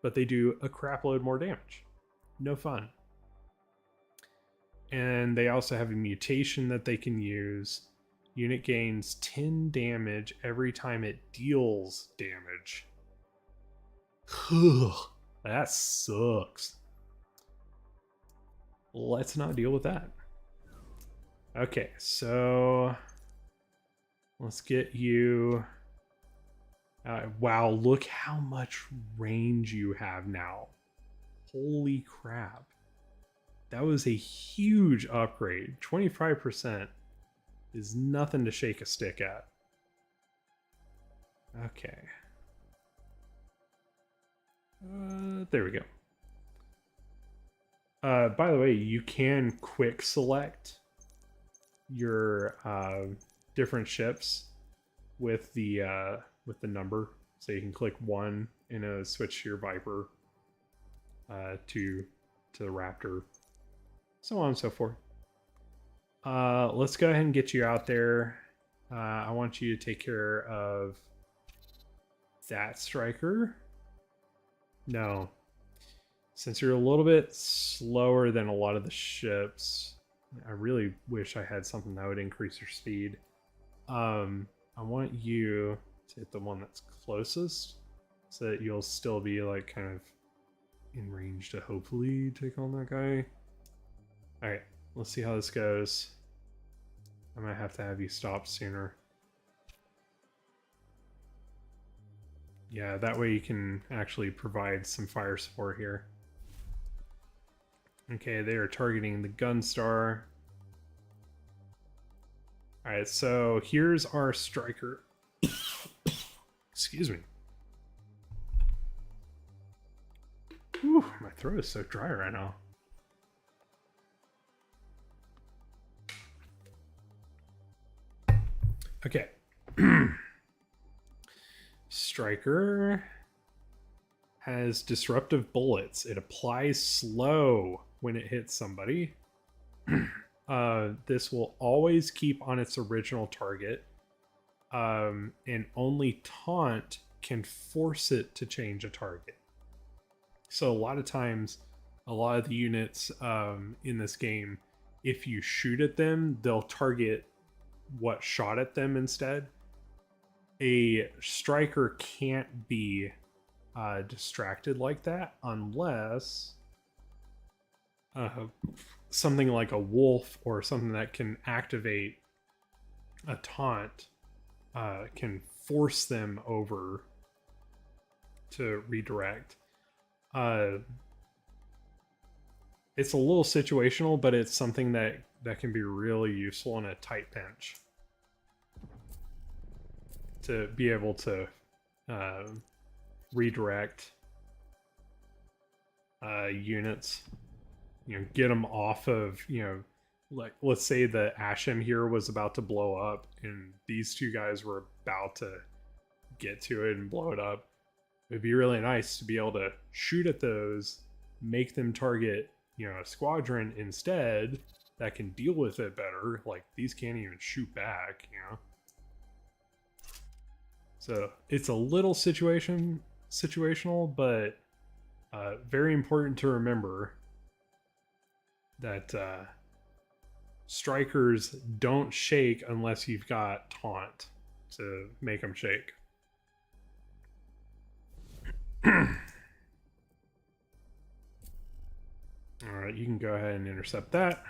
but they do a crap load more damage. No fun. And they also have a mutation that they can use. Unit gains 10 damage every time it deals damage. That sucks. Let's not deal with that. Okay, so let's get you. Wow, look how much range you have now. Holy crap. That was a huge upgrade. 25% is nothing to shake a stick at. Okay. There we go. By the way, you can quick select your different ships with the number. So you can click 1 and it'll switch to your Viper, to the Raptor, so on and so forth. Let's go ahead and get you out there. I want you to take care of that striker. No. Since you're a little bit slower than a lot of the ships, I really wish I had something that would increase your speed. I want you to hit the one that's closest so that you'll still be like kind of in range to hopefully take on that guy. Alright, let's see how this goes. I might have to have you stop sooner. Yeah, that way you can actually provide some fire support here. Okay, they are targeting the Gunstar. Alright, so here's our striker. Excuse me. Whew, my throat is so dry right now. Okay. Striker has disruptive bullets. It applies slow when it hits somebody. This will always keep on its original target. And only taunt can force it to change a target. So a lot of times, a lot of the units in this game, if you shoot at them, they'll target what shot at them instead. A striker can't be distracted like that unless something like a wolf or something that can activate a taunt can force them over to redirect. It's a little situational, but it's something that can be really useful in a tight pinch to be able to redirect units, get them off of, like, let's say the Asham here was about to blow up and these two guys were about to get to it and blow it up. It'd be really nice to be able to shoot at those, make them target, a squadron instead that can deal with it better. Like, these can't even shoot back, So it's a little situational, but very important to remember that strikers don't shake unless you've got taunt. to make them shake. Alright, you can go ahead and intercept that.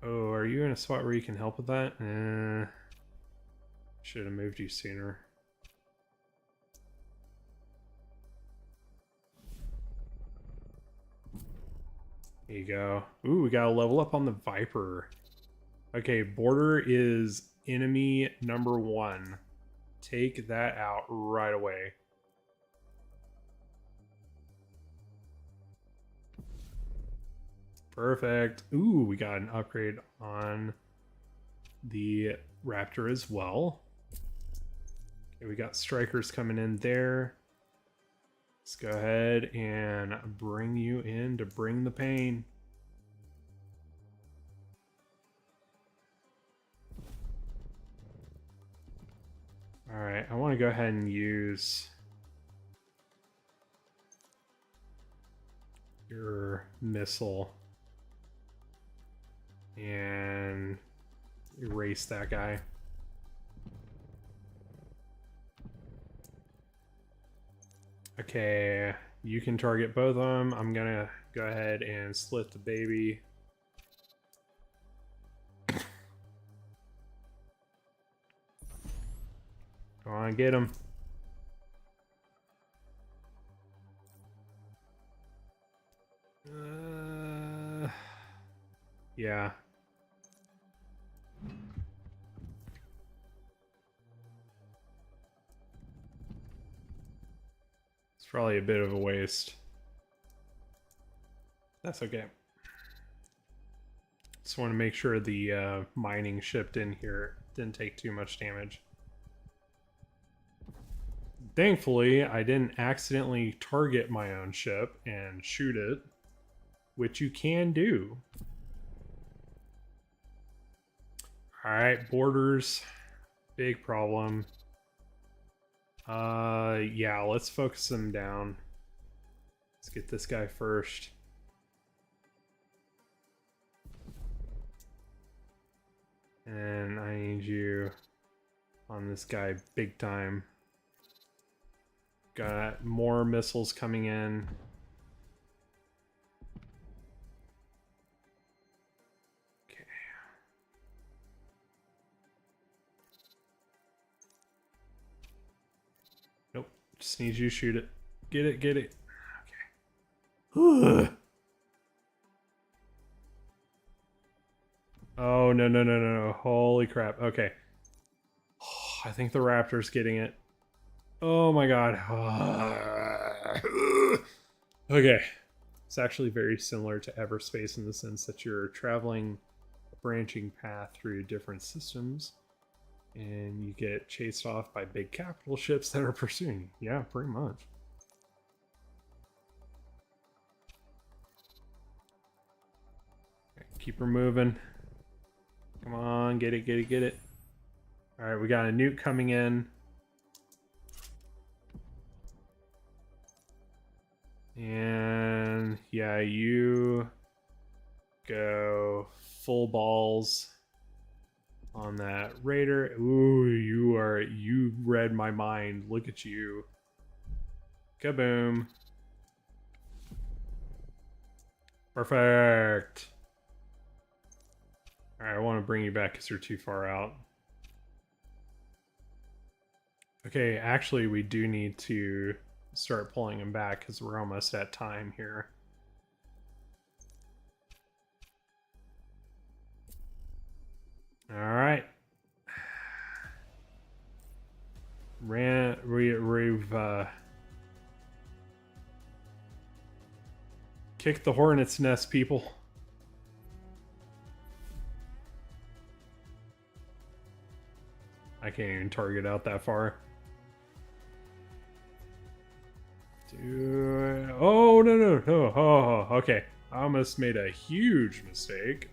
Oh, are you in a spot where you can help with that? Should have moved you sooner. There you go. Ooh, we got to level up on the Viper. Okay, border is enemy number 1. Take that out right away. Perfect. Ooh, we got an upgrade on the Raptor as well. Okay, we got strikers coming in there. Let's go ahead and bring you in to bring the pain. Alright, I want to go ahead and use your missile and erase that guy. Okay, you can target both of them. I'm gonna go ahead and slit the baby. Go on, get him. Yeah. It's probably a bit of a waste. That's okay. Just want to make sure the mining shipped in here didn't take too much damage. Thankfully, I didn't accidentally target my own ship and shoot it, which you can do. Alright, borders. Big problem. Yeah, let's focus them down. Let's get this guy first. And I need you on this guy big time. Got more missiles coming in. Okay. Nope. Just need you to shoot it. Get it, get it. Okay. Oh, no, no, no, no, no. Holy crap. Okay. I think the Raptor's getting it. Oh my god. Okay. It's actually very similar to Everspace in the sense that you're traveling a branching path through different systems and you get chased off by big capital ships that are pursuing you. Yeah, pretty much. Okay, keep her moving. Come on, get it, get it, get it. Alright, we got a nuke coming in. And yeah, you go full balls on that raider. Ooh, you read my mind. Look at you. Kaboom. Perfect. Alright, I want to bring you back because you're too far out. Okay, actually we do need to start pulling him back because we're almost at time here. All right. We've kicked the hornet's nest, people. I can't even target out that far. Oh, no, no, no. Oh, okay. I almost made a huge mistake.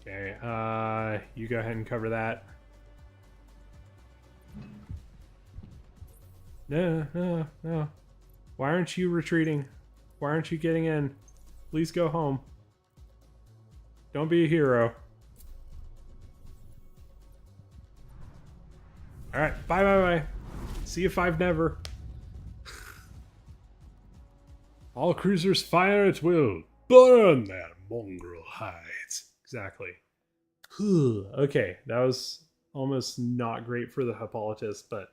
Okay, you go ahead and cover that. No, no, no. Why aren't you retreating? Why aren't you getting in? Please go home. Don't be a hero. Alright, bye bye bye. See you five never. All cruisers fire at will. Burn their mongrel hides. Exactly. Okay, that was almost not great for the Hippolytus, but...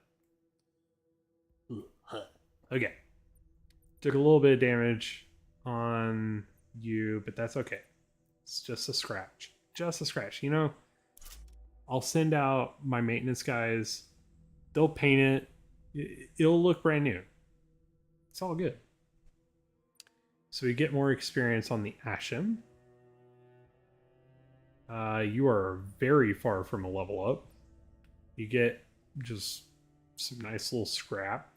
Okay. Took a little bit of damage on you, but that's okay. It's just a scratch. Just a scratch. You know, I'll send out my maintenance guys. They'll paint it. It'll look brand new. It's all good. So we get more experience on the Asham. You are very far from a level up. You get just some nice little scrap.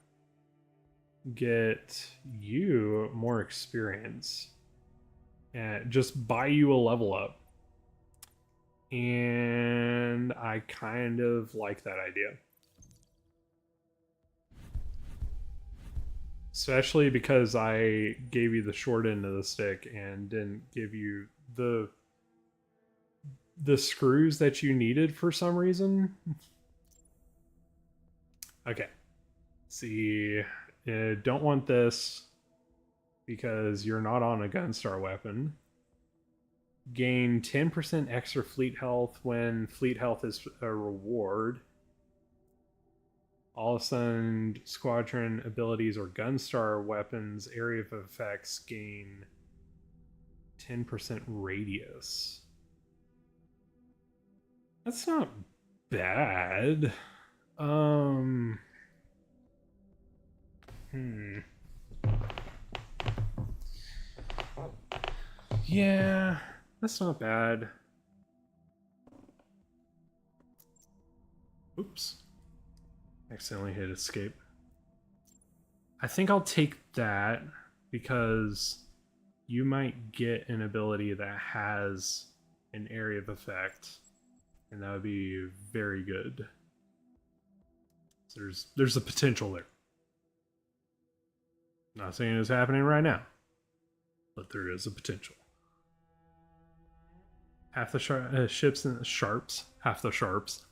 Get you more experience. And just buy you a level up. And I kind of like that idea. Especially because I gave you the short end of the stick and didn't give you the screws that you needed for some reason. Okay. See, don't want this because you're not on a Gunstar weapon. Gain 10% extra fleet health when fleet health is a reward. All assigned squadron abilities or Gunstar weapons area of effects gain 10% radius. That's not bad. Yeah, that's not bad. Oops. Accidentally hit escape. I think I'll take that because you might get an ability that has an area of effect, and that would be very good. So there's a potential there. Not saying it's happening right now, but there is a potential. Half the ships in the sharps, half the sharps,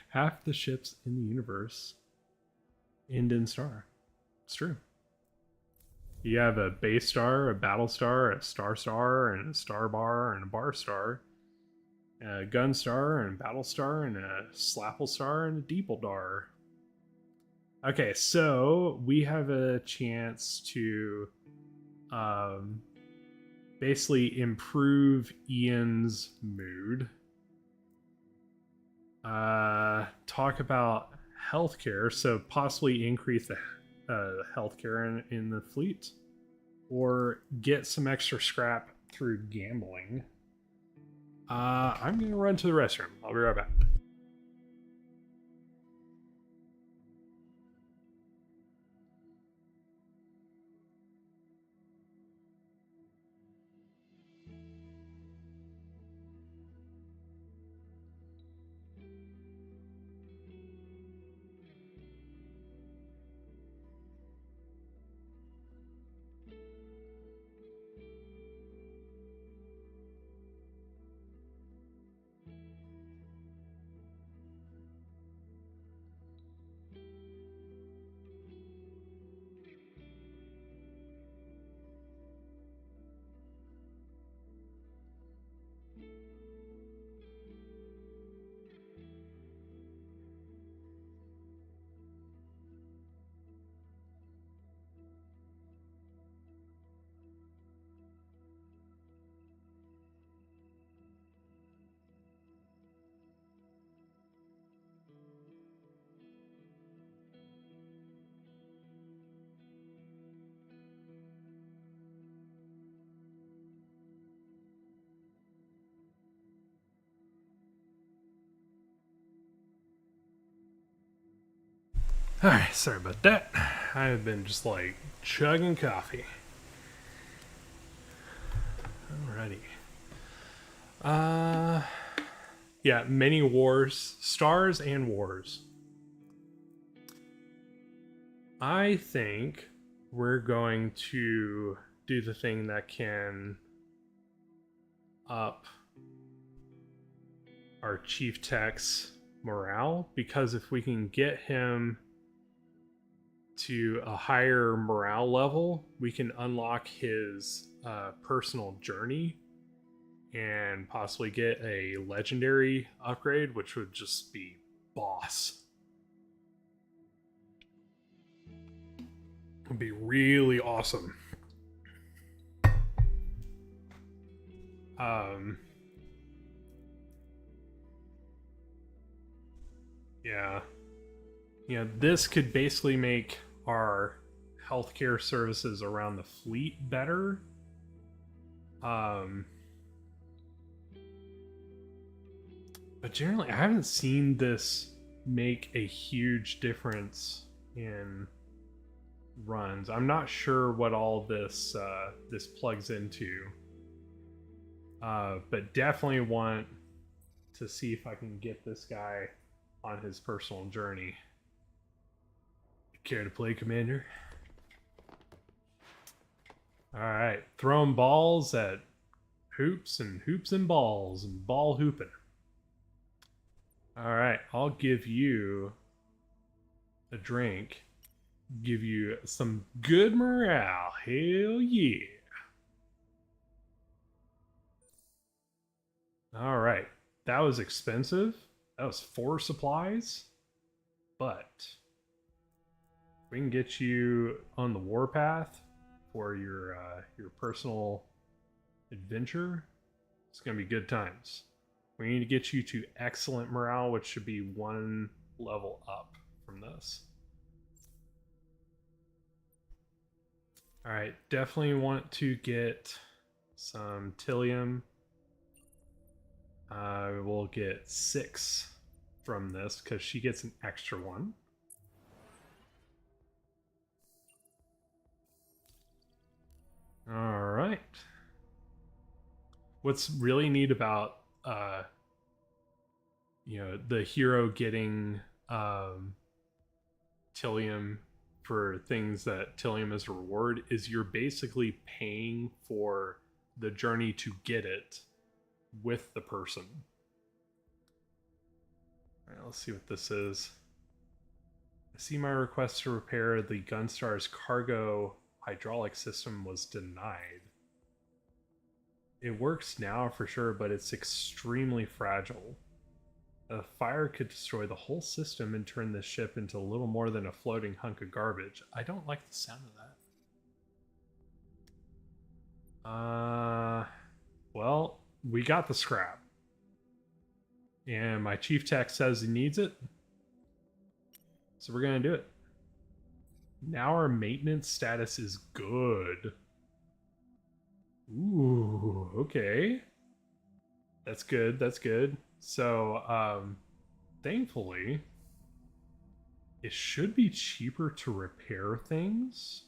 half the ships in the universe end in star. It's true. You have a base star, a battle star, a star star, and a star bar, and a bar star, a gun star, and battle star, and a slapple star, and a deepledar. Okay, so we have a chance to basically improve Ian's mood. Talk about healthcare, so possibly increase the healthcare in the fleet, or get some extra scrap through gambling. I'm gonna run to the restroom. I'll be right back. Alright, sorry about that. I've been just like chugging coffee. Alrighty. Yeah, many wars, stars and wars. I think we're going to do the thing that can up our chief tech's morale, because if we can get him to a higher morale level, we can unlock his personal journey and possibly get a legendary upgrade, which would just be boss. Would be really awesome. Yeah. Yeah, this could basically make our healthcare services around the fleet better. But generally, I haven't seen this make a huge difference in runs. I'm not sure what all this this plugs into, but definitely want to see if I can get this guy on his personal journey. Care to play, Commander? All right, throwing balls at hoops and balls and ball hooping. All right, I'll give you a drink. Give you some good morale. Hell yeah. All right, that was expensive. That was 4 supplies, but we can get you on the warpath for your personal adventure. It's gonna be good times. We need to get you to excellent morale, which should be 1 level up from this. All right, definitely want to get some Tilium. We'll get 6 from this because she gets an extra 1. All right. What's really neat about the hero getting Tilium for things that Tilium is a reward is you're basically paying for the journey to get it with the person. All right, let's see what this is. I see my request to repair the Gunstar's cargo hydraulic system was denied. It works now for sure, but it's extremely fragile. A fire could destroy the whole system and turn this ship into little more than a floating hunk of garbage. I don't like the sound of that. Well, we got the scrap. And my chief tech says he needs it. So we're going to do it. Now our maintenance status is good. Ooh, okay. That's good, that's good. So, thankfully, it should be cheaper to repair things,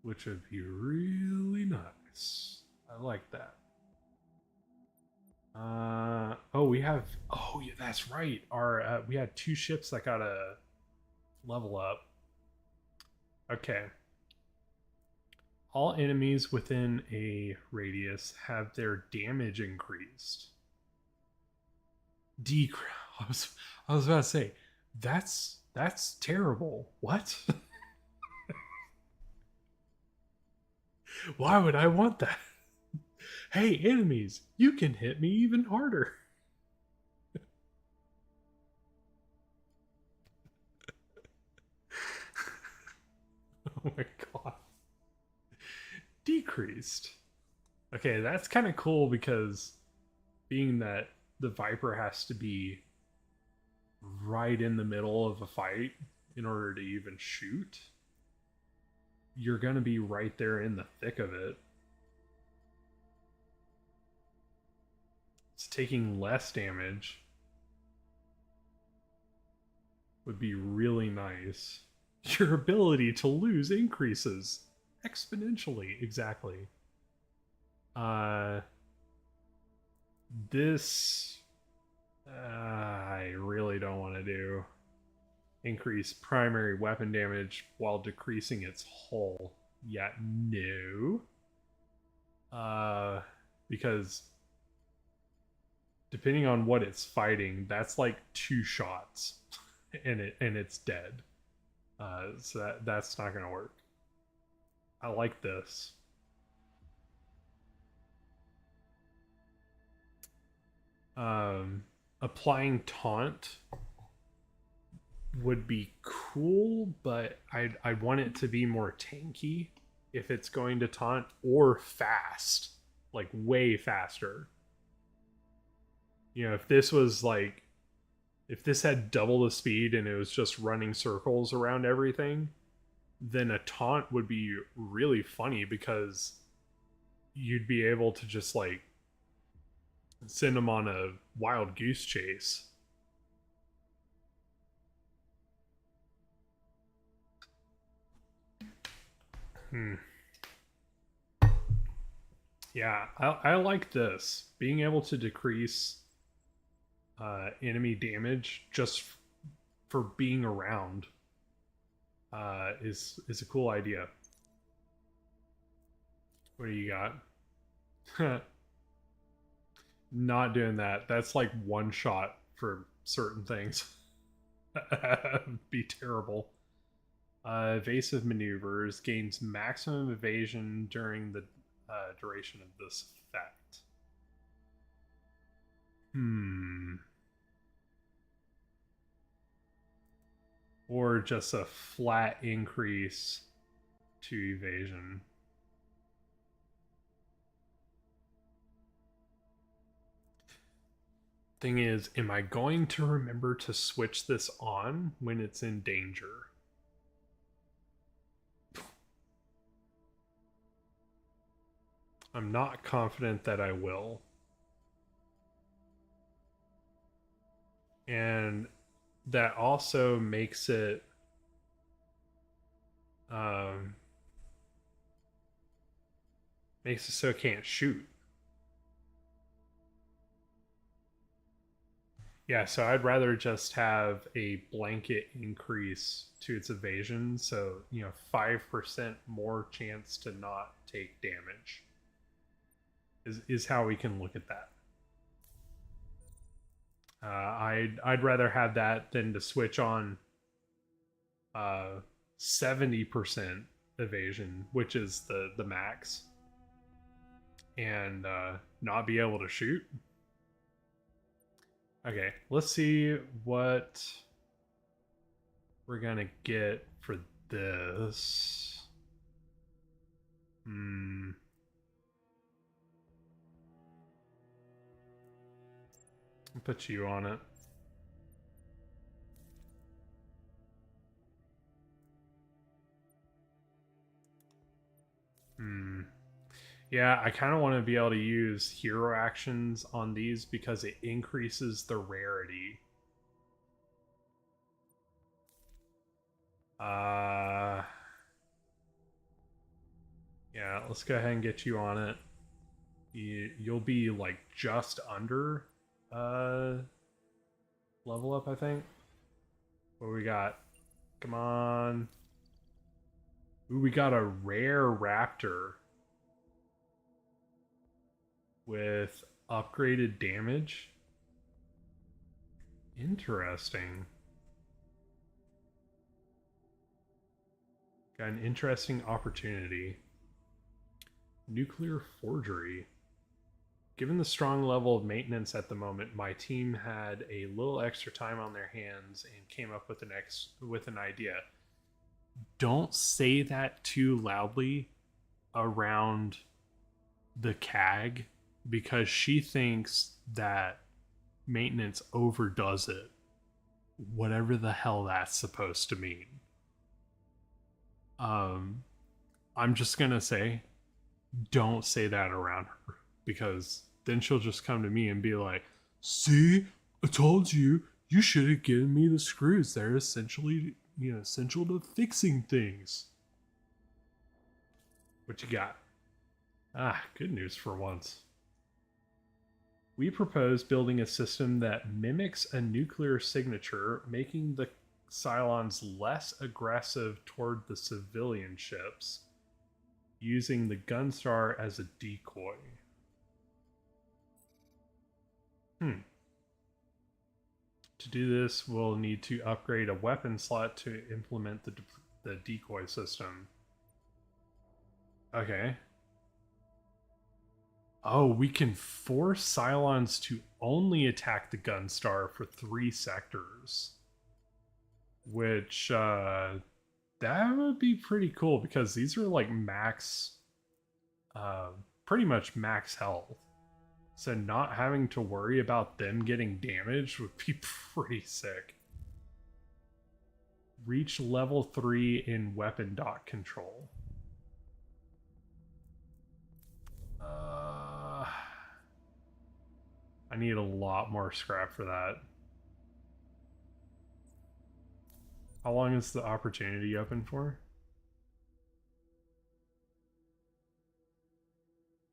which would be really nice. I like that. Oh, we have, oh yeah, that's right. Our, we had 2 ships that got a level up. Okay. All enemies within a radius have their damage increased. I was about to say, that's terrible. What? Why would I want that? Hey, enemies, you can hit me even harder. Oh my god. Decreased. Okay, that's kind of cool because being that the Viper has to be right in the middle of a fight in order to even shoot, you're going to be right there in the thick of it. It's taking less damage would be really nice. Your ability to lose increases exponentially. Exactly. This I really don't want to do. Increase primary weapon damage while decreasing its hull. Yeah, no. Because depending on what it's fighting, that's like 2 shots, and it's dead. So that's not gonna work. I like this. Applying taunt would be cool, but I want it to be more tanky if it's going to taunt, or fast, like way faster. You know, if this was like, if this had double the speed and it was just running circles around everything, then a taunt would be really funny because you'd be able to just like send them on a wild goose chase. Yeah, I like this. Being able to decrease enemy damage just for being around is a cool idea. What do you got? Not doing that. That's like one shot for certain things. Be terrible. Evasive maneuvers gains maximum evasion during the duration of this effect. Or just a flat increase to evasion. Thing is, am I going to remember to switch this on when it's in danger? I'm not confident that I will. And that also makes it makes it so it can't shoot. Yeah, so I'd rather just have a blanket increase to its evasion, so 5% more chance to not take damage is how we can look at that. I'd rather have that than to switch on 70% evasion, which is the max, and not be able to shoot. Okay, let's see what we're gonna get for this. I'll put you on it. Yeah, I kind of want to be able to use hero actions on these because it increases the rarity. Yeah, let's go ahead and get you on it. You'll be like just under level up, I think. What we got? Come on. Ooh, we got a rare raptor with upgraded damage. Interesting. Got an interesting opportunity. Nuclear forgery. Given the strong level of maintenance at the moment, my team had a little extra time on their hands and came up with an idea. Don't say that too loudly around the CAG, because she thinks that maintenance overdoes it, whatever the hell that's supposed to mean. I'm just gonna say, don't say that around her, because then she'll just come to me and be like, see, I told you, you should have given me the screws. They're essentially, essential to fixing things. What you got? Good news for once. We propose building a system that mimics a nuclear signature, making the Cylons less aggressive toward the civilian ships, using the Gunstar as a decoy. Hmm. To do this, we'll need to upgrade a weapon slot to implement the decoy system. Okay. Oh, we can force Cylons to only attack the Gunstar for 3 sectors. Which, that would be pretty cool because these are like max, uh, pretty much max health. So not having to worry about them getting damaged would be pretty sick. Reach level 3 in weapon dock control. I need a lot more scrap for that. How long is the opportunity open for?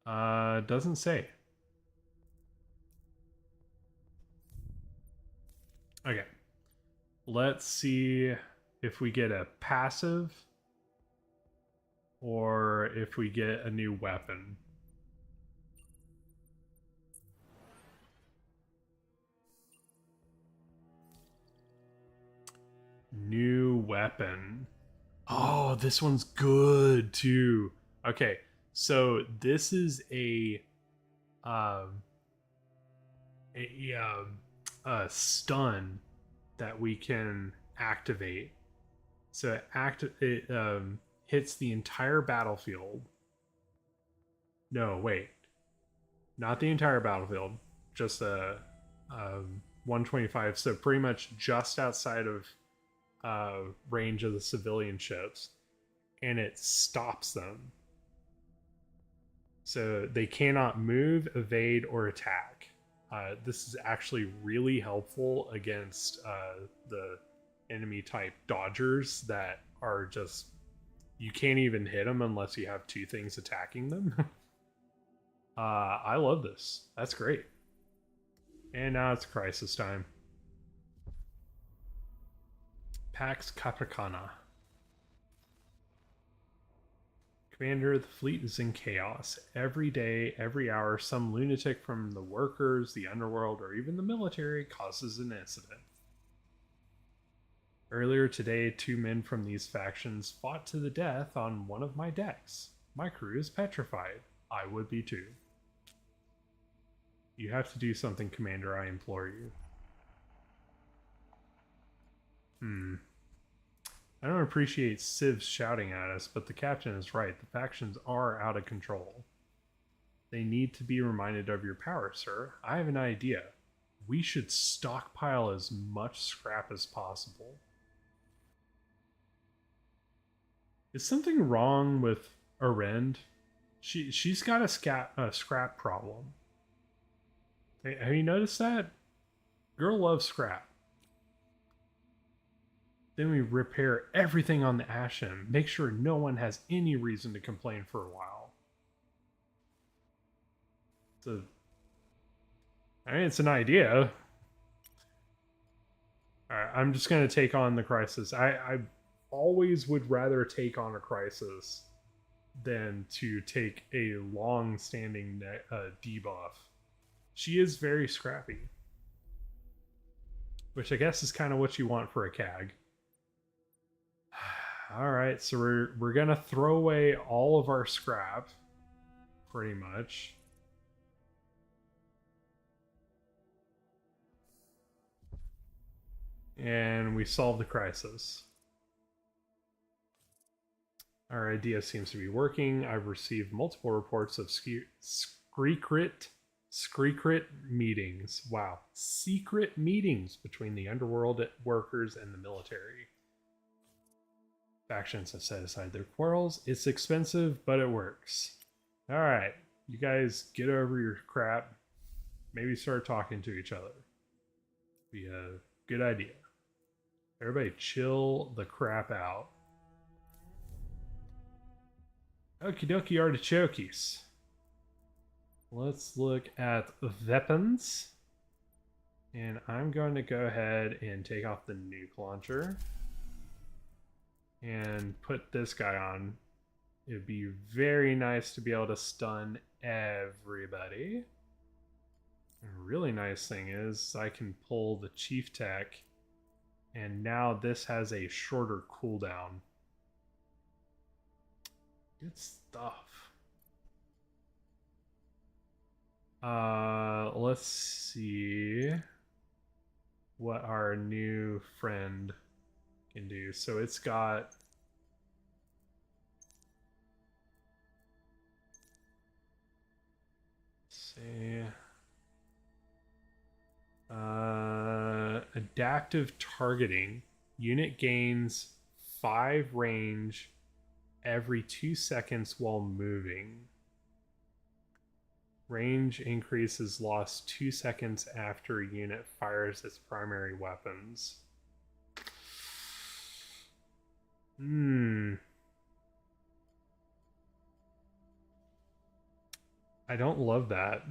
Doesn't say. Okay. Let's see if we get a passive or if we get a new weapon. New weapon. Oh, this one's good too. Okay, so this is um, a, a stun that we can activate. So it hits the entire battlefield. No, wait, not the entire battlefield, just a 125. So pretty much just outside of range of the civilian ships, and it stops them. So they cannot move, evade, or attack. This is actually really helpful against the enemy type dodgers that are just, you can't even hit them unless you have 2 things attacking them. I love this. That's great. And now it's crisis time. Pax Capicana. Commander, the fleet is in chaos. Every day, every hour, some lunatic from the workers, the underworld, or even the military causes an incident. Earlier today, 2 men from these factions fought to the death on one of my decks. My crew is petrified. I would be too. You have to do something, Commander, I implore you. I don't appreciate civs shouting at us, but the captain is right. The factions are out of control. They need to be reminded of your power, sir. I have an idea. We should stockpile as much scrap as possible. Is something wrong with Arend? She's got a scrap problem. Hey, have you noticed that? Girl loves scrap. Then we repair everything on the Ashen. Make sure no one has any reason to complain for a while. It's an idea. Alright, I'm just going to take on the crisis. I always would rather take on a crisis than to take a long-standing debuff. She is very scrappy. Which I guess is kind of what you want for a CAG. Alright, so we're going to throw away all of our scrap. Pretty much. And we solve the crisis. Our idea seems to be working. I've received multiple reports of secret meetings. Wow. Secret meetings between the underworld workers and the military. Factions have set aside their quarrels. It's expensive, but it works. Alright. You guys get over your crap. Maybe start talking to each other. Be a good idea. Everybody chill the crap out. Okie dokie artichokes. Let's look at weapons. And I'm going to go ahead and take off the nuke launcher. And put this guy on. It would be very nice to be able to stun everybody. A really nice thing is I can pull the chief tech, and now this has a shorter cooldown. Good stuff. Let's see what our new friend can do. So it's got say adaptive targeting. Unit gains 5 range every 2 seconds while moving. Range increases lost 2 seconds after a unit fires its primary weapons. I don't love that.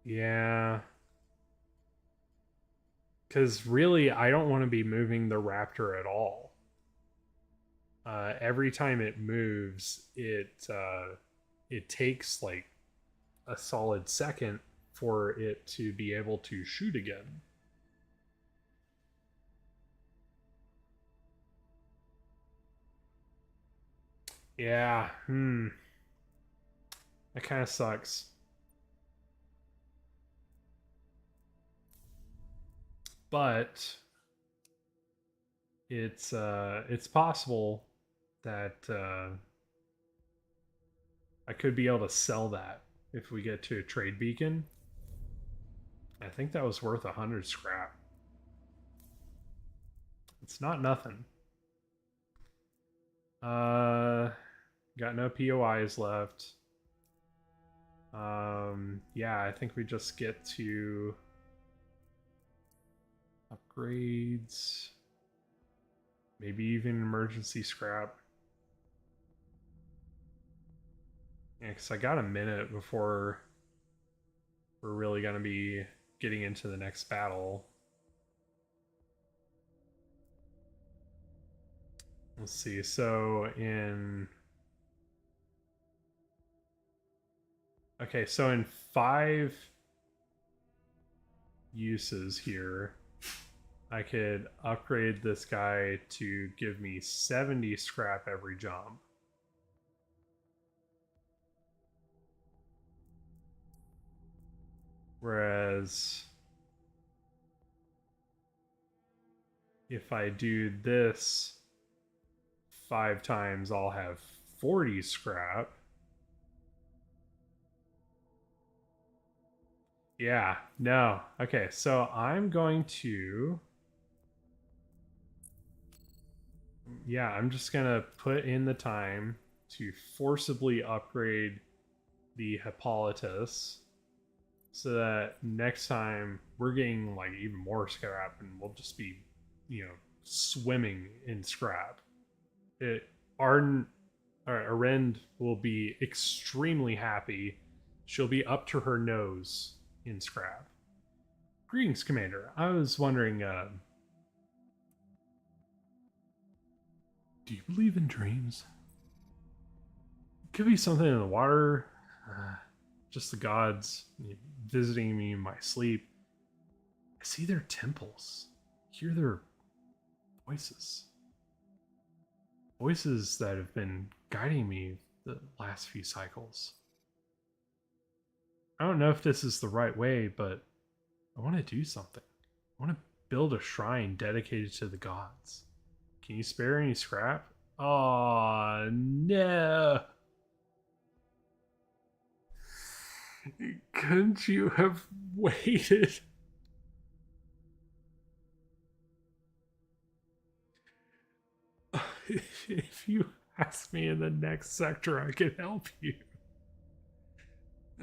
Yeah. Because really, I don't want to be moving the raptor at all. Every time it moves, it takes like a solid second for it to be able to shoot again. Yeah, that kind of sucks. But it's possible that I could be able to sell that if we get to a trade beacon. I think that was worth 100 scrap. It's not nothing. Got no POIs left. Yeah, I think we just get to upgrades. Maybe even emergency scrap. Yeah, because I got a minute before we're really going to be getting into the next battle. Let's see. So in... Okay, so in 5 uses here, I could upgrade this guy to give me 70 scrap every jump. Whereas if I do this 5 times, I'll have 40 scrap. Yeah, no. Okay, so I'm going to... Yeah, I'm just going to put in the time to forcibly upgrade the Hippolytus so that next time we're getting like even more scrap and we'll just be, swimming in scrap. Arden or Arend will be extremely happy. She'll be up to her nose in scrap. Greetings, Commander. I was wondering, do you believe in dreams? Could be something in the water. Just the gods visiting me in my sleep. I see their temples, hear their voices. Voices that have been guiding me the last few cycles. I don't know if this is the right way, but I want to do something. I want to build a shrine dedicated to the gods. Can you spare any scrap? Oh, no. Couldn't you have waited? If you ask me in the next sector, I can help you.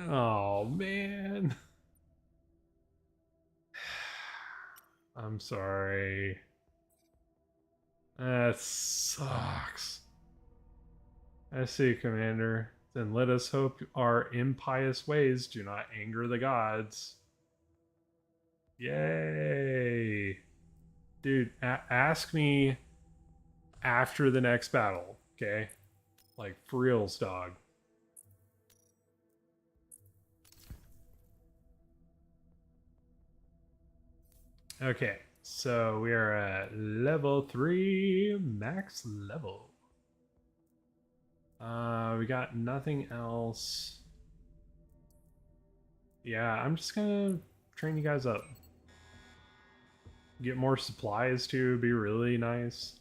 Oh, man. I'm sorry. That sucks. I see, Commander. Then let us hope our impious ways do not anger the gods. Yay. Dude, ask me after the next battle, okay? Like, for reals, dog. Okay, so we are at level 3, max level. We got nothing else. Yeah, I'm just gonna train you guys up. Get more supplies too, would be really nice.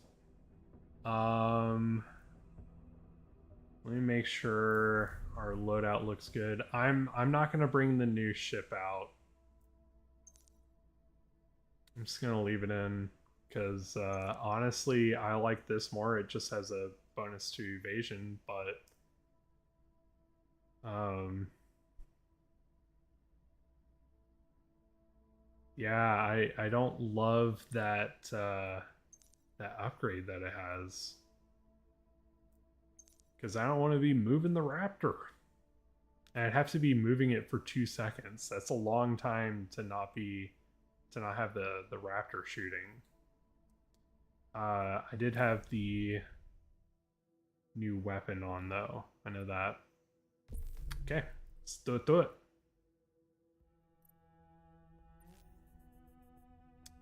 Let me make sure our loadout looks good. I'm not gonna bring the new ship out. I'm just gonna leave it in because honestly, I like this more. It just has a bonus to evasion, but um, yeah, I don't love that that upgrade that it has because I don't want to be moving the Raptor. And I'd have to be moving it for 2 seconds. That's a long time to not have the Raptor shooting. I did have the new weapon on though. I know that. Okay, let's do it.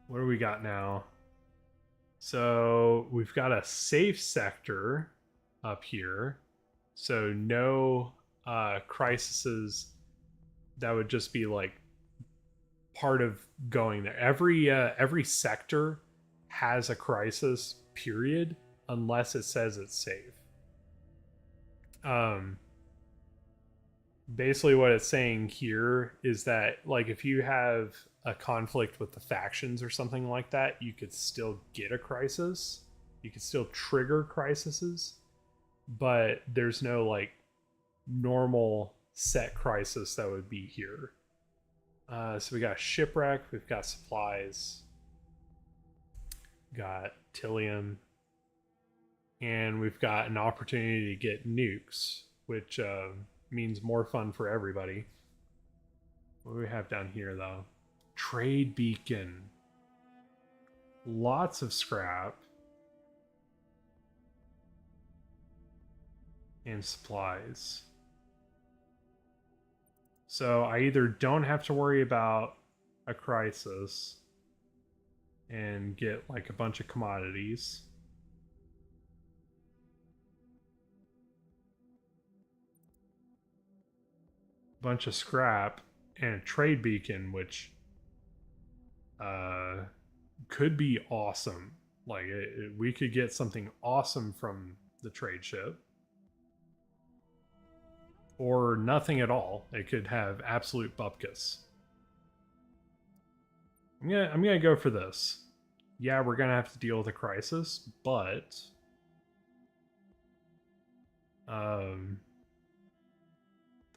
What do we got now? So we've got a safe sector up here. So no crises that would just be like part of going there. Every sector has a crisis, period, unless it says it's safe. Um, Basically, what it's saying here is that, like, if you have a conflict with the factions or something like that, you could still get a crisis. You could still trigger crises, but there's no like normal set crisis that would be here. So we got shipwreck, we've got supplies, got Tillium, and we've got an opportunity to get nukes, which means more fun for everybody. What do we have down here, though? Trade beacon. Lots of scrap. And supplies. So I either don't have to worry about a crisis and get like a bunch of commodities, bunch of scrap, and a trade beacon, which could be awesome. Like we could get something awesome from the trade ship, or nothing at all. It could have absolute bupkis. I'm gonna go for this. Yeah, we're gonna have to deal with a crisis, but the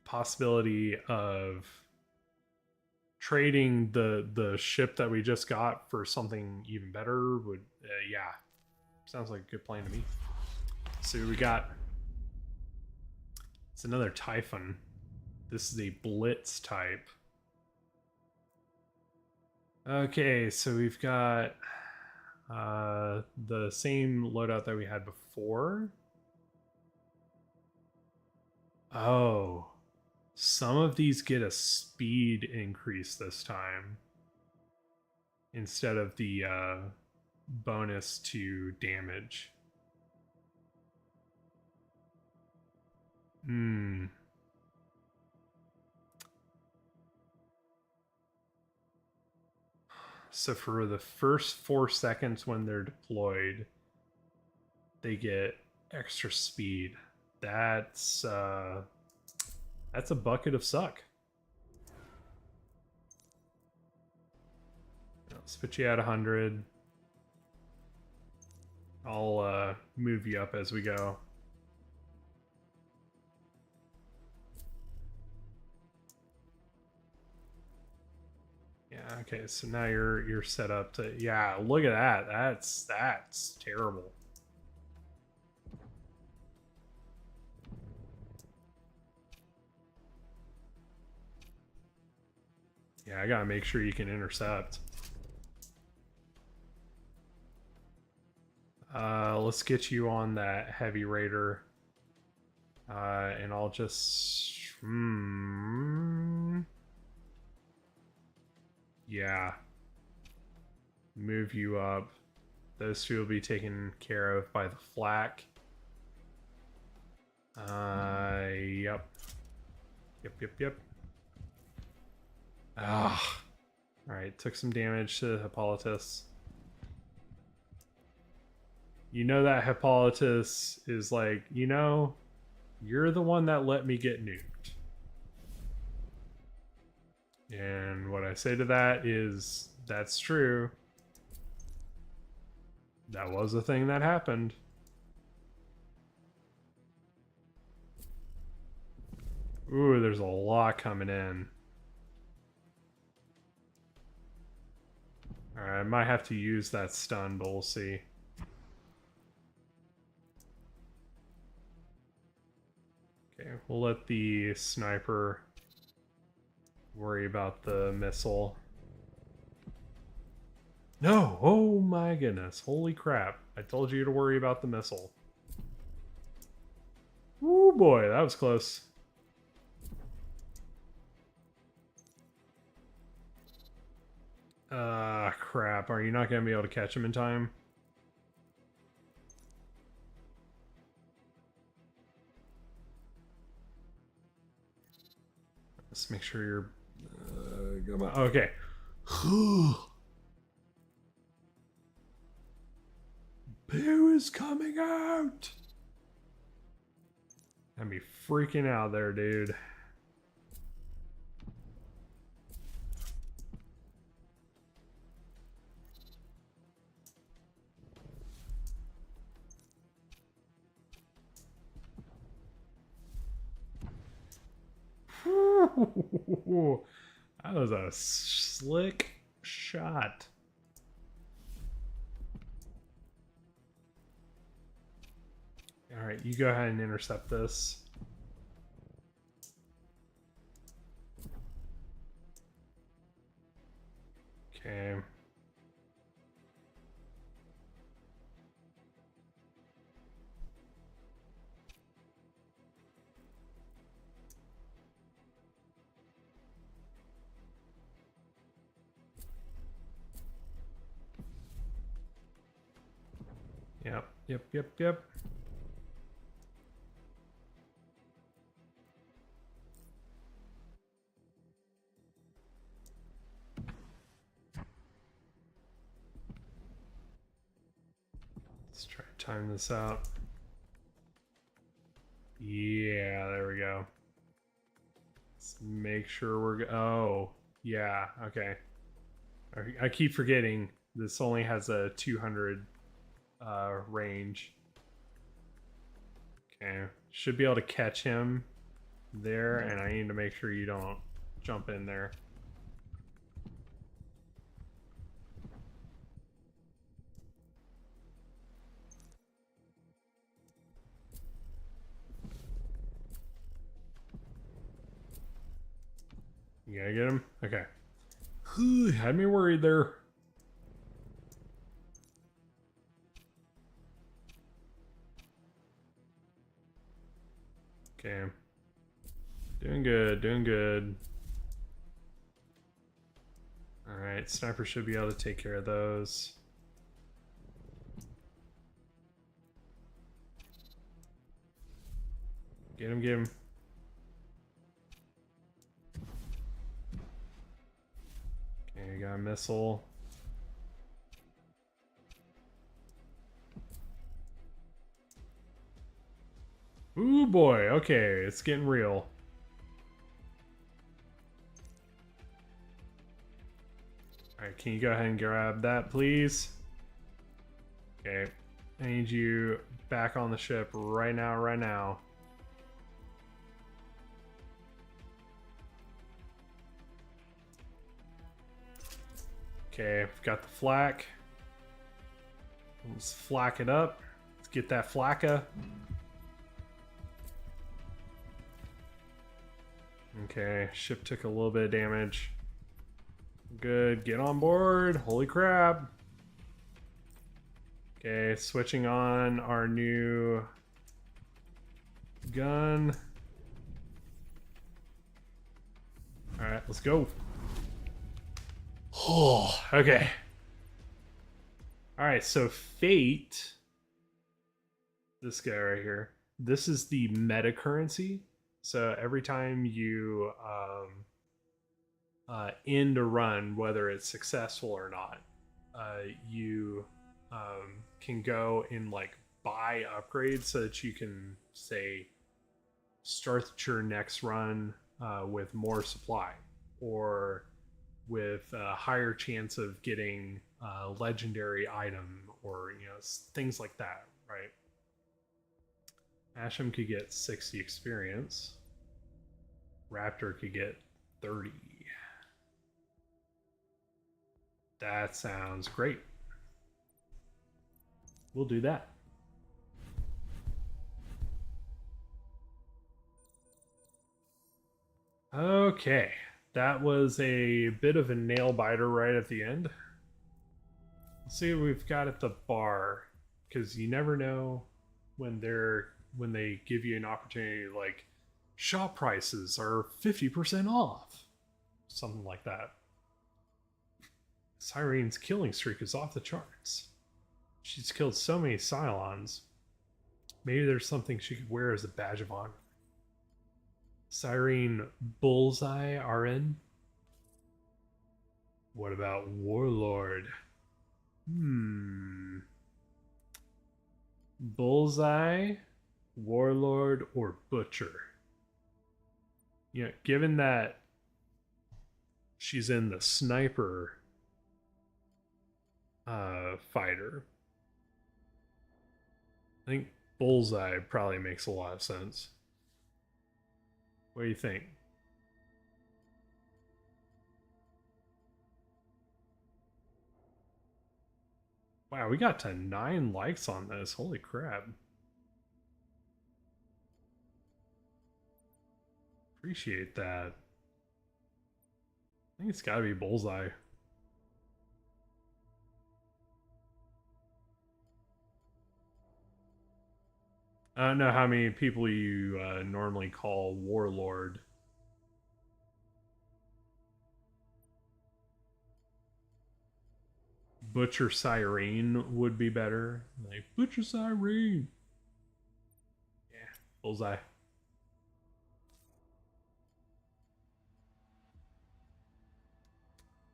possibility of trading the ship that we just got for something even better would yeah, sounds like a good plan to me. So we got, it's another Typhon. This is a Blitz type. Okay, so we've got the same loadout that we had before. Oh, some of these get a speed increase this time instead of the bonus to damage. Hmm. So for the first 4 seconds when they're deployed, they get extra speed. That's a bucket of suck. Let's put you at 100. I'll move you up as we go. Yeah, okay, so now you're set up to, yeah, look at that. That's terrible. Yeah, I gotta make sure you can intercept. Let's get you on that heavy raider. And I'll just... Yeah. Move you up. Those two will be taken care of by the flak. Yep. Yep. Ah. Alright, took some damage to Hippolytus. You know that Hippolytus is like, you know, you're the one that let me get nuked. And what I say to that is, that's true. That was a thing that happened. Ooh, there's a lot coming in. Alright, I might have to use that stun, but we'll see. Okay, we'll let the sniper worry about the missile. No! Oh my goodness. Holy crap. I told you to worry about the missile. Ooh boy, that was close. Crap. Are you not going to be able to catch him in time? Let's make sure you're... come on. Okay. Boo is coming out! I'd be freaking out there, dude. That was a slick shot. All right, you go ahead and intercept this. Okay. Yep. Let's try to time this out. Yeah, there we go. Let's make sure we're oh, yeah, okay. I keep forgetting this only has a 200 range. Okay, should be able to catch him there, and I need to make sure you don't jump in there. You gotta get him? Okay. Had me worried there. Okay. Doing good. Alright, sniper should be able to take care of those. Get him. Okay, got a missile. Ooh boy, okay, it's getting real. Alright, can you go ahead and grab that, please? Okay, I need you back on the ship right now. Okay, I've got the flak. Let's flak it up. Let's get that flakka. Okay, ship took a little bit of damage. Good, get on board. Holy crap. Okay, switching on our new gun. Alright, let's go. Oh, okay. All right, so Fate, this guy right here, this is the meta currency. So every time you end a run, whether it's successful or not, you can go and like buy upgrades so that you can say start your next run with more supply or with a higher chance of getting a legendary item or things like that, right? Asham could get 60 experience. Raptor could get 30. That sounds great. We'll do that. Okay, that was a bit of a nail biter right at the end. Let's see what we've got at the bar, because you never know when they give you an opportunity, like shop prices are 50% off, something like that. Cyrene's killing streak is off the charts. She's killed so many Cylons. Maybe there's something she could wear as a badge of honor. Cyrene Bullseye RN. What about Warlord? Bullseye, Warlord, or Butcher? Given that she's in the sniper fighter, I think Bullseye probably makes a lot of sense. What do you think? Wow, we got to 9 likes on this. Holy crap. Appreciate that. I think it's gotta be Bullseye. I don't know how many people you normally call Warlord. Butcher Cyrene would be better. Like, Butcher Cyrene. Yeah, Bullseye.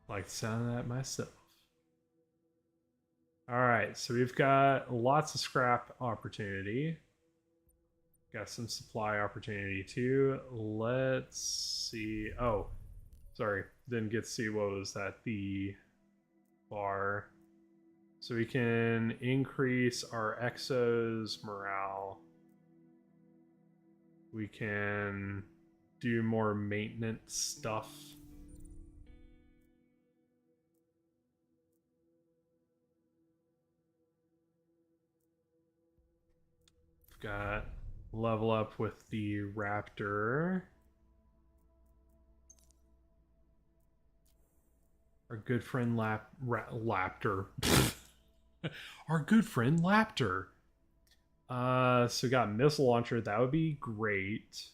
Like the sound of that myself. Alright, so we've got lots of scrap opportunity. Got some supply opportunity too. Let's see. Oh, sorry. Didn't get to see what was at the bar. So we can increase our Exo's morale. We can do more maintenance stuff. We've got level up with the Raptor. Our good friend Laptor. Our good friend Laptor. So we got missile launcher. That would be great.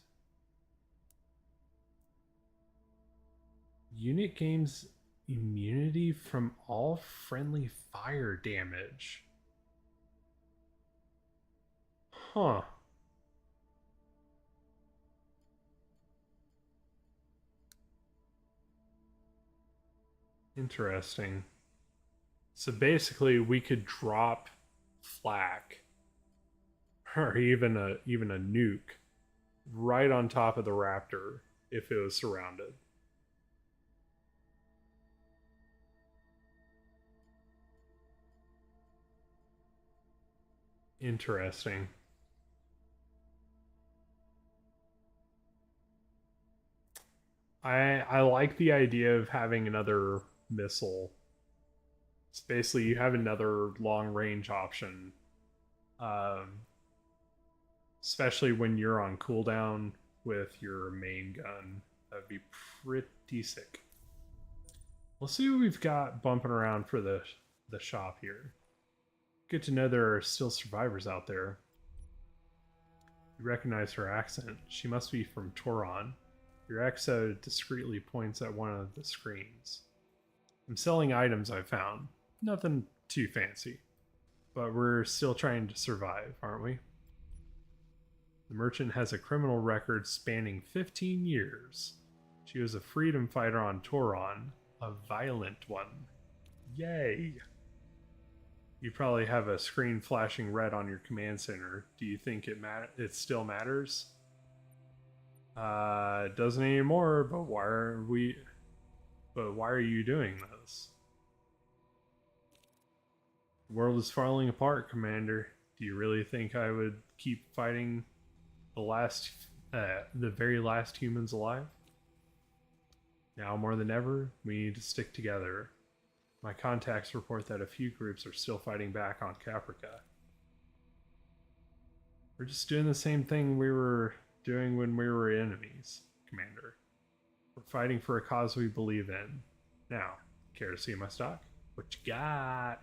Unit gains immunity from all friendly fire damage. Huh. Interesting. So basically, we could drop flak, or even a nuke, right on top of the Raptor if it was surrounded. Interesting. I like the idea of having another missile. It's basically you have another long range option, um, especially when you're on cooldown with your main gun. That'd be pretty sick. Let's see what we've got bumping around for the shop here. Good to know there are still survivors out there. You recognize her accent. She must be from Toron. Your exo discreetly points at one of the screens. I'm selling items I found. Nothing too fancy. But we're still trying to survive, aren't we? The merchant has a criminal record spanning 15 years. She was a freedom fighter on Toron, a violent one. Yay! You probably have a screen flashing red on your command center. Do you think it still matters? It doesn't anymore, but why are you doing this? The world is falling apart, Commander. Do you really think I would keep fighting the very last humans alive? Now more than ever, we need to stick together. My contacts report that a few groups are still fighting back on Caprica. We're just doing the same thing we were doing when we were enemies, Commander. We're fighting for a cause we believe in. Now, care to see my stock? What you got?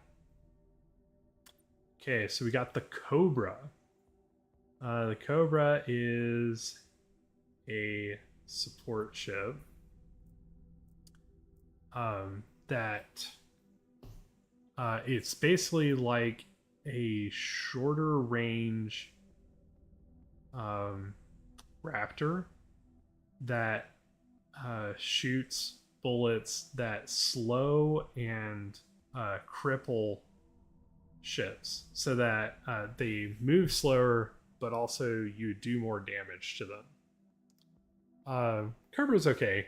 Okay, so we got the Cobra. The Cobra is a support ship that it's basically like a shorter range Raptor that shoots bullets that slow and cripple ships so that they move slower, but also you do more damage to them. Cobra's okay.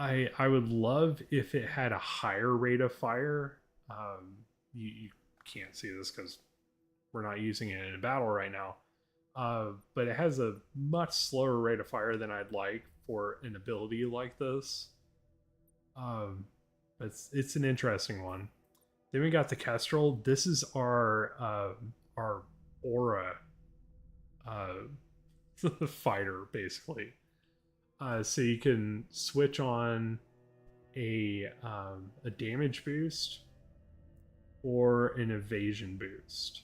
I would love if it had a higher rate of fire. You can't see this because we're not using it in a battle right now. But it has a much slower rate of fire than I'd like for an ability like this. It's an interesting one. Then we got the Kestrel. This is our aura fighter, basically. So you can switch on a damage boost or an evasion boost.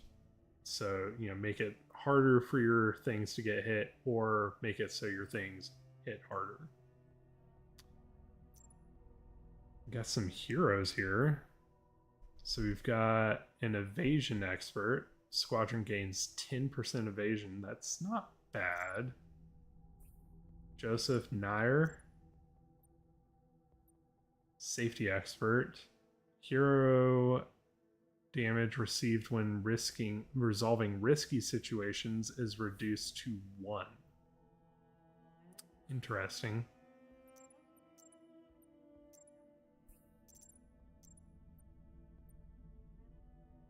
So, make it harder for your things to get hit or make it so your things hit harder. Got some heroes here. So we've got an evasion expert. Squadron gains 10% evasion. That's not bad. Joseph Nair, safety expert. Hero damage received when resolving risky situations is reduced to 1. Interesting.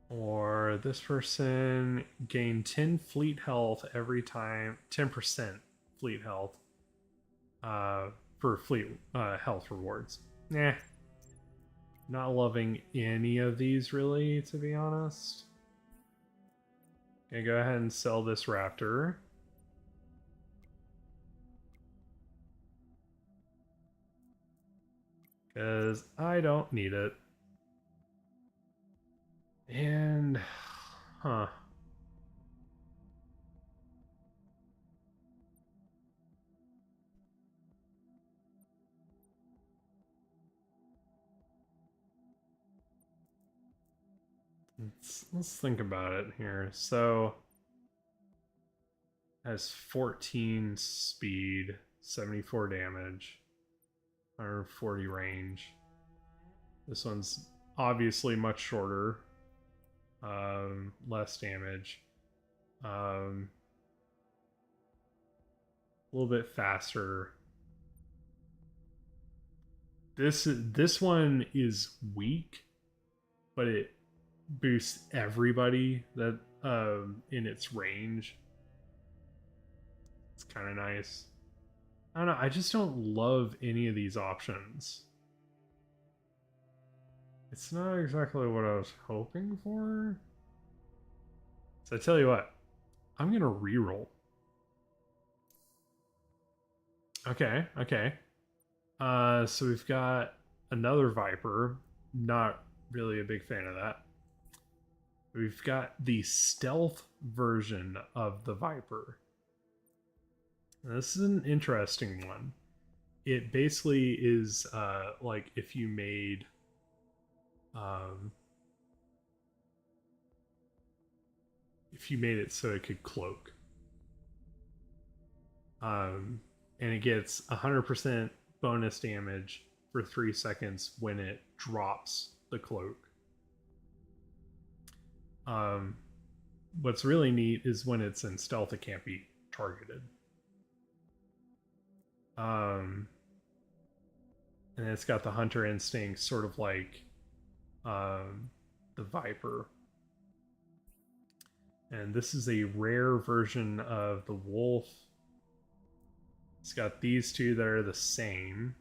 Or this person gained 10 fleet health every time, 10% fleet health for fleet health rewards. Nah. Not loving any of these, really, to be honest. Okay, go ahead and sell this Raptor. Because I don't need it. And... Huh. Let's think about it here. So has 14 speed, 74 damage, 140 range. This one's obviously much shorter, less damage, a little bit faster. This one is weak, but it boosts everybody that in its range. It's kind of nice. I don't know, I just don't love any of these options. It's not exactly what I was hoping for. So I tell you what, I'm gonna reroll. Okay. So we've got another Viper. Not really a big fan of that. We've got the stealth version of the Viper. This is an interesting one. it basically is like if you made um, it so it could cloak. And it gets 100% bonus damage for 3 seconds when it drops the cloak. What's really neat is when it's in stealth, it can't be targeted. And it's got the hunter instinct, sort of like the Viper. And this is a rare version of the Wolf. It's got these two that are the same.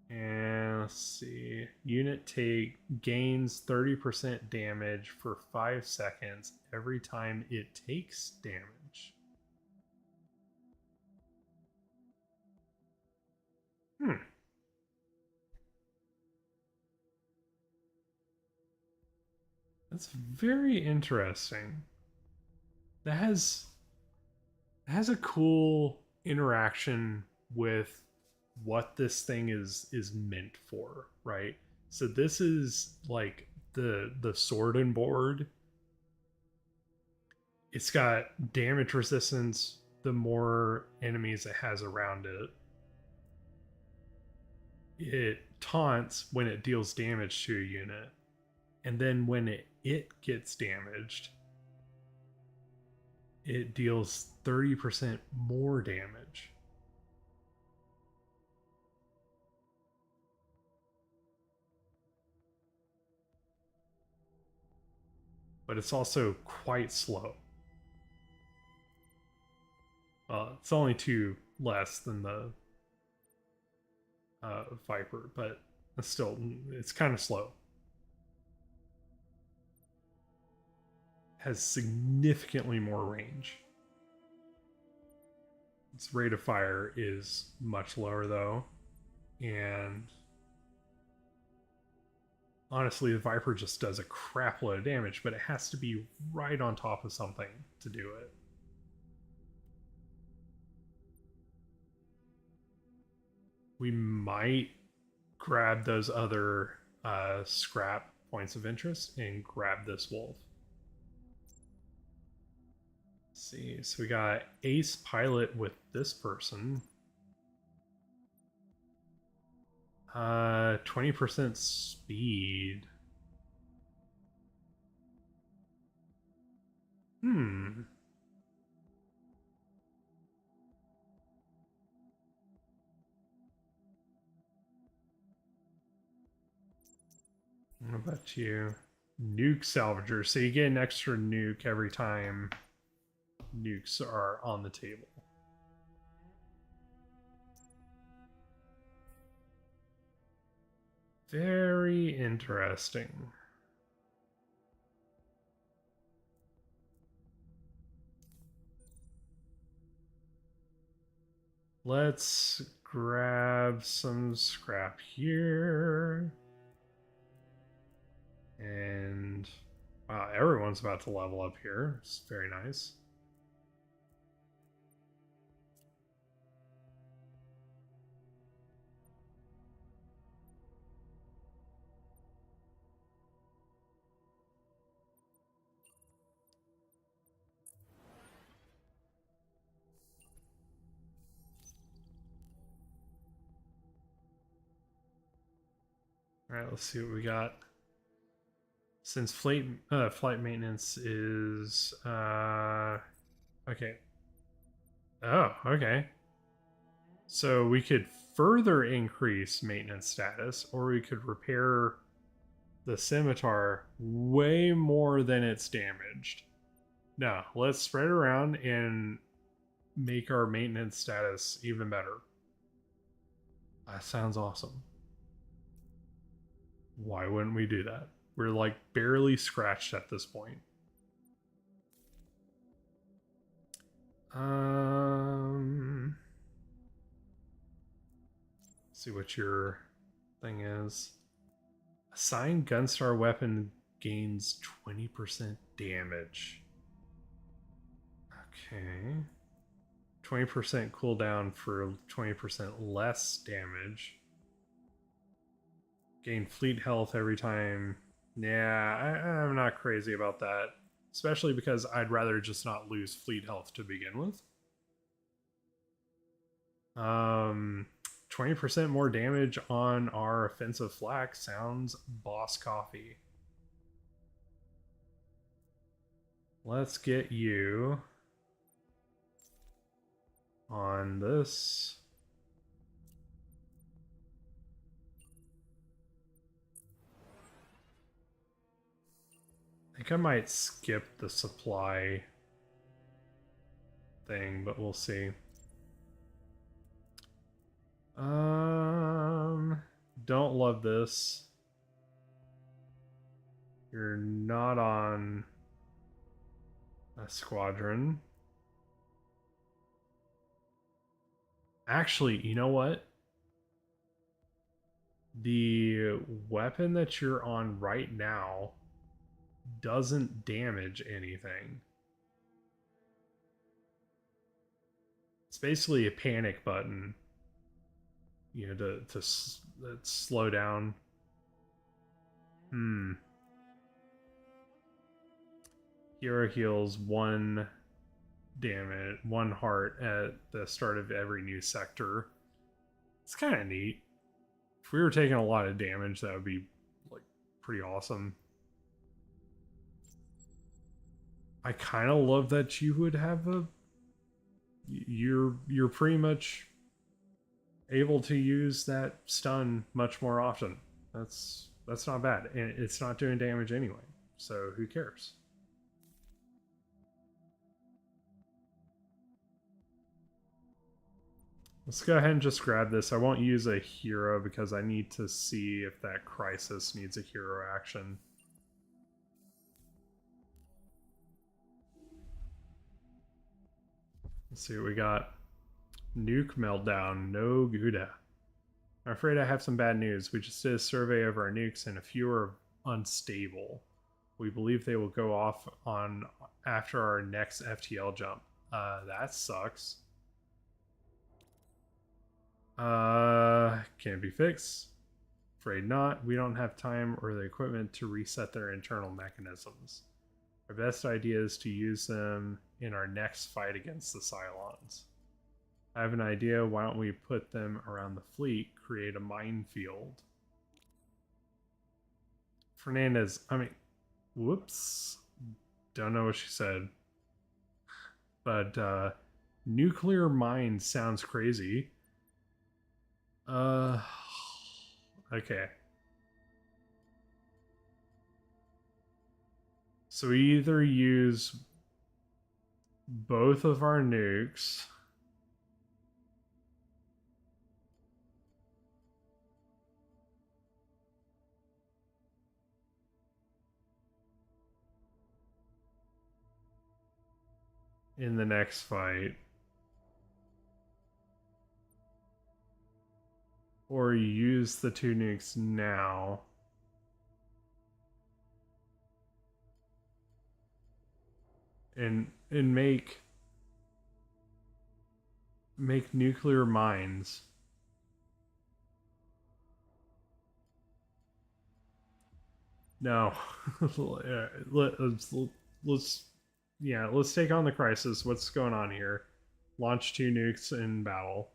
And let's see. Unit gains 30% damage for 5 seconds every time it takes damage. That's very interesting. That has a cool interaction with what this thing is meant for, right? So this is like the sword and board. It's got damage resistance the more enemies it has around it. It taunts when it deals damage to a unit. And then when it gets damaged, it deals 30% more damage. But it's also quite slow. It's only 2 less than the Viper, but still, it's kind of slow. Has significantly more range. Its rate of fire is much lower though, and honestly, the Viper just does a crap load of damage, but it has to be right on top of something to do it. We might grab those other scrap points of interest and grab this wolf. Let's see, so we got ace pilot with this person. 20% speed. What about you? Nuke salvager. So you get an extra nuke every time nukes are on the table. Very interesting. Let's grab some scrap here. And wow, everyone's about to level up here. It's very nice. All right, let's see what we got. Since flight maintenance is okay. Oh, okay. So we could further increase maintenance status, or we could repair the scimitar way more than it's damaged. No, let's spread it around and make our maintenance status even better. That sounds awesome. Why wouldn't we do that? We're like barely scratched at this point. See what your thing is. Assigned Gunstar weapon gains 20% damage. Okay. 20% cooldown for 20% less damage. Gain fleet health every time. Yeah, I'm not crazy about that. Especially because I'd rather just not lose fleet health to begin with. 20% more damage on our offensive flak sounds boss coffee. Let's get you on this. I think I might skip the supply thing, but we'll see. Don't love this. You're not on a squadron. Actually, you know what? The weapon that you're on right now doesn't damage anything. It's basically a panic button, you know, to slow down. Hero heals 1 damage, 1 heart at the start of every new sector. It's kind of neat. If we were taking a lot of damage, that would be like pretty awesome. I kind of love that you would have a. You're pretty much able to use that stun much more often. That's not bad, and it's not doing damage anyway. So who cares? Let's go ahead and just grab this. I won't use a hero because I need to see if that crisis needs a hero action. Let's see what we got. Nuke meltdown. No Gouda. I'm afraid I have some bad news. We just did a survey of our nukes and a few are unstable. We believe they will go off on after our next FTL jump. That sucks. Can it be fixed? Afraid not. We don't have time or the equipment to reset their internal mechanisms. Our best idea is to use them in our next fight against the Cylons. I have an idea. Why don't we put them around the fleet, create a minefield? Fernandez, whoops. Don't know what she said. But, nuclear mine sounds crazy. Okay. So we either use both of our nukes. In the next fight. Or use the 2 nukes now. And make nuclear mines. No. Let's take on the crisis. What's going on here? Launch 2 nukes in battle.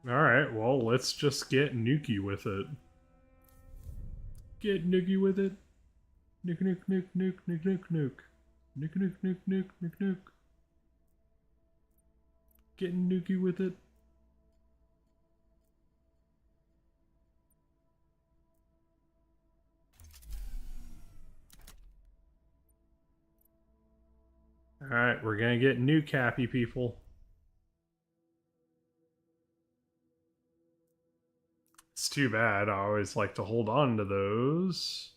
Alright, well, let's just get nukey with it. Get nukey with it. Nuke, nuke, nuke, nuke, nuke, nuke, nuke. Nuke, nuke, nuke, nuke, nuke, nuke. Getting nukey with it. Alright, we're gonna get nuke happy, people. It's too bad. I always like to hold on to those.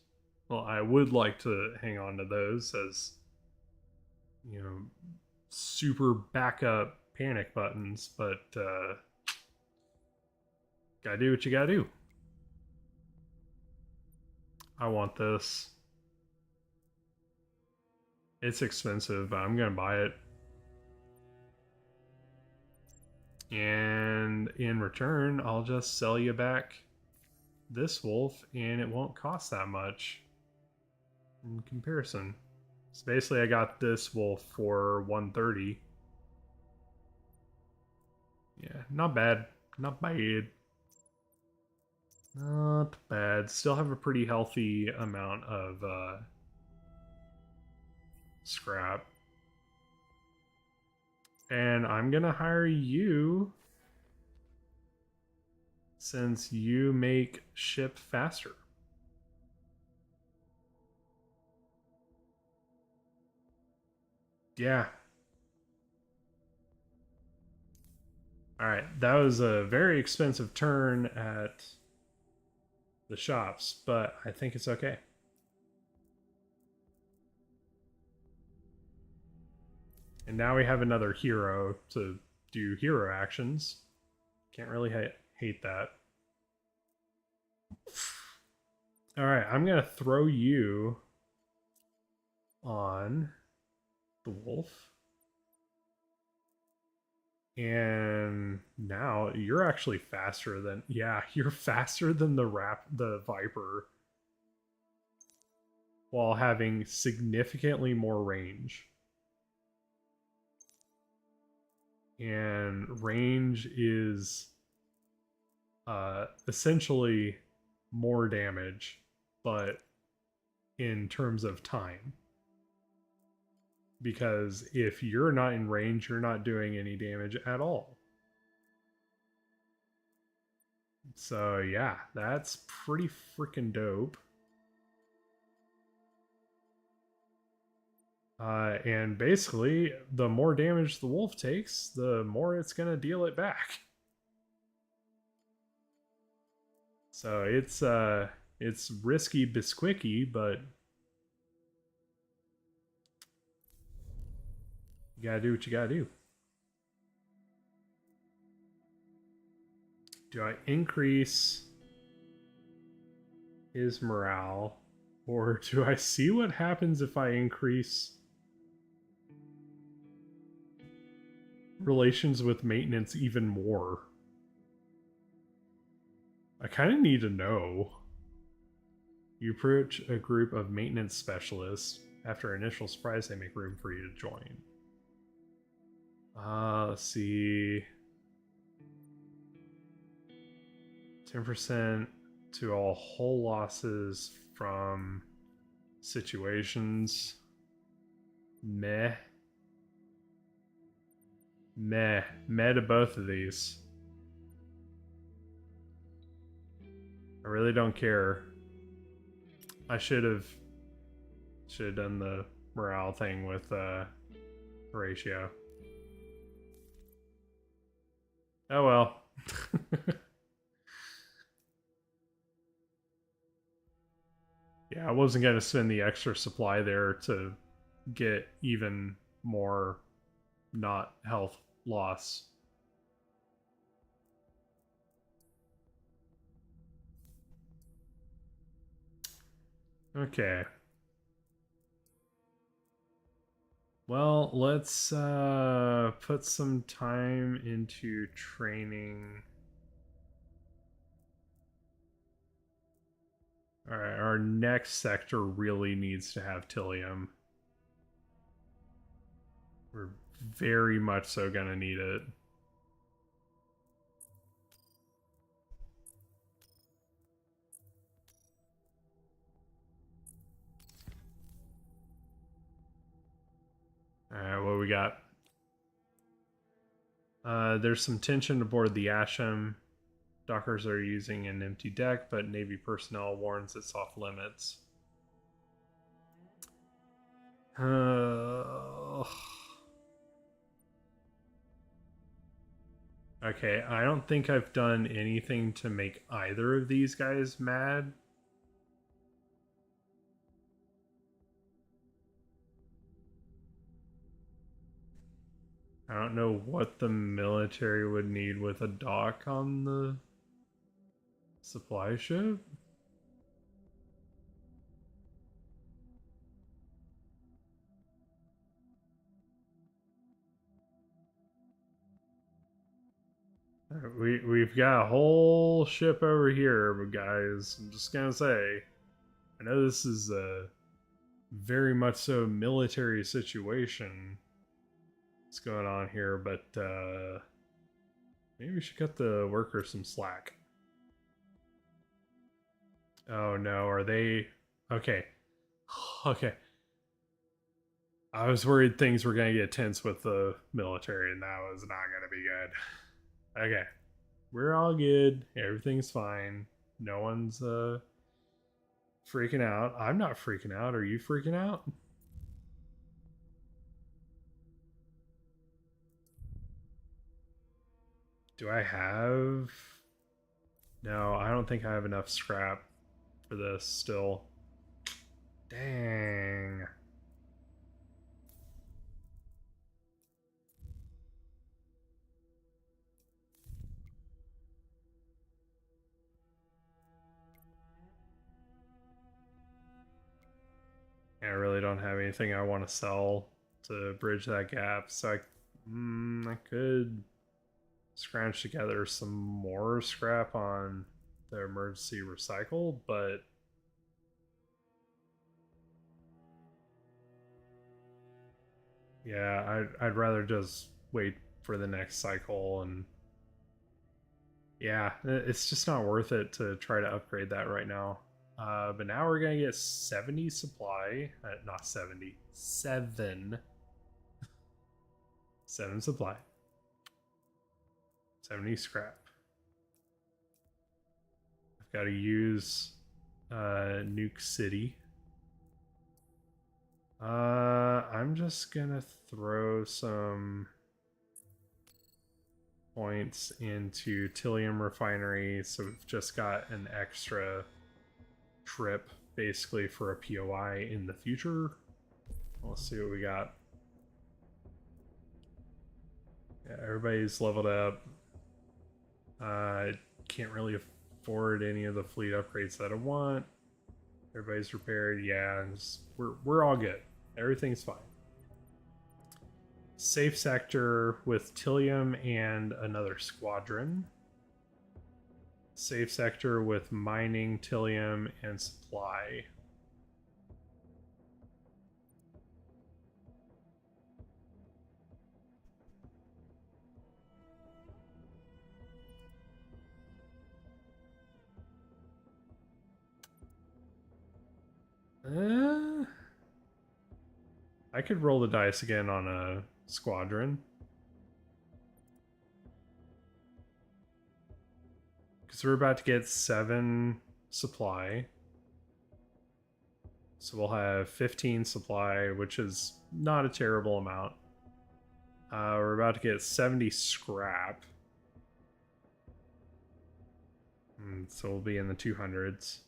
Well, I would like to hang on to those as, you know, super backup panic buttons, but gotta do what you gotta do. I want this. It's expensive, but I'm gonna buy it. And in return, I'll just sell you back this wolf, and it won't cost that much in comparison. So basically, I got this wolf for 130. Yeah, not bad. Not bad. Not bad. Still have a pretty healthy amount of scrap. And I'm gonna hire you since you make ship faster. Yeah. Alright, that was a very expensive turn at the shops, but I think it's okay. And now we have another hero to do hero actions. Can't really hate that. Alright, I'm going to throw you on the wolf. And now you're actually faster than... Yeah, you're faster than the Viper. While having significantly more range. And range is essentially more damage, but in terms of time. Because if you're not in range, you're not doing any damage at all. So yeah, that's pretty freaking dope. And basically, the more damage the wolf takes, the more it's going to deal it back. So it's risky bisquicky, but you gotta do what you gotta do. Do I increase his morale, or do I see what happens if I increase relations with maintenance even more? I kind of need to know. You approach a group of maintenance specialists. After initial surprise, they make room for you to join. Let's see. 10% to all hull losses from situations. Meh. Meh. Meh to both of these. I really don't care. I should have done the morale thing with Horatio. Oh well. Yeah, I wasn't going to spend the extra supply there to get even more not health loss. Okay. Well, let's put some time into training. Alright, our next sector really needs to have Tillium. We're very much so gonna need it. Alright, what we got? There's some tension aboard the Asham. Dockers are using an empty deck, but Navy personnel warns it's off limits. Okay, I don't think I've done anything to make either of these guys mad. I don't know what the military would need with a dock on the supply ship. we've got a whole ship over here, but guys, I'm just gonna say, I know this is a very much so military situation that's going on here, but maybe we should cut the workers some slack. Oh no, are they... Okay. Okay. I was worried things were going to get tense with the military, and that was not going to be good. Okay. We're all good. Everything's fine. No one's freaking out. I'm not freaking out. Are you freaking out? Do I have... No, I don't think I have enough scrap for this still. Dang. I really don't have anything I want to sell to bridge that gap, so I could scrounge together some more scrap on the emergency recycle, but yeah, I'd rather just wait for the next cycle, and yeah, it's just not worth it to try to upgrade that right now. But now we're gonna get 70 supply, not 70, 7 supply, 70 scrap. I've got to use Nuke City. I'm just gonna throw some points into Tilium Refinery, so we've just got an extra trip basically for a POI in the future. Let's see what we got. Yeah, everybody's leveled up. I can't really afford any of the fleet upgrades that I want. Everybody's repaired. Yeah, we're all good. Everything's fine. Safe sector with Tilium and another squadron. Safe sector with mining, Tilium, and supply. I could roll the dice again on a squadron. Because we're about to get 7 supply. So we'll have 15 supply, which is not a terrible amount. We're about to get 70 scrap. So we'll be in the 200s.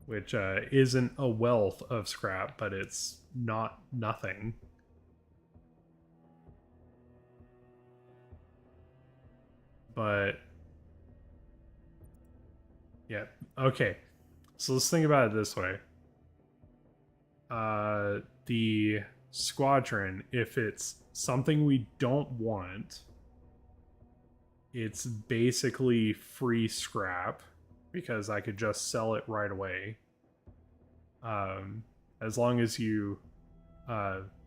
Which isn't a wealth of scrap, but it's not nothing. But yeah, okay. So let's think about it this way. The squadron, if it's something we don't want, it's basically free scrap because I could just sell it right away. As long as you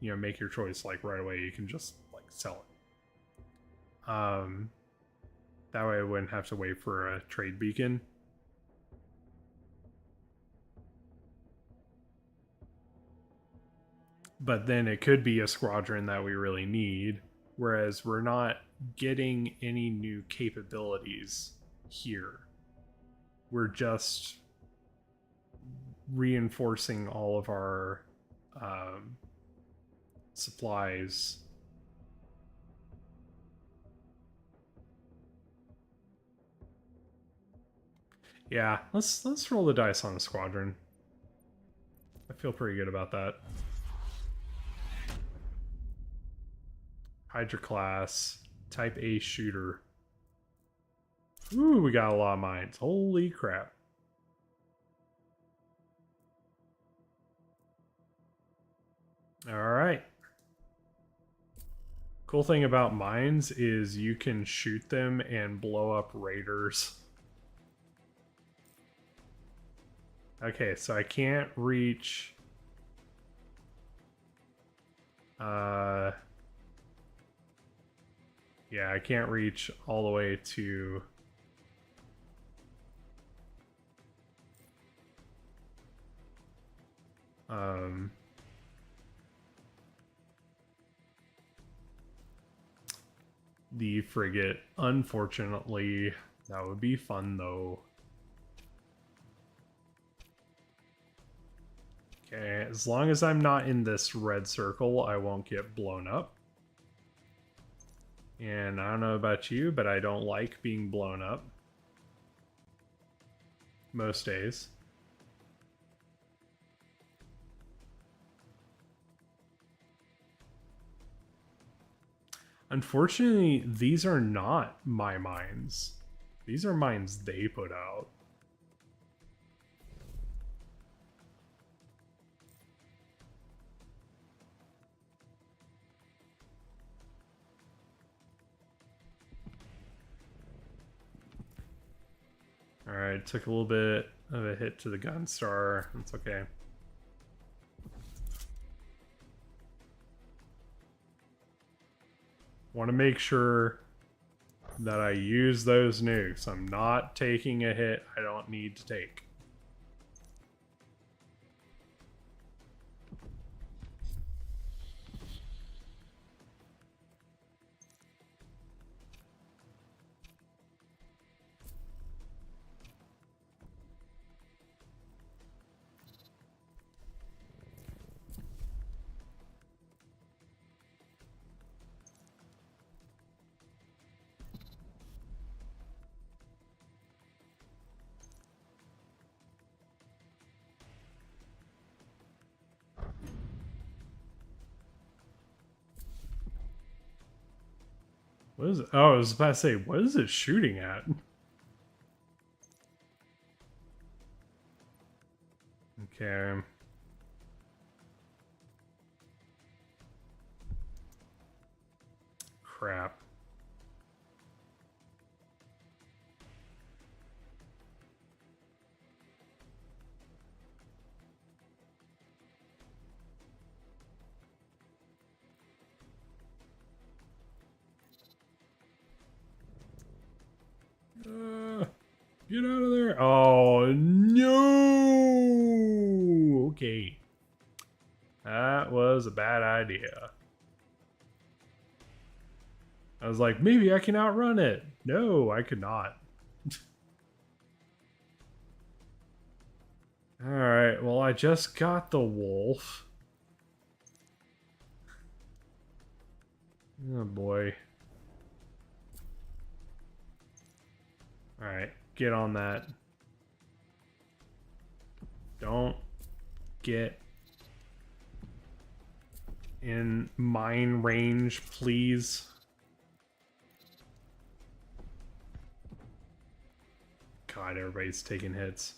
make your choice like right away, you can just like sell it. That way I wouldn't have to wait for a trade beacon. But then it could be a squadron that we really need, whereas we're not getting any new capabilities here. We're just reinforcing all of our supplies. Yeah, let's roll the dice on the squadron. I feel pretty good about that. Hydra class, type A shooter. Ooh, we got a lot of mines. Holy crap. All right. Cool thing about mines is you can shoot them and blow up raiders. Okay, so I can't reach... yeah, I can't reach all the way to... the frigate. Unfortunately, that would be fun though. Okay, as long as I'm not in this red circle, I won't get blown up. And I don't know about you, but I don't like being blown up. Most days. Unfortunately, these are not my mines. These are mines they put out. Alright, took a little bit of a hit to the gun star. That's okay. Want to make sure that I use those nukes. I'm not taking a hit I don't need to take. What is it? Oh, I was about to say, what is it shooting at? Okay. Crap. Get out of there. Oh, no. Okay. That was a bad idea. I was like, maybe I can outrun it. No, I could not. Alright, well, I just got the wolf. Oh, boy. Alright, get on that. Don't get in mine range, please. God, everybody's taking hits.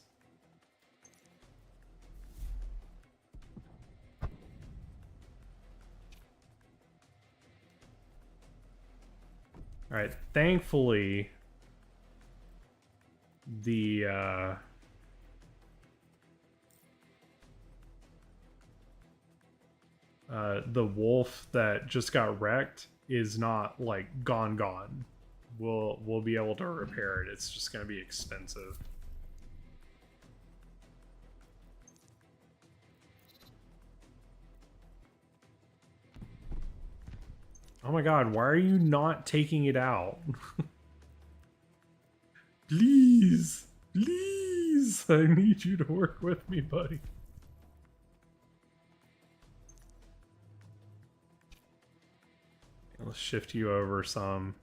Alright, thankfully, the wolf that just got wrecked is not like gone. We'll be able to repair it. It's just gonna be expensive. Oh my god, why are you not taking it out? Please! Please! I need you to work with me, buddy. Let's shift you over some.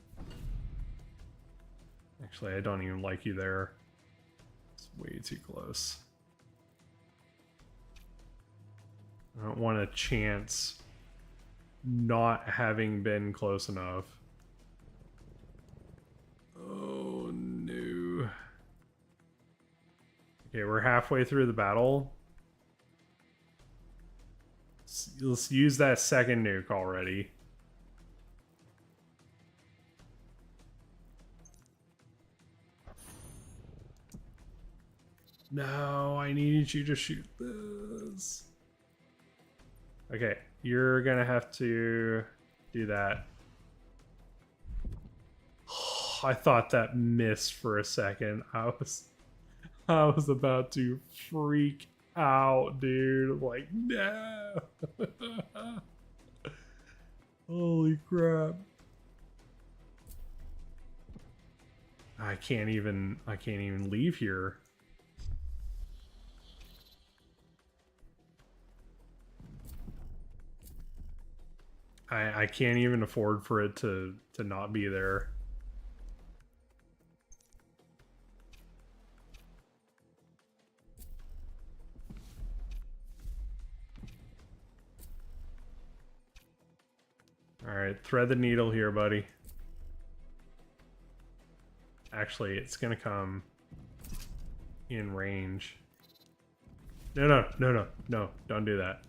Actually, I don't even like you there. It's way too close. I don't want a chance not having been close enough. Oh no. Okay, we're halfway through the battle. Let's use that second nuke already. No, I needed you to shoot this. Okay, you're gonna have to do that. I thought that missed for a second. I was about to freak out, dude. Like, no. Holy crap. I can't even leave here. I can't even afford for it to not be there. Alright, thread the needle here, buddy. Actually, it's gonna come in range. No, don't do that.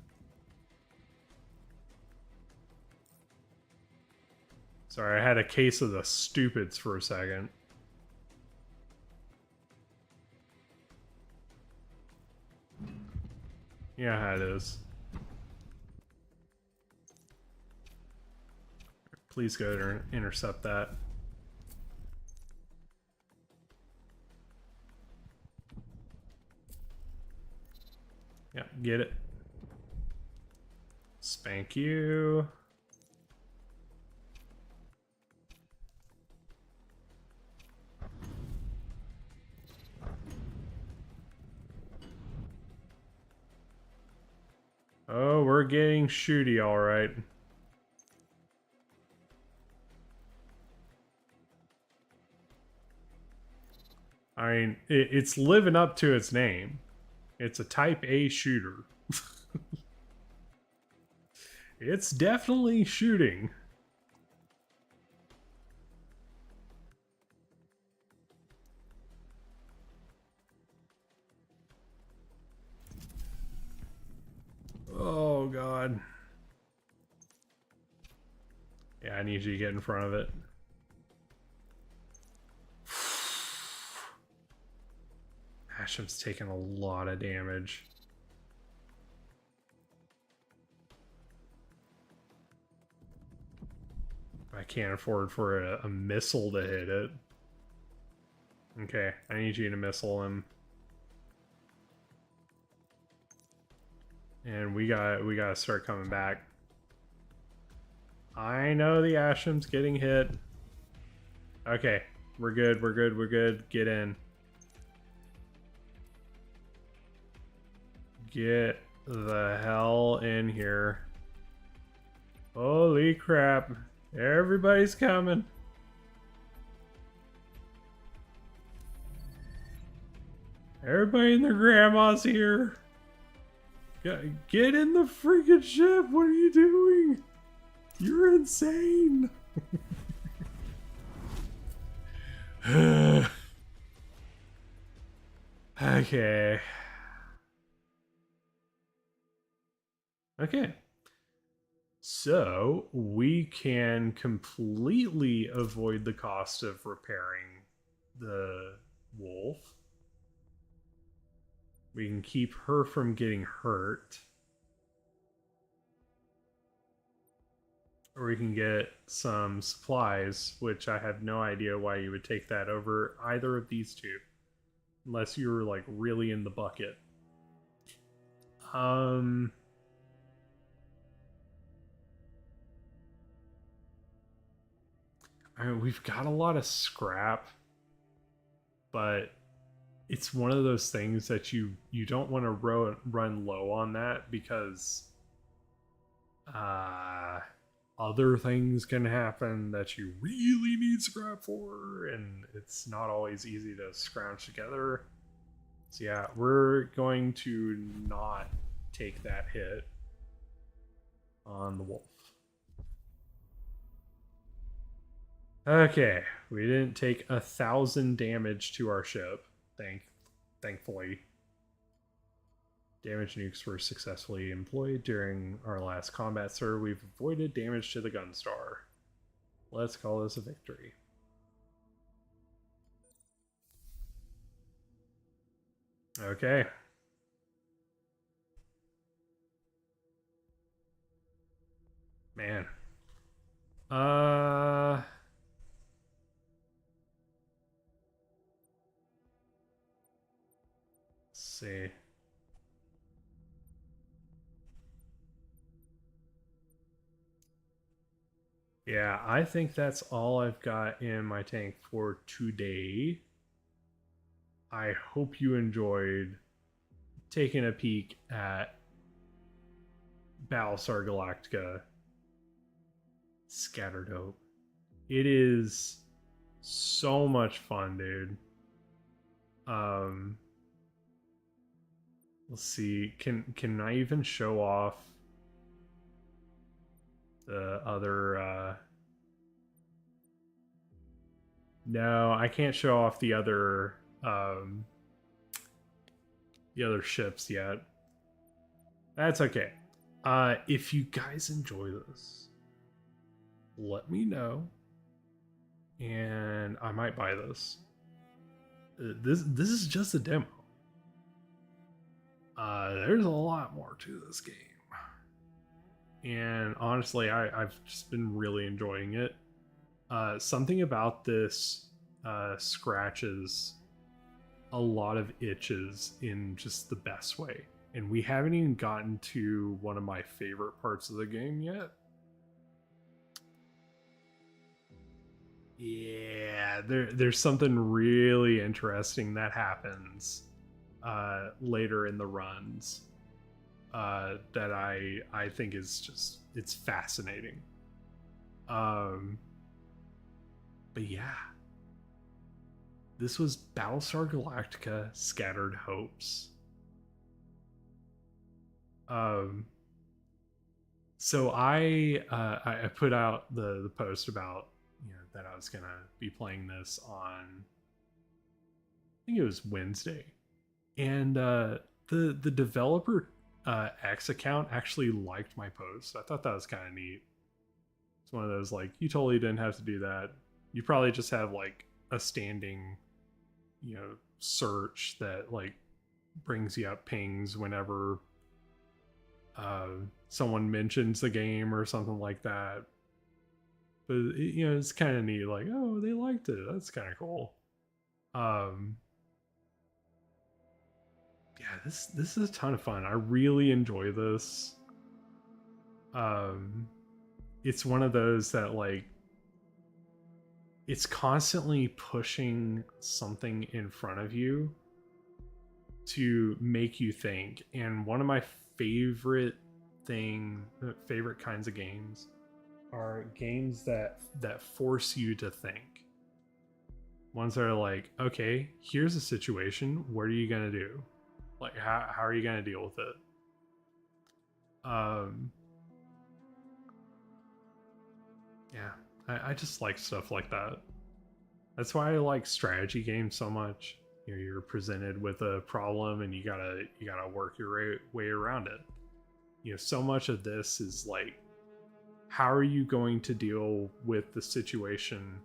Sorry, I had a case of the stupids for a second. Yeah, it is. Please go to intercept that. Yeah, get it. Spank you. Oh, we're getting shooty, all right. I mean, it's living up to its name. It's a type A shooter. It's definitely shooting. Oh, God. Yeah, I need you to get in front of it. Hashem's taking a lot of damage. I can't afford for a missile to hit it. Okay, I need you to missile him. And we gotta start coming back. I know the Ashem's getting hit. Okay, we're good, we're good, we're good. Get in. Get the hell in here. Holy crap. Everybody's coming. Everybody and their grandma's here. Get in the freaking ship. What are you doing? You're insane. Okay. Okay. So we can completely avoid the cost of repairing the wolf. We can keep her from getting hurt. Or we can get some supplies, which I have no idea why you would take that over either of these two. Unless you were like really in the bucket. I mean, we've got a lot of scrap, but it's one of those things that you don't want to run low on that because other things can happen that you really need scrap for, and it's not always easy to scrounge together. So yeah, we're going to not take that hit on the wolf. Okay, we didn't take 1,000 damage to our ship, thankfully. Damage nukes were successfully employed during our last combat, sir. We've avoided damage to the Gunstar. Let's call this a victory. Okay. Man. Uh let's see. Yeah, I think that's all I've got in my tank for today. I hope you enjoyed taking a peek at Battlestar Galactica Scattered Hope. It is so much fun, dude. Um, let's see. Can I even show off the other? No, I can't show off um, the other ships yet. That's okay. If you guys enjoy this, let me know, and I might buy this. This is just a demo. There's a lot more to this game, and honestly, I've just been really enjoying it. Something about this scratches a lot of itches in just the best way. And we haven't even gotten to one of my favorite parts of the game yet. Yeah, there's something really interesting that happens later in the runs that I think is just it's fascinating. Um, but yeah, this was Battlestar Galactica Scattered Hopes. Um, so I put out the post about that I was gonna be playing this on I think it was Wednesday, and the developer X account actually liked my post. I thought that was kind of neat. It's one of those like you totally didn't have to do that. You probably just have like a standing search that like brings you up pings whenever someone mentions the game or something like that. But it's kind of neat. Like, oh, they liked it. That's kind of cool. Um, yeah, this is a ton of fun. I really enjoy this. Um, it's one of those that like it's constantly pushing something in front of you to make you think. And one of my favorite kinds of games are games that force you to think. Ones that are like, okay, here's a situation. What are you gonna do? Like, how are you gonna deal with it? Um, yeah, I just like stuff like that. That's why I like strategy games so much. You're presented with a problem and you gotta work your way around it. So much of this is like, how are you going to deal with the situation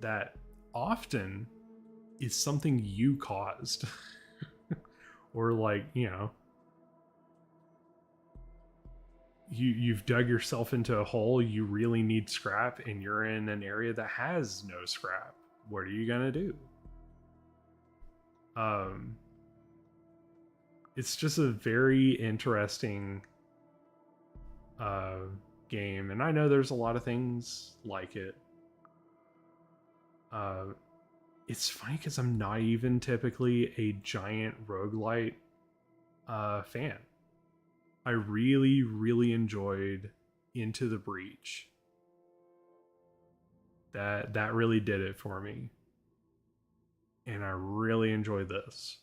that often is something you caused? Or like you've dug yourself into a hole, you really need scrap, and you're in an area that has no scrap. What are you gonna do? um it's just a very interesting uh game, and I know there's a lot of things like it. uh it's funny because I'm not even typically a giant roguelite fan. I really, really enjoyed Into the Breach. That really did it for me. And I really enjoy this.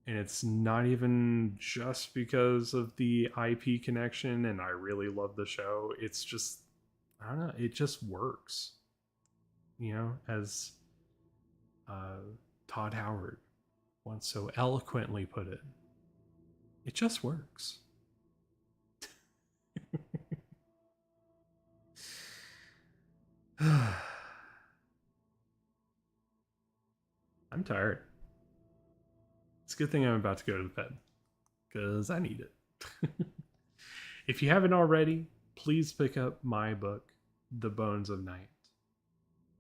And it's not even just because of the IP connection and I really love the show. It's just I don't know, it just works. As uh, Todd Howard once so eloquently put it. It just works. I'm tired. It's a good thing I'm about to go to bed, because I need it. If you haven't already, please pick up my book, The Bones of Night.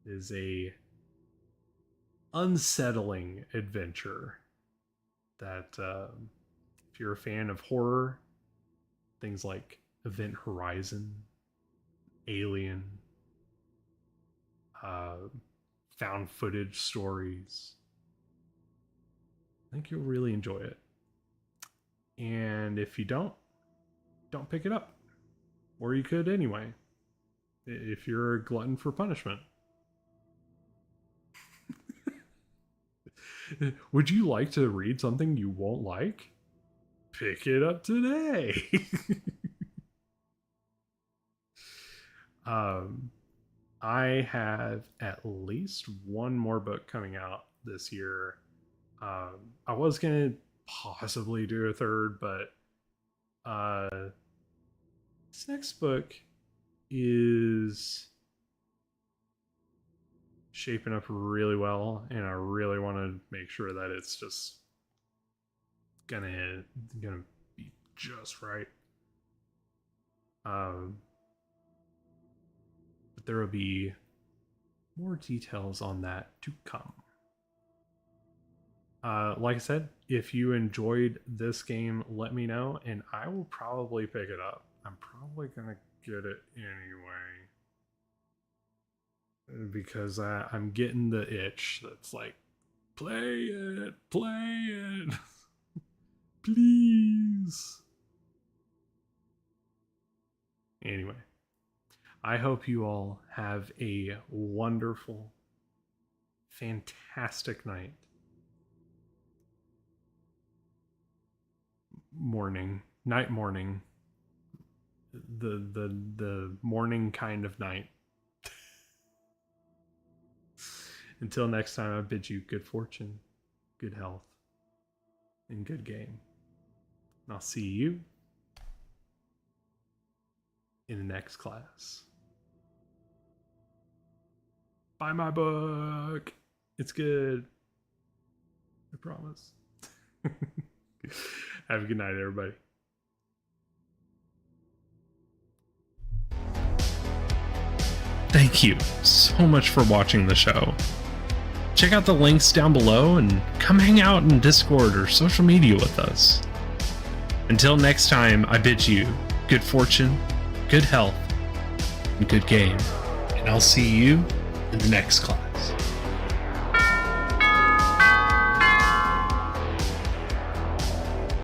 It is a unsettling adventure that, if you're a fan of horror, things like Event Horizon, Alien, found footage stories, I think you'll really enjoy it. And if you don't pick it up. Or you could anyway, if you're a glutton for punishment. Would you like to read something you won't like? Pick it up today. I have at least one more book coming out this year. I was gonna possibly do a third, but this next book is shaping up really well, and I really want to make sure that it's just gonna be just right. But there will be more details on that to come. Like I said, if you enjoyed this game, let me know, and I will probably pick it up. I'm probably gonna get it anyway, because I'm getting the itch that's like, play it, please. Anyway, I hope you all have a wonderful, fantastic night. Morning. The morning kind of night. Until next time, I bid you good fortune, good health, and good game. And I'll see you in the next class. Buy my book. It's good. I promise. Have a good night, everybody. Thank you so much for watching the show. Check out the links down below and come hang out in Discord or social media with us. Until next time, I bid you good fortune, good health, and good game. And I'll see you in the next class.